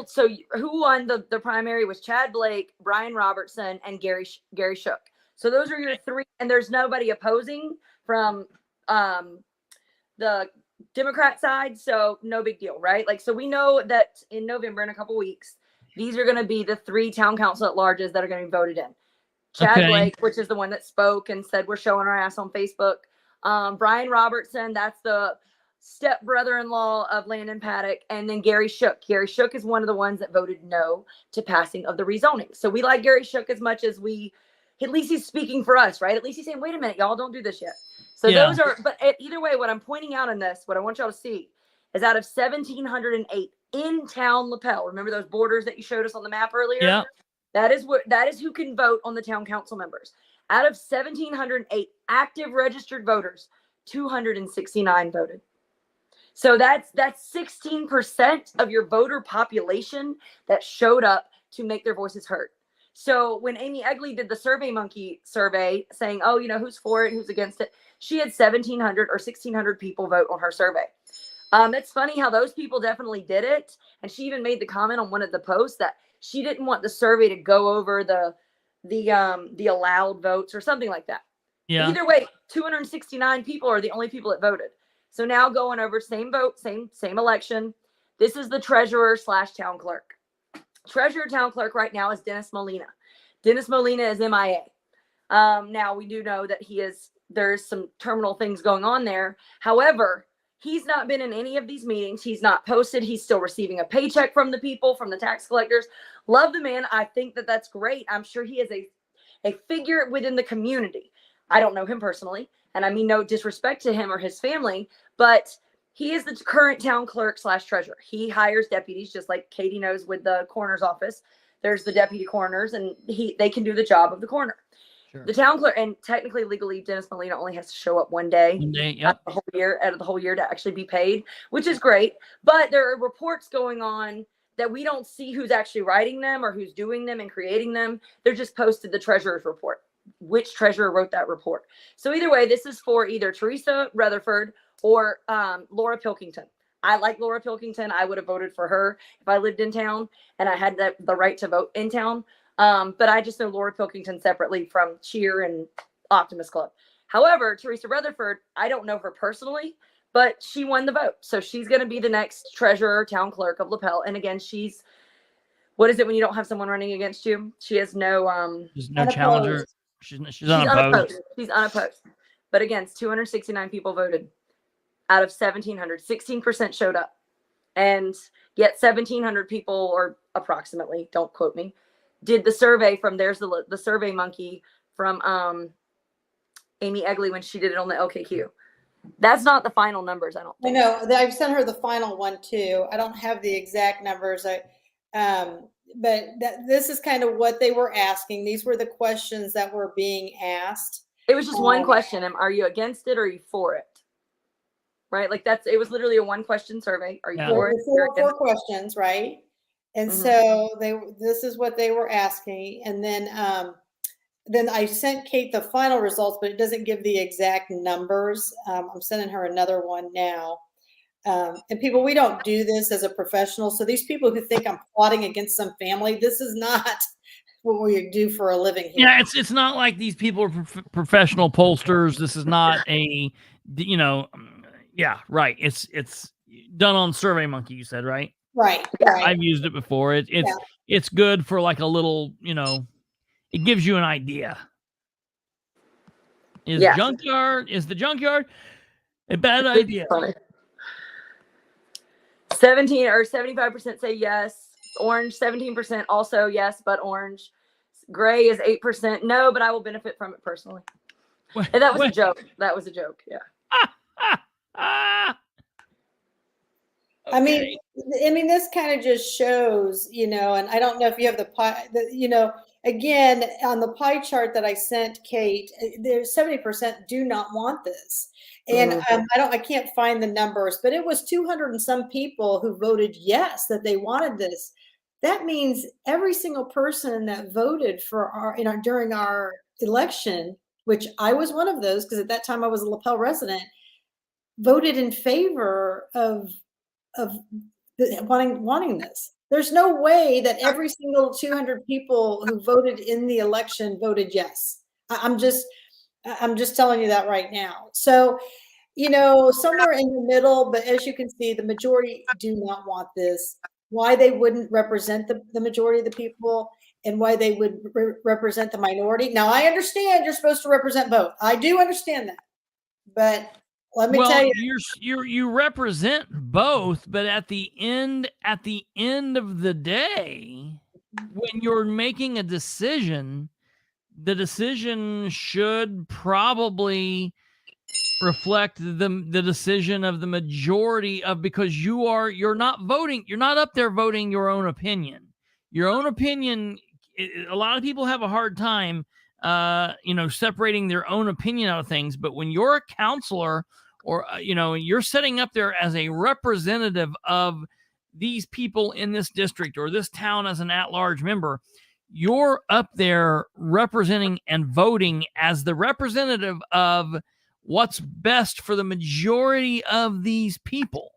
So who won the primary was Chad Blake, Brian Robertson, and Gary Shook. So those are your 3, and there's nobody opposing from the Democrat side, so no big deal, right? Like, so we know that in November, in a couple weeks, these are going to be the 3 town council at larges that are going to be voted in. Chad Blake, which is the one that spoke and said we're showing our ass on Facebook. Brian Robertson, that's the step brother-in-law of Landon Paddock, and then Gary Shook. Gary Shook is one of the ones that voted no to passing of the rezoning. So we like Gary Shook as much as at least he's speaking for us, right? At least he's saying, wait a minute, y'all, don't do this yet. So those are, but either way, what I'm pointing out in this, what I want y'all to see is out of 1,708 in town Lapel, remember those borders that you showed us on the map earlier? Yeah. That is who can vote on the town council members. Out of 1,708 active registered voters, 269 voted. So that's 16% of your voter population that showed up to make their voices heard. So when Amy Egley did the Survey Monkey survey saying, oh, who's for it, who's against it, she had 1,700 or 1,600 people vote on her survey. It's funny how those people definitely did it. And she even made the comment on one of the posts that she didn't want the survey to go over the allowed votes or something like that. Yeah. Either way, 269 people are the only people that voted. So now going over same vote, same election. This is the treasurer / town clerk. Treasurer town clerk right now is Dennis Molina. Dennis Molina is MIA. Now we do know that there's some terminal things going on there. However, he's not been in any of these meetings. He's not posted. He's still receiving a paycheck from the people, from the tax collectors. Love the man. I think that that's great. I'm sure he is a figure within the community. I don't know him personally, and I mean no disrespect to him or his family, but he is the current town clerk / treasurer. He hires deputies, just like Katie knows with the coroner's office. There's the deputy coroners, and they can do the job of the coroner. Sure. The town clerk, and technically, legally, Dennis Molina only has to show up one day, out of the whole year to actually be paid, which is great. But there are reports going on that we don't see who's actually writing them or who's doing them and creating them. They're just posted the treasurer's report. Which treasurer wrote that report? So either way, this is for either Teresa Rutherford or Laura Pilkington. I like Laura Pilkington. I would have voted for her if I lived in town and I had the right to vote in town. But I just know Laura Pilkington separately from Cheer and Optimist Club. However, Teresa Rutherford, I don't know her personally, but she won the vote. So she's going to be the next treasurer, town clerk of Lapel. And again, what is it when you don't have someone running against you? She has no, There's no challenger. She's unopposed. unopposed. She's unopposed. But again, it's 269 people voted out of 1,700. 16% showed up. And yet 1,700 people, or approximately, don't quote me, did the survey from, there's the Survey Monkey from Amy Egley when she did it on the LKQ. That's not the final numbers, I don't think. I know. I've sent her the final one too. I don't have the exact numbers. But this is kind of what they were asking. These were the questions that were being asked. It was just one question. Are you against it or are you for it? Right? Like it was literally a one question survey. Are you for it? Four questions, right? And so this is what they were asking. And then I sent Kate the final results, but it doesn't give the exact numbers. I'm sending her another one now. And people, we don't do this as a professional. So these people who think I'm plotting against some family, this is not what we do for a living here. Yeah, it's not like these people are professional pollsters. This is not a, yeah, right. It's done on Survey Monkey, you said, right? Right. I've used it before. It's good for like a little, it gives you an idea. Is the junkyard a bad idea? 17 or 75% say yes. Orange, 17% also yes, but orange. Gray is 8% no, but I will benefit from it personally. And that was a joke. That was a joke. Yeah. Okay. I mean, this kind of just shows, and I don't know if you have the pie, again, on the pie chart that I sent Kate, there's 70% do not want this. And I can't find the numbers, but it was 200 and some people who voted yes, that they wanted this. That means every single person that voted for during our election, which I was one of those, because at that time I was a Lapel resident, voted in favor of wanting this. There's no way that every single 200 people who voted in the election voted yes. I'm just telling you that right now. So, somewhere in the middle, but as you can see, the majority do not want this. Why they wouldn't represent the majority of the people and why they would represent the minority. Now, I understand you're supposed to represent both. I do understand that. But let me tell you, you represent both, but at the end of the day, when you're making a decision, the decision should probably reflect the decision of the majority because you're not up there voting your own opinion. Your own opinion, a lot of people have a hard time separating their own opinion out of things, but when you're a counselor or you're sitting up there as a representative of these people in this district or this town as an at-large member, you're up there representing and voting as the representative of what's best for the majority of these people.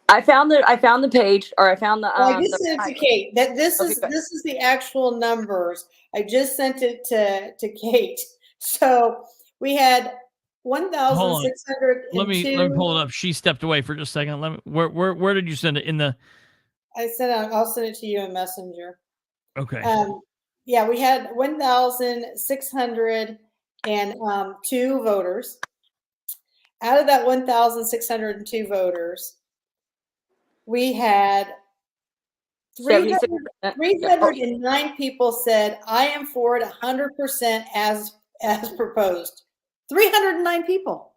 I found the page, or I found the. I just sent it to Kate. This is the actual numbers. I just sent it to Kate. So we had 1,602. Let me pull it up. She stepped away for just a second. Where did you send it in the? I'll send it to you in Messenger. Okay. We had 1,602 voters. Out of that 1,602 voters, we had 309 people said, I am for it 100% as proposed. 309 people.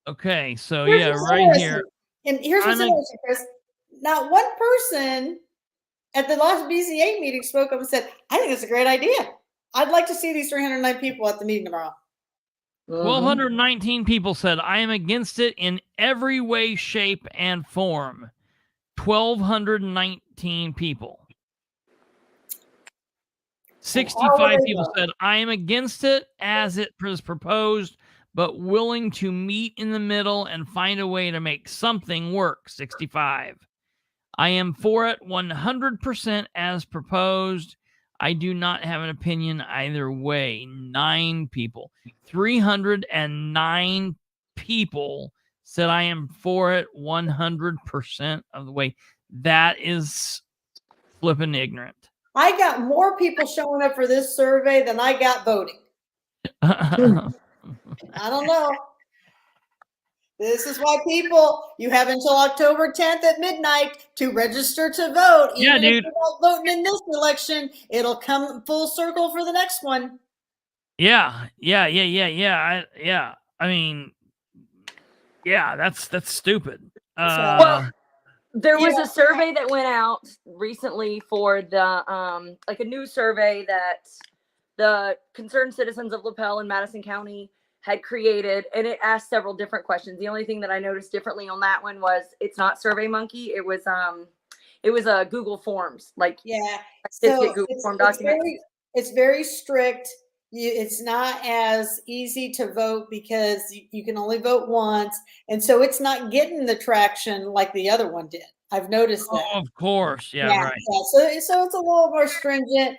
Okay, so right here. And here's what's interesting, Chris. Not one person at the last BZA meeting spoke up and said, I think it's a great idea. I'd like to see these 309 people at the meeting tomorrow. 1,219 people said, I am against it in every way, shape, and form. 1,219 people. 65 people said, I am against it as it is proposed, but willing to meet in the middle and find a way to make something work. 65. I am for it 100% as proposed. I do not have an opinion either way. 9 people. 309 people said I am for it 100% of the way. That is flipping ignorant. I got more people showing up for this survey than I got voting. I don't know. This is why you have until October 10th at midnight to register to vote. Yeah, Even dude. if you're not voting in this election, it'll come full circle for the next one. Yeah. I mean, yeah, that's stupid. Well, there was a survey that went out recently for the like a new survey that the concerned citizens of Lapel and Madison County had created, and it asked several different questions. The only thing that I noticed differently on that one was it's not SurveyMonkey. It was a Google Forms, like So Google Form document. It's very strict. It's not as easy to vote because you can only vote once, and so it's not getting the traction like the other one did. I've noticed that. Oh, of course, right. Yeah. So it's a little more stringent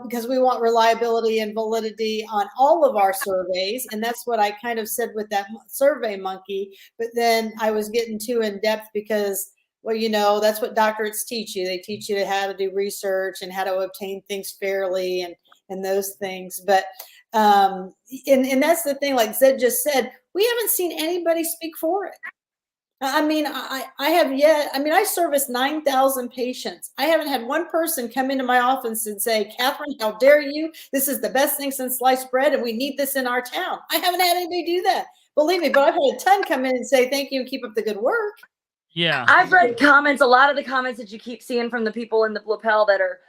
because we want reliability and validity on all of our surveys, and that's what I kind of said with that SurveyMonkey. But then I was getting too in depth because, well, that's what doctorates teach you. They teach you how to do research and how to obtain things fairly and those things. But and that's the thing, like Zed just said, we haven't seen anybody speak for it. I mean, I have yet. I mean, I service 9,000 patients. I haven't had one person come into my office and say, Katherine, how dare you? This is the best thing since sliced bread, and we need this in our town. I haven't had anybody do that. Believe me, but I've had a ton come in and say, thank you and keep up the good work. Yeah. I've read comments, a lot of the comments that you keep seeing from the people in the Lapel that are,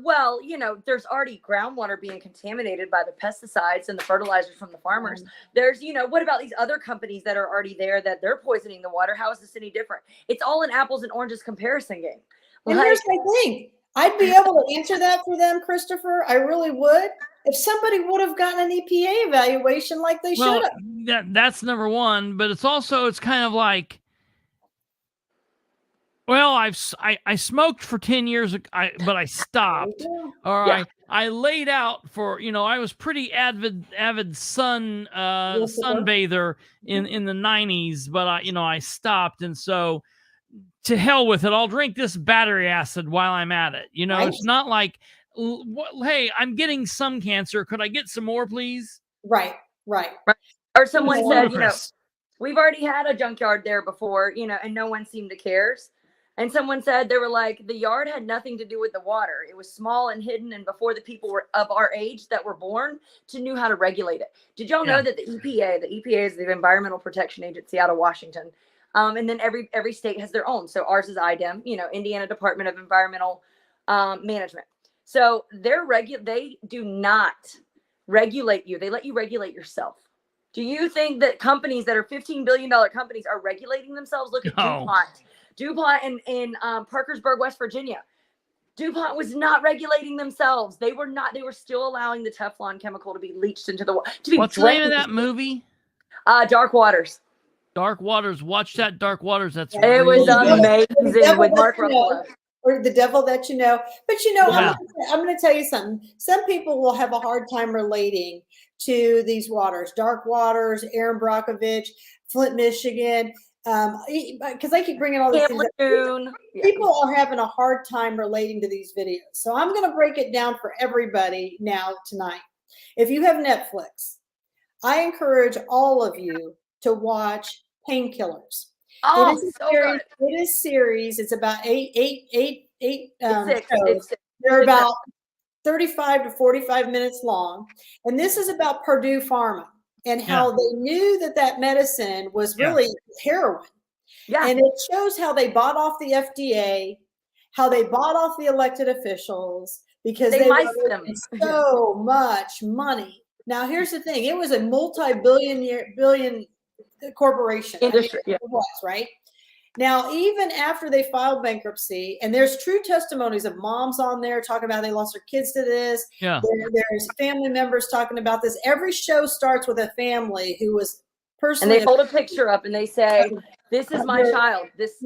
well, there's already groundwater being contaminated by the pesticides and the fertilizers from the farmers. There's, what about these other companies that are already there that they're poisoning the water? How is this any different? It's all an apples and oranges comparison game. And here's my thing. I'd be able to answer that for them, Kristopher. I really would. If somebody would have gotten an EPA evaluation like they should have. That's number one, but it's kind of like, well, I smoked for 10 years, but I stopped. Or Yeah. I laid out for, I was pretty avid sunbather in the 90s, but I stopped. And so to hell with it. I'll drink this battery acid while I'm at it. Right. It's not like, hey, I'm getting some cancer. Could I get some more, please? Right. Or someone It's said, ludicrous. we've already had a junkyard there before, and no one seemed to cares. And someone said, they were like, the yard had nothing to do with the water. It was small and hidden. And before the people were of our age that were born knew how to regulate it. Did y'all know that the EPA is the Environmental Protection Agency out of Washington. And then every state has their own. So ours is IDEM, Indiana Department of Environmental Management. So they do not regulate you. They let you regulate yourself. Do you think that companies that are $15 billion companies are regulating themselves? Look at DuPont in Parkersburg, West Virginia. DuPont was not regulating themselves. They were still allowing the Teflon chemical to be leached into the water. What's the name of that movie? Dark Waters. Dark Waters. Watch that Dark Waters. It was amazing with Mark Ruffalo. Or The Devil That You Know. But I'm going to tell you something. Some people will have a hard time relating to these waters. Dark Waters, Aaron Brockovich, Flint, Michigan. Because I keep bringing all these things up. People are having a hard time relating to these videos. So I'm going to break it down for everybody now tonight. If you have Netflix, I encourage all of you to watch Painkillers. Oh, it is so good. It is series. It's about eight It's shows. They're about 35 to 45 minutes long. And this is about Purdue Pharma and how they knew that medicine was really heroin. Yeah. And it shows how they bought off the FDA, how they bought off the elected officials because they were making so much money. Now, here's the thing. It was a billion corporation. Industry, it was, right? Now, even after they filed bankruptcy, and there's true testimonies of moms on there talking about they lost their kids to this. Yeah. There's family members talking about this. Every show starts with a family who was personally. And they hold a picture up and they say, "This is my child. This is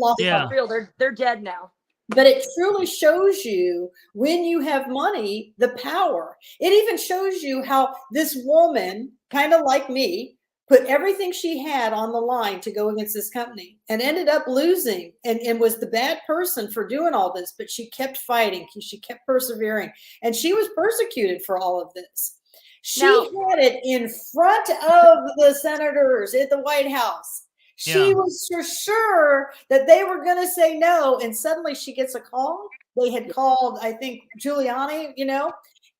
real. They're dead now." But it truly shows you when you have money, the power. It even shows you how this woman, kind of like me, put everything she had on the line to go against this company and ended up losing and was the bad person for doing all this. But she kept fighting. She kept persevering, and she was persecuted for all of this. She had it in front of the senators at the White House. She was for sure that they were going to say no. And suddenly she gets a call. They had called, I think, Giuliani,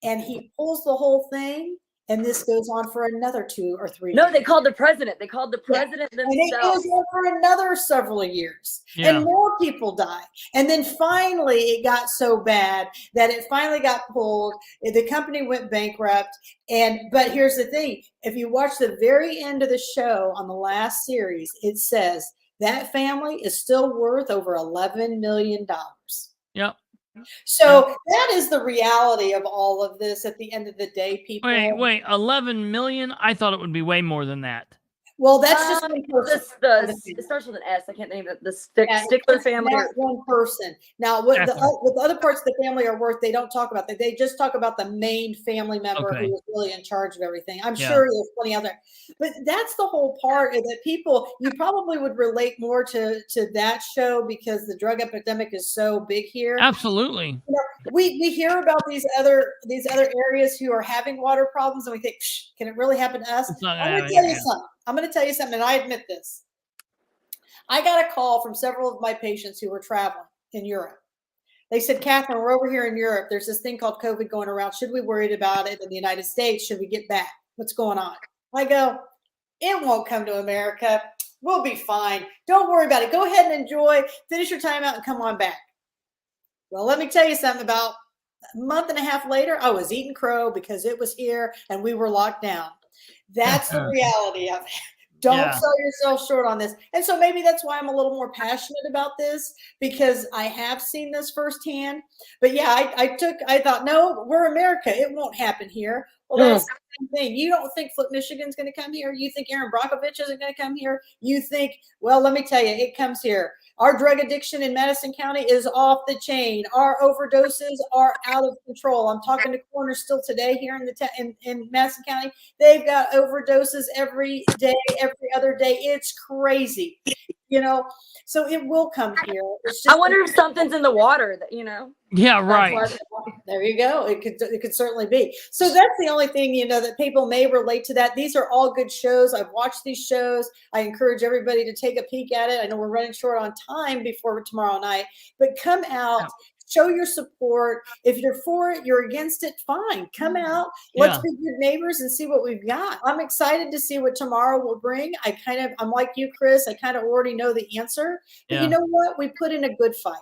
and he pulls the whole thing. And this goes on for another 2 or 3 years. No, they called the president. They called the president themselves. And it goes on for another several years. Yeah. And more people die. And then finally, it got so bad that it finally got pulled. The company went bankrupt. But here's the thing. If you watch the very end of the show on the last series, it says that family is still worth over $11 million. Yep. So that is the reality of all of this at the end of the day, people. Wait, 11 million? I thought it would be way more than that. Well, that's just one person. It starts with an S. I can't name it. The Stickler family. That's one person. Now, what the other parts of the family are worth, they don't talk about that. They just talk about the main family member who was really in charge of everything. I'm sure there's plenty out there. But that's the whole part that people, you probably would relate more to that show because the drug epidemic is so big here. Absolutely. We hear about these other areas who are having water problems, and we think, can it really happen to us? I'm going to tell you something. I'm going to tell you something, and I admit this. I got a call from several of my patients who were traveling in Europe. They said, Katherine, we're over here in Europe. There's this thing called COVID going around. Should we worry about it in the United States? Should we get back? What's going on? I go, it won't come to America. We'll be fine. Don't worry about it. Go ahead and enjoy. Finish your time out and come on back. Well, let me tell you something. About a month and a half later, I was eating crow because it was here and we were locked down. That's the reality of it. Don't sell yourself short on this. And so maybe that's why I'm a little more passionate about this, because I have seen this firsthand. But yeah, I thought, no, we're America. It won't happen here. Well, that's the same thing. You don't think Flip Michigan's going to come here? You think Aaron Brockovich isn't going to come here? You think, well, let me tell you, it comes here. Our drug addiction in Madison County is off the chain. Our overdoses are out of control. I'm talking to coroners still today here in Madison County. They've got overdoses every day, every other day. It's crazy, so it will come here. It's just, I wonder if something's in the water that, Yeah, right. There you go. It could certainly be. So that's the only thing, that people may relate to that. These are all good shows. I've watched these shows. I encourage everybody to take a peek at it. I know we're running short on time before tomorrow night, but come out, show your support. If you're for it, you're against it, fine. Come out. Let's be good neighbors and see what we've got. I'm excited to see what tomorrow will bring. I'm like you, Chris. I kind of already know the answer. But you know what? We put in a good fight.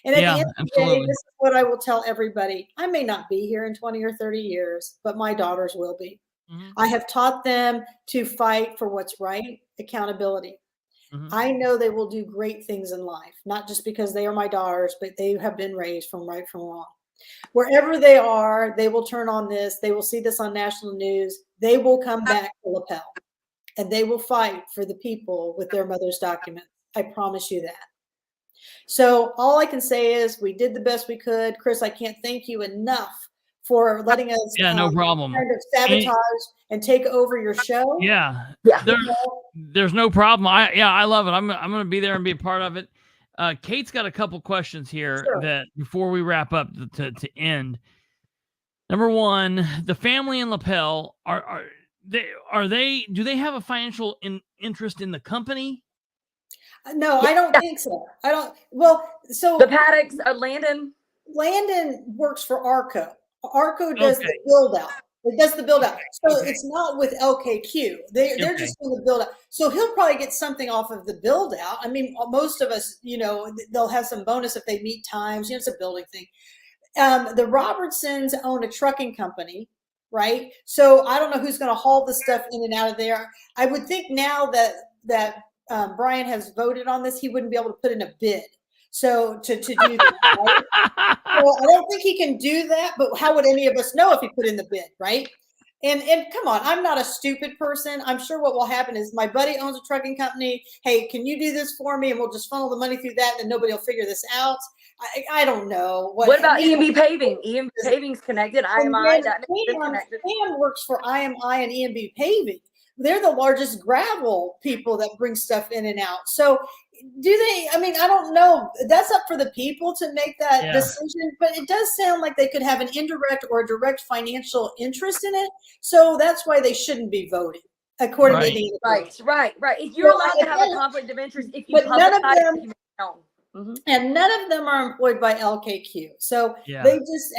And at the end of the day, this is what I will tell everybody. I may not be here in 20 or 30 years, but my daughters will be. Mm-hmm. I have taught them to fight for what's right, accountability. Mm-hmm. I know they will do great things in life, not just because they are my daughters, but they have been raised from right from wrong. Wherever they are, they will turn on this. They will see this on national news. They will come back to Lapel, and they will fight for the people with their mother's documents. I promise you that. So all I can say is we did the best we could. Chris, I can't thank you enough for letting us no problem. kind of sabotage and take over your show. Yeah. There's no problem. I love it. I'm going to be there and be a part of it. Kate's got a couple questions here that before we wrap up to end. Number one, the family in Lapel, do they have a financial interest in the company? No, I don't think so. I don't. Well, so the Paddocks, Landon works for ARCO. ARCO does the build out. It does the build out. So it's not with LKQ. They're just doing the build out. So he'll probably get something off of the build out. I mean, most of us, they'll have some bonus if they meet times. It's a building thing. The Robertsons own a trucking company, right? So I don't know who's going to haul the stuff in and out of there. I would think now that Brian has voted on this, he wouldn't be able to put in a bid. So to do that, right? Well, I don't think he can do that, but how would any of us know if he put in the bid, right? And come on, I'm not a stupid person. I'm sure what will happen is my buddy owns a trucking company. Hey, can you do this for me? And we'll just funnel the money through that, and nobody will figure this out. I don't know. What about EMB Paving? EMB Paving's connected. IMI. Sam works for IMI and EMB Paving. they're the largest gravel people that bring stuff in and out. So do they, I mean, I don't know. That's up for the people to make that decision, but it does sound like they could have an indirect or a direct financial interest in it. So that's why they shouldn't be voting, according to the right. If you're allowed to have a conflict of interest if you publicize it, and none of them are employed by LKQ. So they just,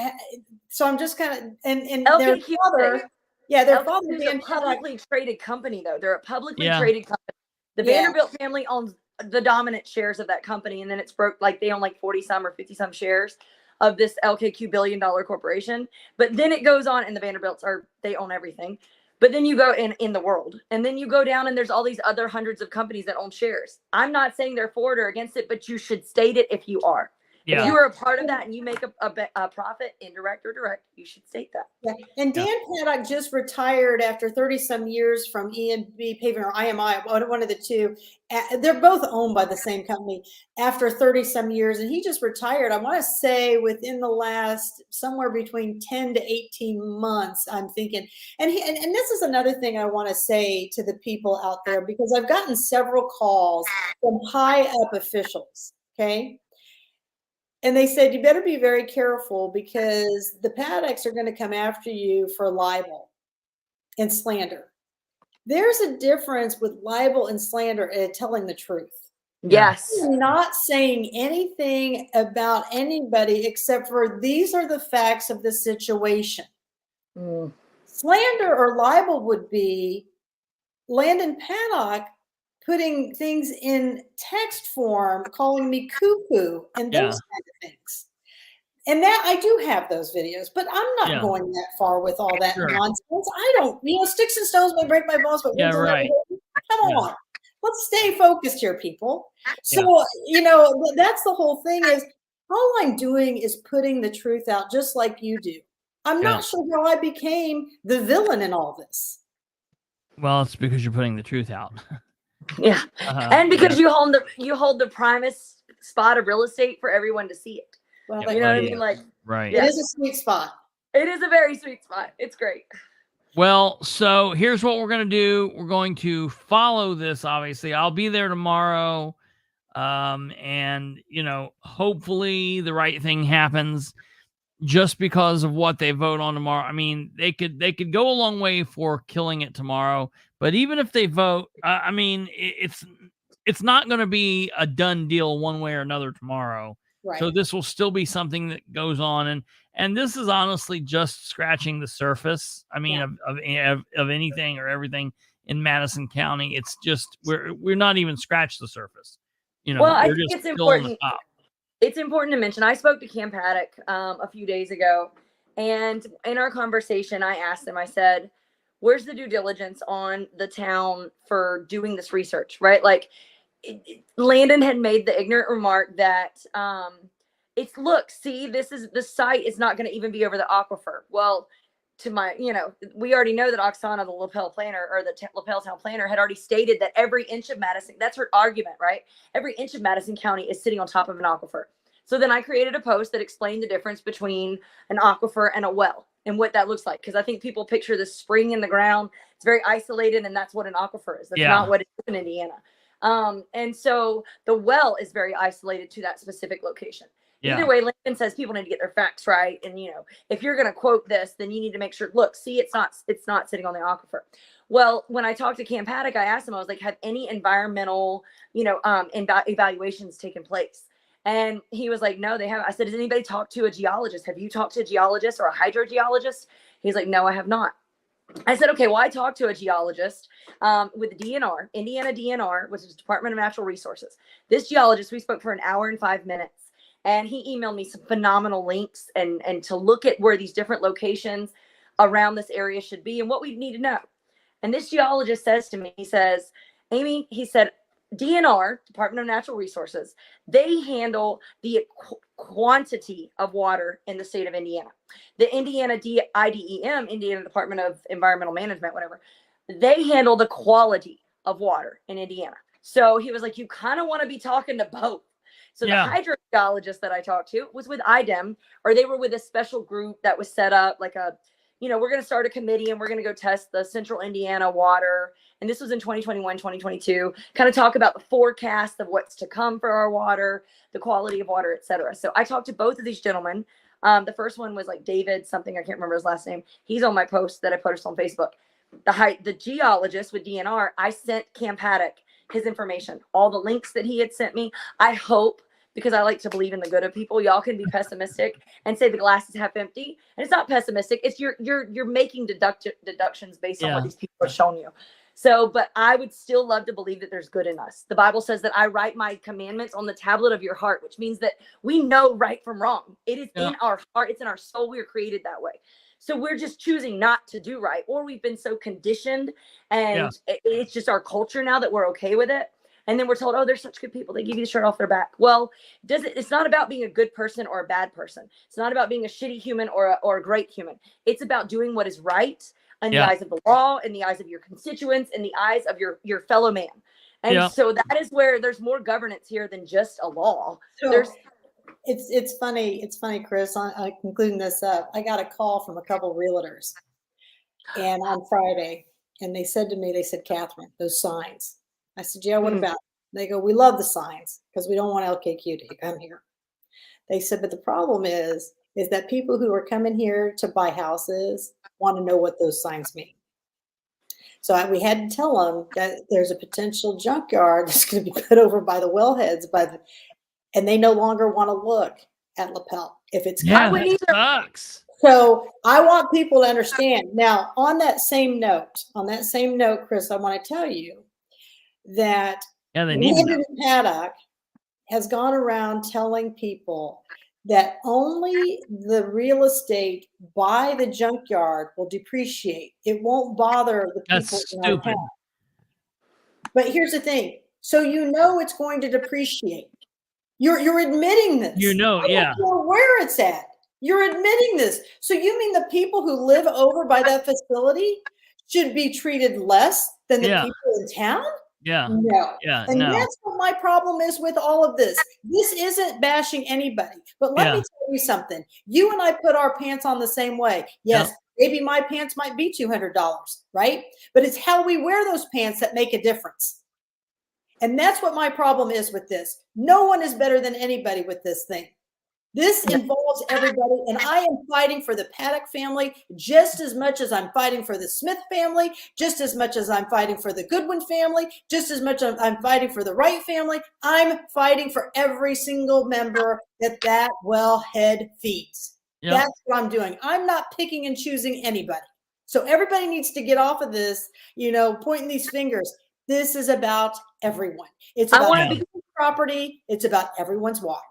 so I'm just kind of, and LKQ, their father, their father is a publicly traded company, though. They're a publicly traded company. The Vanderbilt family owns the dominant shares of that company, and then it's broke, like they own like 40 some or 50 some shares of this LKQ $1 billion corporation. But then it goes on, and the Vanderbilts they own everything. But then you go in the world, and then you go down, and there's all these other hundreds of companies that own shares. I'm not saying they're for it or against it, but you should state it if you are. If you are a part of that and you make a profit, indirect or direct, you should state that. Yeah. And Dan Paddock just retired after 30 some years from E&B Paving or IMI, one of the two. They're both owned by the same company after 30 some years. And he just retired, I want to say within the last somewhere between 10 to 18 months, I'm thinking. And this is another thing I want to say to the people out there, because I've gotten several calls from high up officials. Okay. And they said, you better be very careful because the Paddocks are going to come after you for libel and slander. There's a difference with libel and slander and telling the truth. Yes. I'm not saying anything about anybody except for these are the facts of the situation. Slander or libel would be Landon Paddock putting things in text form, calling me cuckoo and those kind of things. And that I do have those videos, but I'm not going that far with all that nonsense. I don't, sticks and stones may break my bones, but come on. Let's stay focused here, people. So, that's the whole thing is all I'm doing is putting the truth out just like you do. I'm not sure how I became the villain in all this. Well, it's because you're putting the truth out. Yeah. And because you hold the primest spot of real estate for everyone to see it. Well, you know what I mean? Like, it is a sweet spot. It is a very sweet spot. It's great. Well, so here's what we're going to do. We're going to follow this, obviously. I'll be there tomorrow. And, hopefully the right thing happens just because of what they vote on tomorrow. I mean, they could go a long way for killing it tomorrow. But even if they vote, I mean, it's not going to be a done deal one way or another tomorrow. Right. So this will still be something that goes on, and this is honestly just scratching the surface. I mean, of anything or everything in Madison County. It's just we're not even scratched the surface. Well, I think it's important. It's important to mention. I spoke to Cam Paddock a few days ago, and in our conversation, I asked him. I said, where's the due diligence on the town for doing this research, right? Like, Landon had made the ignorant remark that the site is not going to even be over the aquifer. Well, we already know that Oksana, the Lapel planner or the Lapel town planner, had already stated that every inch of Madison, that's her argument, right? Every inch of Madison County is sitting on top of an aquifer. So then I created a post that explained the difference between an aquifer and a well and what that looks like. Because I think people picture this spring in the ground. It's very isolated, and that's what an aquifer is. That's not what it is in Indiana. And so the well is very isolated to that specific location. Either way, Lincoln says people need to get their facts right. And, if you're going to quote this, then you need to make sure, look, see, it's not sitting on the aquifer. Well, when I talked to Cam Paddock, I asked him, I was like, have any environmental, evaluations taken place? And he was like, no, they haven't. I said, has anybody talked to a geologist? Have you talked to a geologist or a hydrogeologist? He's like, no, I have not. I said, okay, well, I talked to a geologist with the DNR, Indiana DNR, which is Department of Natural Resources. This geologist, we spoke for an hour and 5 minutes, and he emailed me some phenomenal links and to look at where these different locations around this area should be and what we need to know. And this geologist says to me, he says, Amy, he said, DNR, Department of Natural Resources, they handle the quantity of water in the state of Indiana. The Indiana IDEM, Indiana Department of Environmental Management, whatever, they handle the quality of water in Indiana. So he was like, you kind of want to be talking to both. So the hydrogeologist that I talked to was with IDEM, or they were with a special group that was set up, like a we're going to start a committee and we're going to go test the Central Indiana water. And this was in 2021, 2022, kind of talk about the forecast of what's to come for our water, the quality of water, et cetera. So I talked to both of these gentlemen. The first one was like David something, I can't remember his last name. He's on my post that I posted on Facebook. The geologist with DNR, I sent Cam Paddock his information, all the links that he had sent me. I hope, because I like to believe in the good of people, y'all can be pessimistic and say the glass is half empty. And it's not pessimistic. It's you're making deductions based on what these people are showing you. So, but I would still love to believe that there's good in us. The Bible says that I write my commandments on the tablet of your heart, which means that we know right from wrong. It is in our heart. It's in our soul. We are created that way. So we're just choosing not to do right, or we've been so conditioned and it's just our culture now that we're okay with it. And then we're told, oh, they're such good people. They give you the shirt off their back. Well, it's not about being a good person or a bad person. It's not about being a shitty human or a great human. It's about doing what is right in the eyes of the law, in the eyes of your constituents, in the eyes of your fellow man. And so that is where there's more governance here than just a law. So it's funny. It's funny, Chris, I'm concluding this up. I got a call from a couple of realtors and on Friday, and they said, Katherine, those signs. I said, yeah, what about it? They go, we love the signs because we don't want LKQ to come here. They said, but the problem is that people who are coming here to buy houses want to know what those signs mean. So we had to tell them that there's a potential junkyard that's going to be put over by the wellheads, and they no longer want to look at Lapel if it's that sucks. So I want people to understand. Now, on that same note, Chris, I want to tell you that Madison Paddock has gone around telling people that only the real estate by the junkyard will depreciate. It won't bother the people. That's stupid. But here's the thing. So it's going to depreciate. You're admitting this. I don't know where it's at. You're admitting this. So you mean the people who live over by that facility should be treated less than the people in town? No. And that's what my problem is with all of this. This isn't bashing anybody. But let me tell you something. You and I put our pants on the same way. Yes, maybe my pants might be $200, right? But it's how we wear those pants that make a difference. And that's what my problem is with this. No one is better than anybody with this thing. This involves everybody, and I am fighting for the Paddock family just as much as I'm fighting for the Smith family, just as much as I'm fighting for the Goodwin family, just as much as I'm fighting for the Wright family. I'm fighting for every single member that wellhead feeds. That's what I'm doing. I'm not picking and choosing anybody. So everybody needs to get off of this, pointing these fingers. This is about everyone. It's about everyone's property. It's about everyone's water.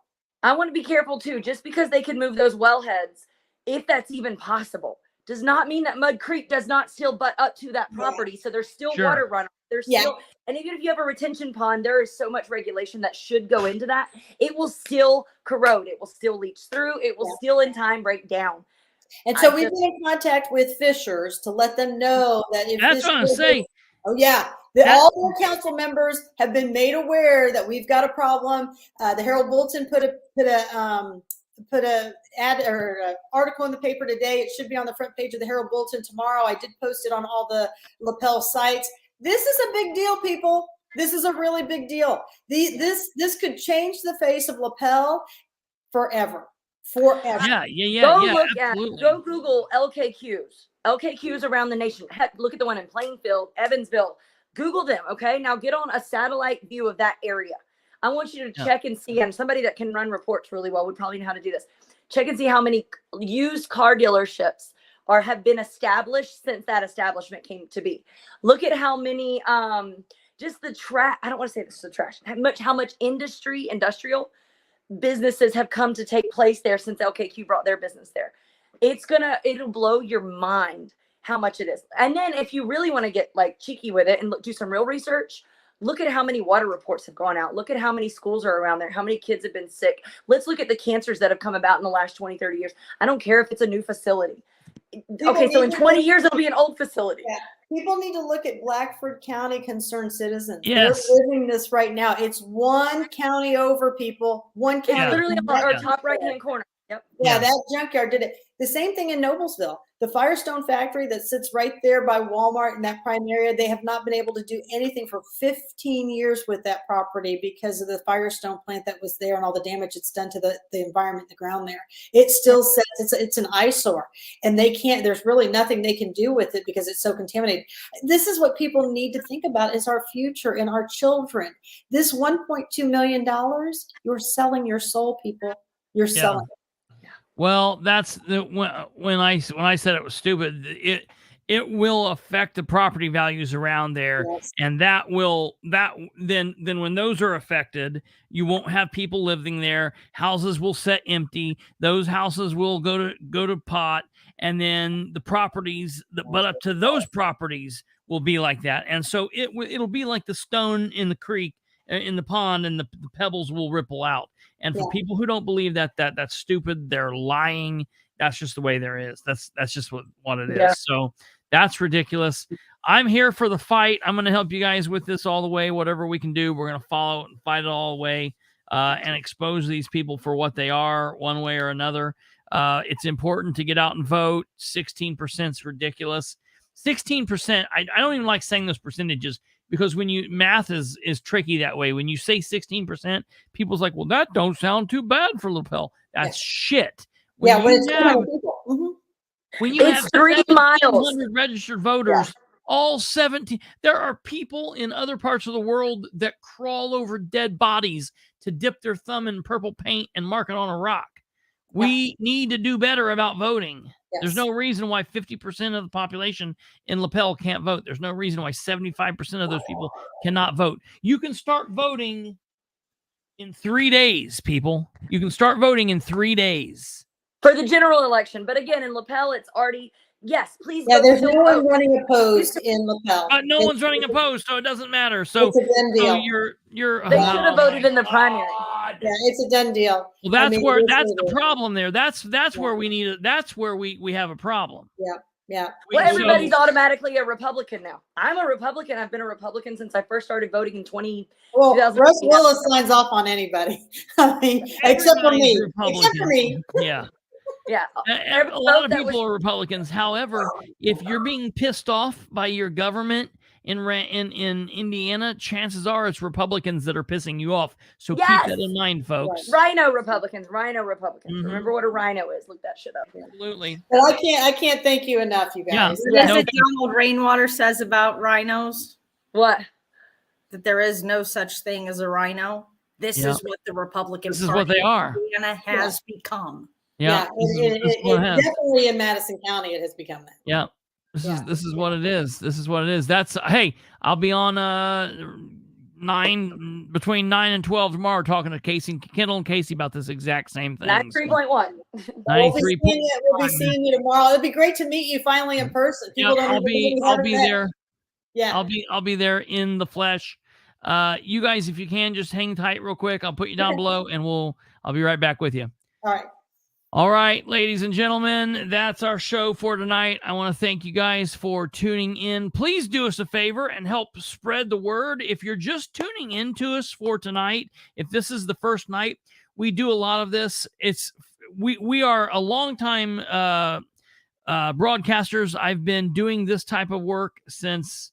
I want to be careful too. Just because they can move those wellheads, if that's even possible, does not mean that Mud Creek does not still butt up to that property. So there's still water runoff. There's still, and even if you have a retention pond, there is so much regulation that should go into that. It will still corrode. It will still leach through. It will still in time break down. And so we've been in contact with Fishers to let them know that if that's what I'm saying. Oh yeah. All the council members have been made aware that we've got a problem. The Herald Bulletin put a ad or article in the paper today. It should be on the front page of the Herald Bulletin tomorrow. I did post it on all the Lapel sites. This is a big deal, people. This is a really big deal. This could change the face of Lapel forever. Forever. Go Google LKQs around the nation. Heck, look at the one in Plainfield, Evansville. Google them, okay? Now get on a satellite view of that area. I want you to check and see, and somebody that can run reports really well would probably know how to do this. Check and see how many used car dealerships have been established since that establishment came to be. Look at how many, just the trash. I don't want to say this is the trash. How much industrial businesses have come to take place there since LKQ brought their business there. It'll blow your mind how much it is. And then if you really want to get like cheeky with it and do some real research, look at how many water reports have gone out. Look at how many schools are around there, how many kids have been sick. Let's look at the cancers that have come about in the last 20, 30 years. I don't care if it's a new facility. Okay, so in 20 years, it'll be an old facility. Yeah. People need to look at Blackford County Concerned Citizens. Yes. They're living this right now. It's one county over, people. One county. It's literally on our top right-hand corner. Yep. Yeah, Yeah. that junkyard did it. The same thing in Noblesville. The Firestone factory that sits right there by Walmart in that prime area, they have not been able to do anything for 15 years with that property because of the Firestone plant that was there and all the damage it's done to the environment, the ground there. It still sits, it's an eyesore, and they can't, there's really nothing they can do with it because it's so contaminated. This is what people need to think about is our future and our children. This $1.2 million, you're selling your soul, people. You're selling it. Well, that's the when I said it was stupid. It will affect the property values around there, Yes. and then when those are affected, you won't have people living there. Houses will sit empty. Those houses will go to pot, and then the properties that butt up to those properties will be like that. And so it'll be like the stone in the creek, in the pond, and the pebbles will ripple out. And for people who don't believe that's stupid, they're lying. That's just the way there is. That's just what it is. Yeah. So that's ridiculous. I'm here for the fight. I'm going to help you guys with this all the way. Whatever we can do, we're going to follow it and fight it all the way, and expose these people for what they are, one way or another. It's important to get out and vote. 16% is ridiculous. 16%. I don't even like saying those percentages, because when math is tricky that way. When you say 16%, people's like, well, that don't sound too bad for Lapel. That's shit. When When it's you have, when you It's have 3 miles. 1,700 registered voters, all 17, there are people in other parts of the world that crawl over dead bodies to dip their thumb in purple paint and mark it on a rock. We need to do better about voting. Yes. There's no reason why 50% of the population in Lapel can't vote. There's no reason why 75% of those people cannot vote. You can start voting in 3 days, people. You can start voting in 3 days. For the general election. But again, in Lapel, it's already, yes, please Yeah, go there's still no one vote. running opposed in Lapel. No one's running opposed, so it doesn't matter. So, It's a done deal. you're They should have voted in the primary. Yeah, it's a done deal. Well, that's I mean, where it is that's what the it is. problem there. That's where we need it. That's where we have a problem. Yeah. Well, So- everybody's automatically a Republican now. I'm a Republican. I've been a Republican since I first started voting in 20. Well, 2000. Russ Willis signs off on anybody. I mean, except for me. Everybody's Except for me. Yeah. Yeah. A lot of people are Republicans. However, if you're being pissed off by your government in Indiana, chances are it's Republicans that are pissing you off. So keep Yes. that in mind, folks. Rhino Republicans. Mhm. Remember what a rhino is. Look that shit up. Absolutely. But I can't thank you enough, you Yeah. guys. What is No. it Donald Rainwater says about rhinos? What? That there is no such thing as a rhino. This Yeah. is what the Republican This is Party what they are. of Indiana has become. Yeah. Definitely in Madison County, it has become that. Yeah. This is what it is. This is what it is. That's hey, I'll be on between 9 and 12 tomorrow talking to Kendall and Casey about this exact same thing. 93.1. We'll be seeing you tomorrow. It'd be great to meet you finally in person. Yeah, I'll be there. Yeah. I'll be there in the flesh. You guys, if you can, just hang tight real quick. I'll put you down below and I'll be right back with you. All right. All right, ladies and gentlemen, that's our show for tonight. I want to thank you guys for tuning in. Please do us a favor and help spread the word. If you're just tuning in to us for tonight, if this is the first night, we do a lot of this. We are a long time broadcasters. I've been doing this type of work since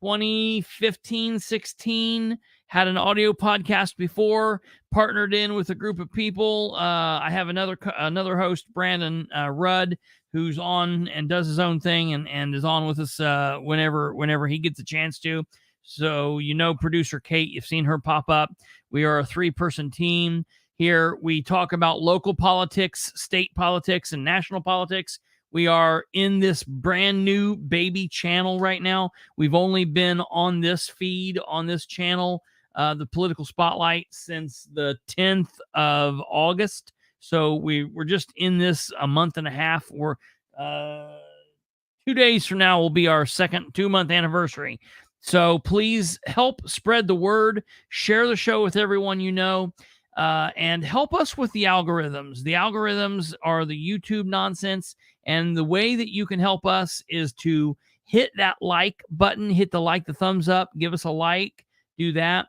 2015, 16. Had an audio podcast before, partnered in with a group of people. I have another host, Brandon Rudd, who's on and does his own thing and is on with us whenever he gets a chance to. So, producer Kate, you've seen her pop up. We are a 3-person team here. We talk about local politics, state politics, and national politics. We are in this brand new baby channel right now. We've only been on this feed, on this channel, the Political Spotlight, since the 10th of August. So we're just in this a month and a half. We're 2 days from now will be our second 2-month anniversary. So please help spread the word, share the show with everyone you know, and help us with the algorithms. The algorithms are the YouTube nonsense, and the way that you can help us is to hit that like button, hit the thumbs up, give us a like, do that.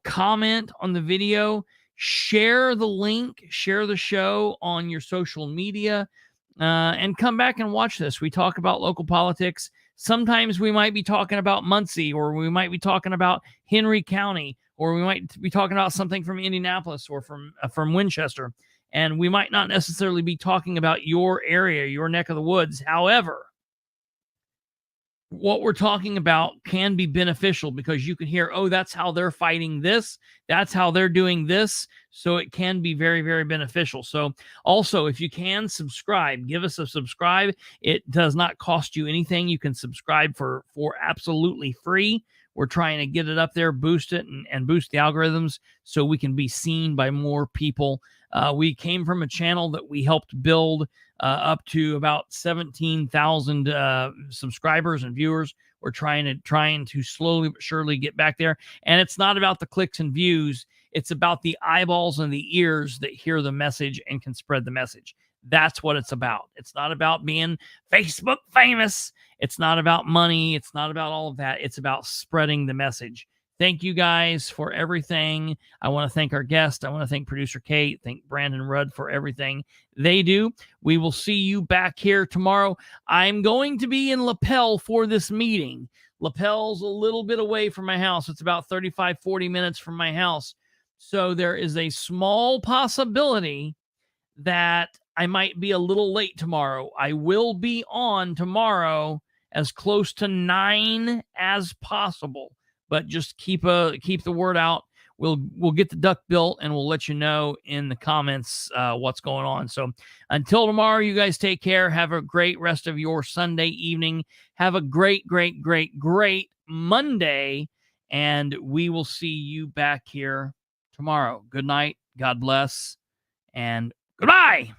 Comment on the video, share the link, share the show on your social media, and come back and watch this. We talk about local politics. Sometimes we might be talking about Muncie, or we might be talking about Henry County, or we might be talking about something from Indianapolis or from Winchester. And we might not necessarily be talking about your area, your neck of the woods. However, what we're talking about can be beneficial because you can hear, oh, that's how they're fighting this. That's how they're doing this. So it can be very, very beneficial. So also, if you can subscribe, give us a subscribe. It does not cost you anything. You can subscribe for absolutely free. We're trying to get it up there, boost it, and boost the algorithms so we can be seen by more people. We came from a channel that we helped build up to about 17,000 subscribers and viewers. We're trying to slowly but surely get back there. And it's not about the clicks and views. It's about the eyeballs and the ears that hear the message and can spread the message. That's what it's about. It's not about being Facebook famous. It's not about money. It's not about all of that. It's about spreading the message. Thank you guys for everything. I want to thank our guest. I want to thank producer Kate. Thank Brandon Rudd for everything they do. We will see you back here tomorrow. I'm going to be in Lapel for this meeting. Lapel's a little bit away from my house. It's about 35, 40 minutes from my house. So there is a small possibility that I might be a little late tomorrow. I will be on tomorrow as close to 9 as possible. But just keep the word out. We'll get the duck built, and we'll let you know in the comments what's going on. So until tomorrow, you guys take care. Have a great rest of your Sunday evening. Have a great, great, great, great Monday, and we will see you back here tomorrow. Good night. God bless, and goodbye.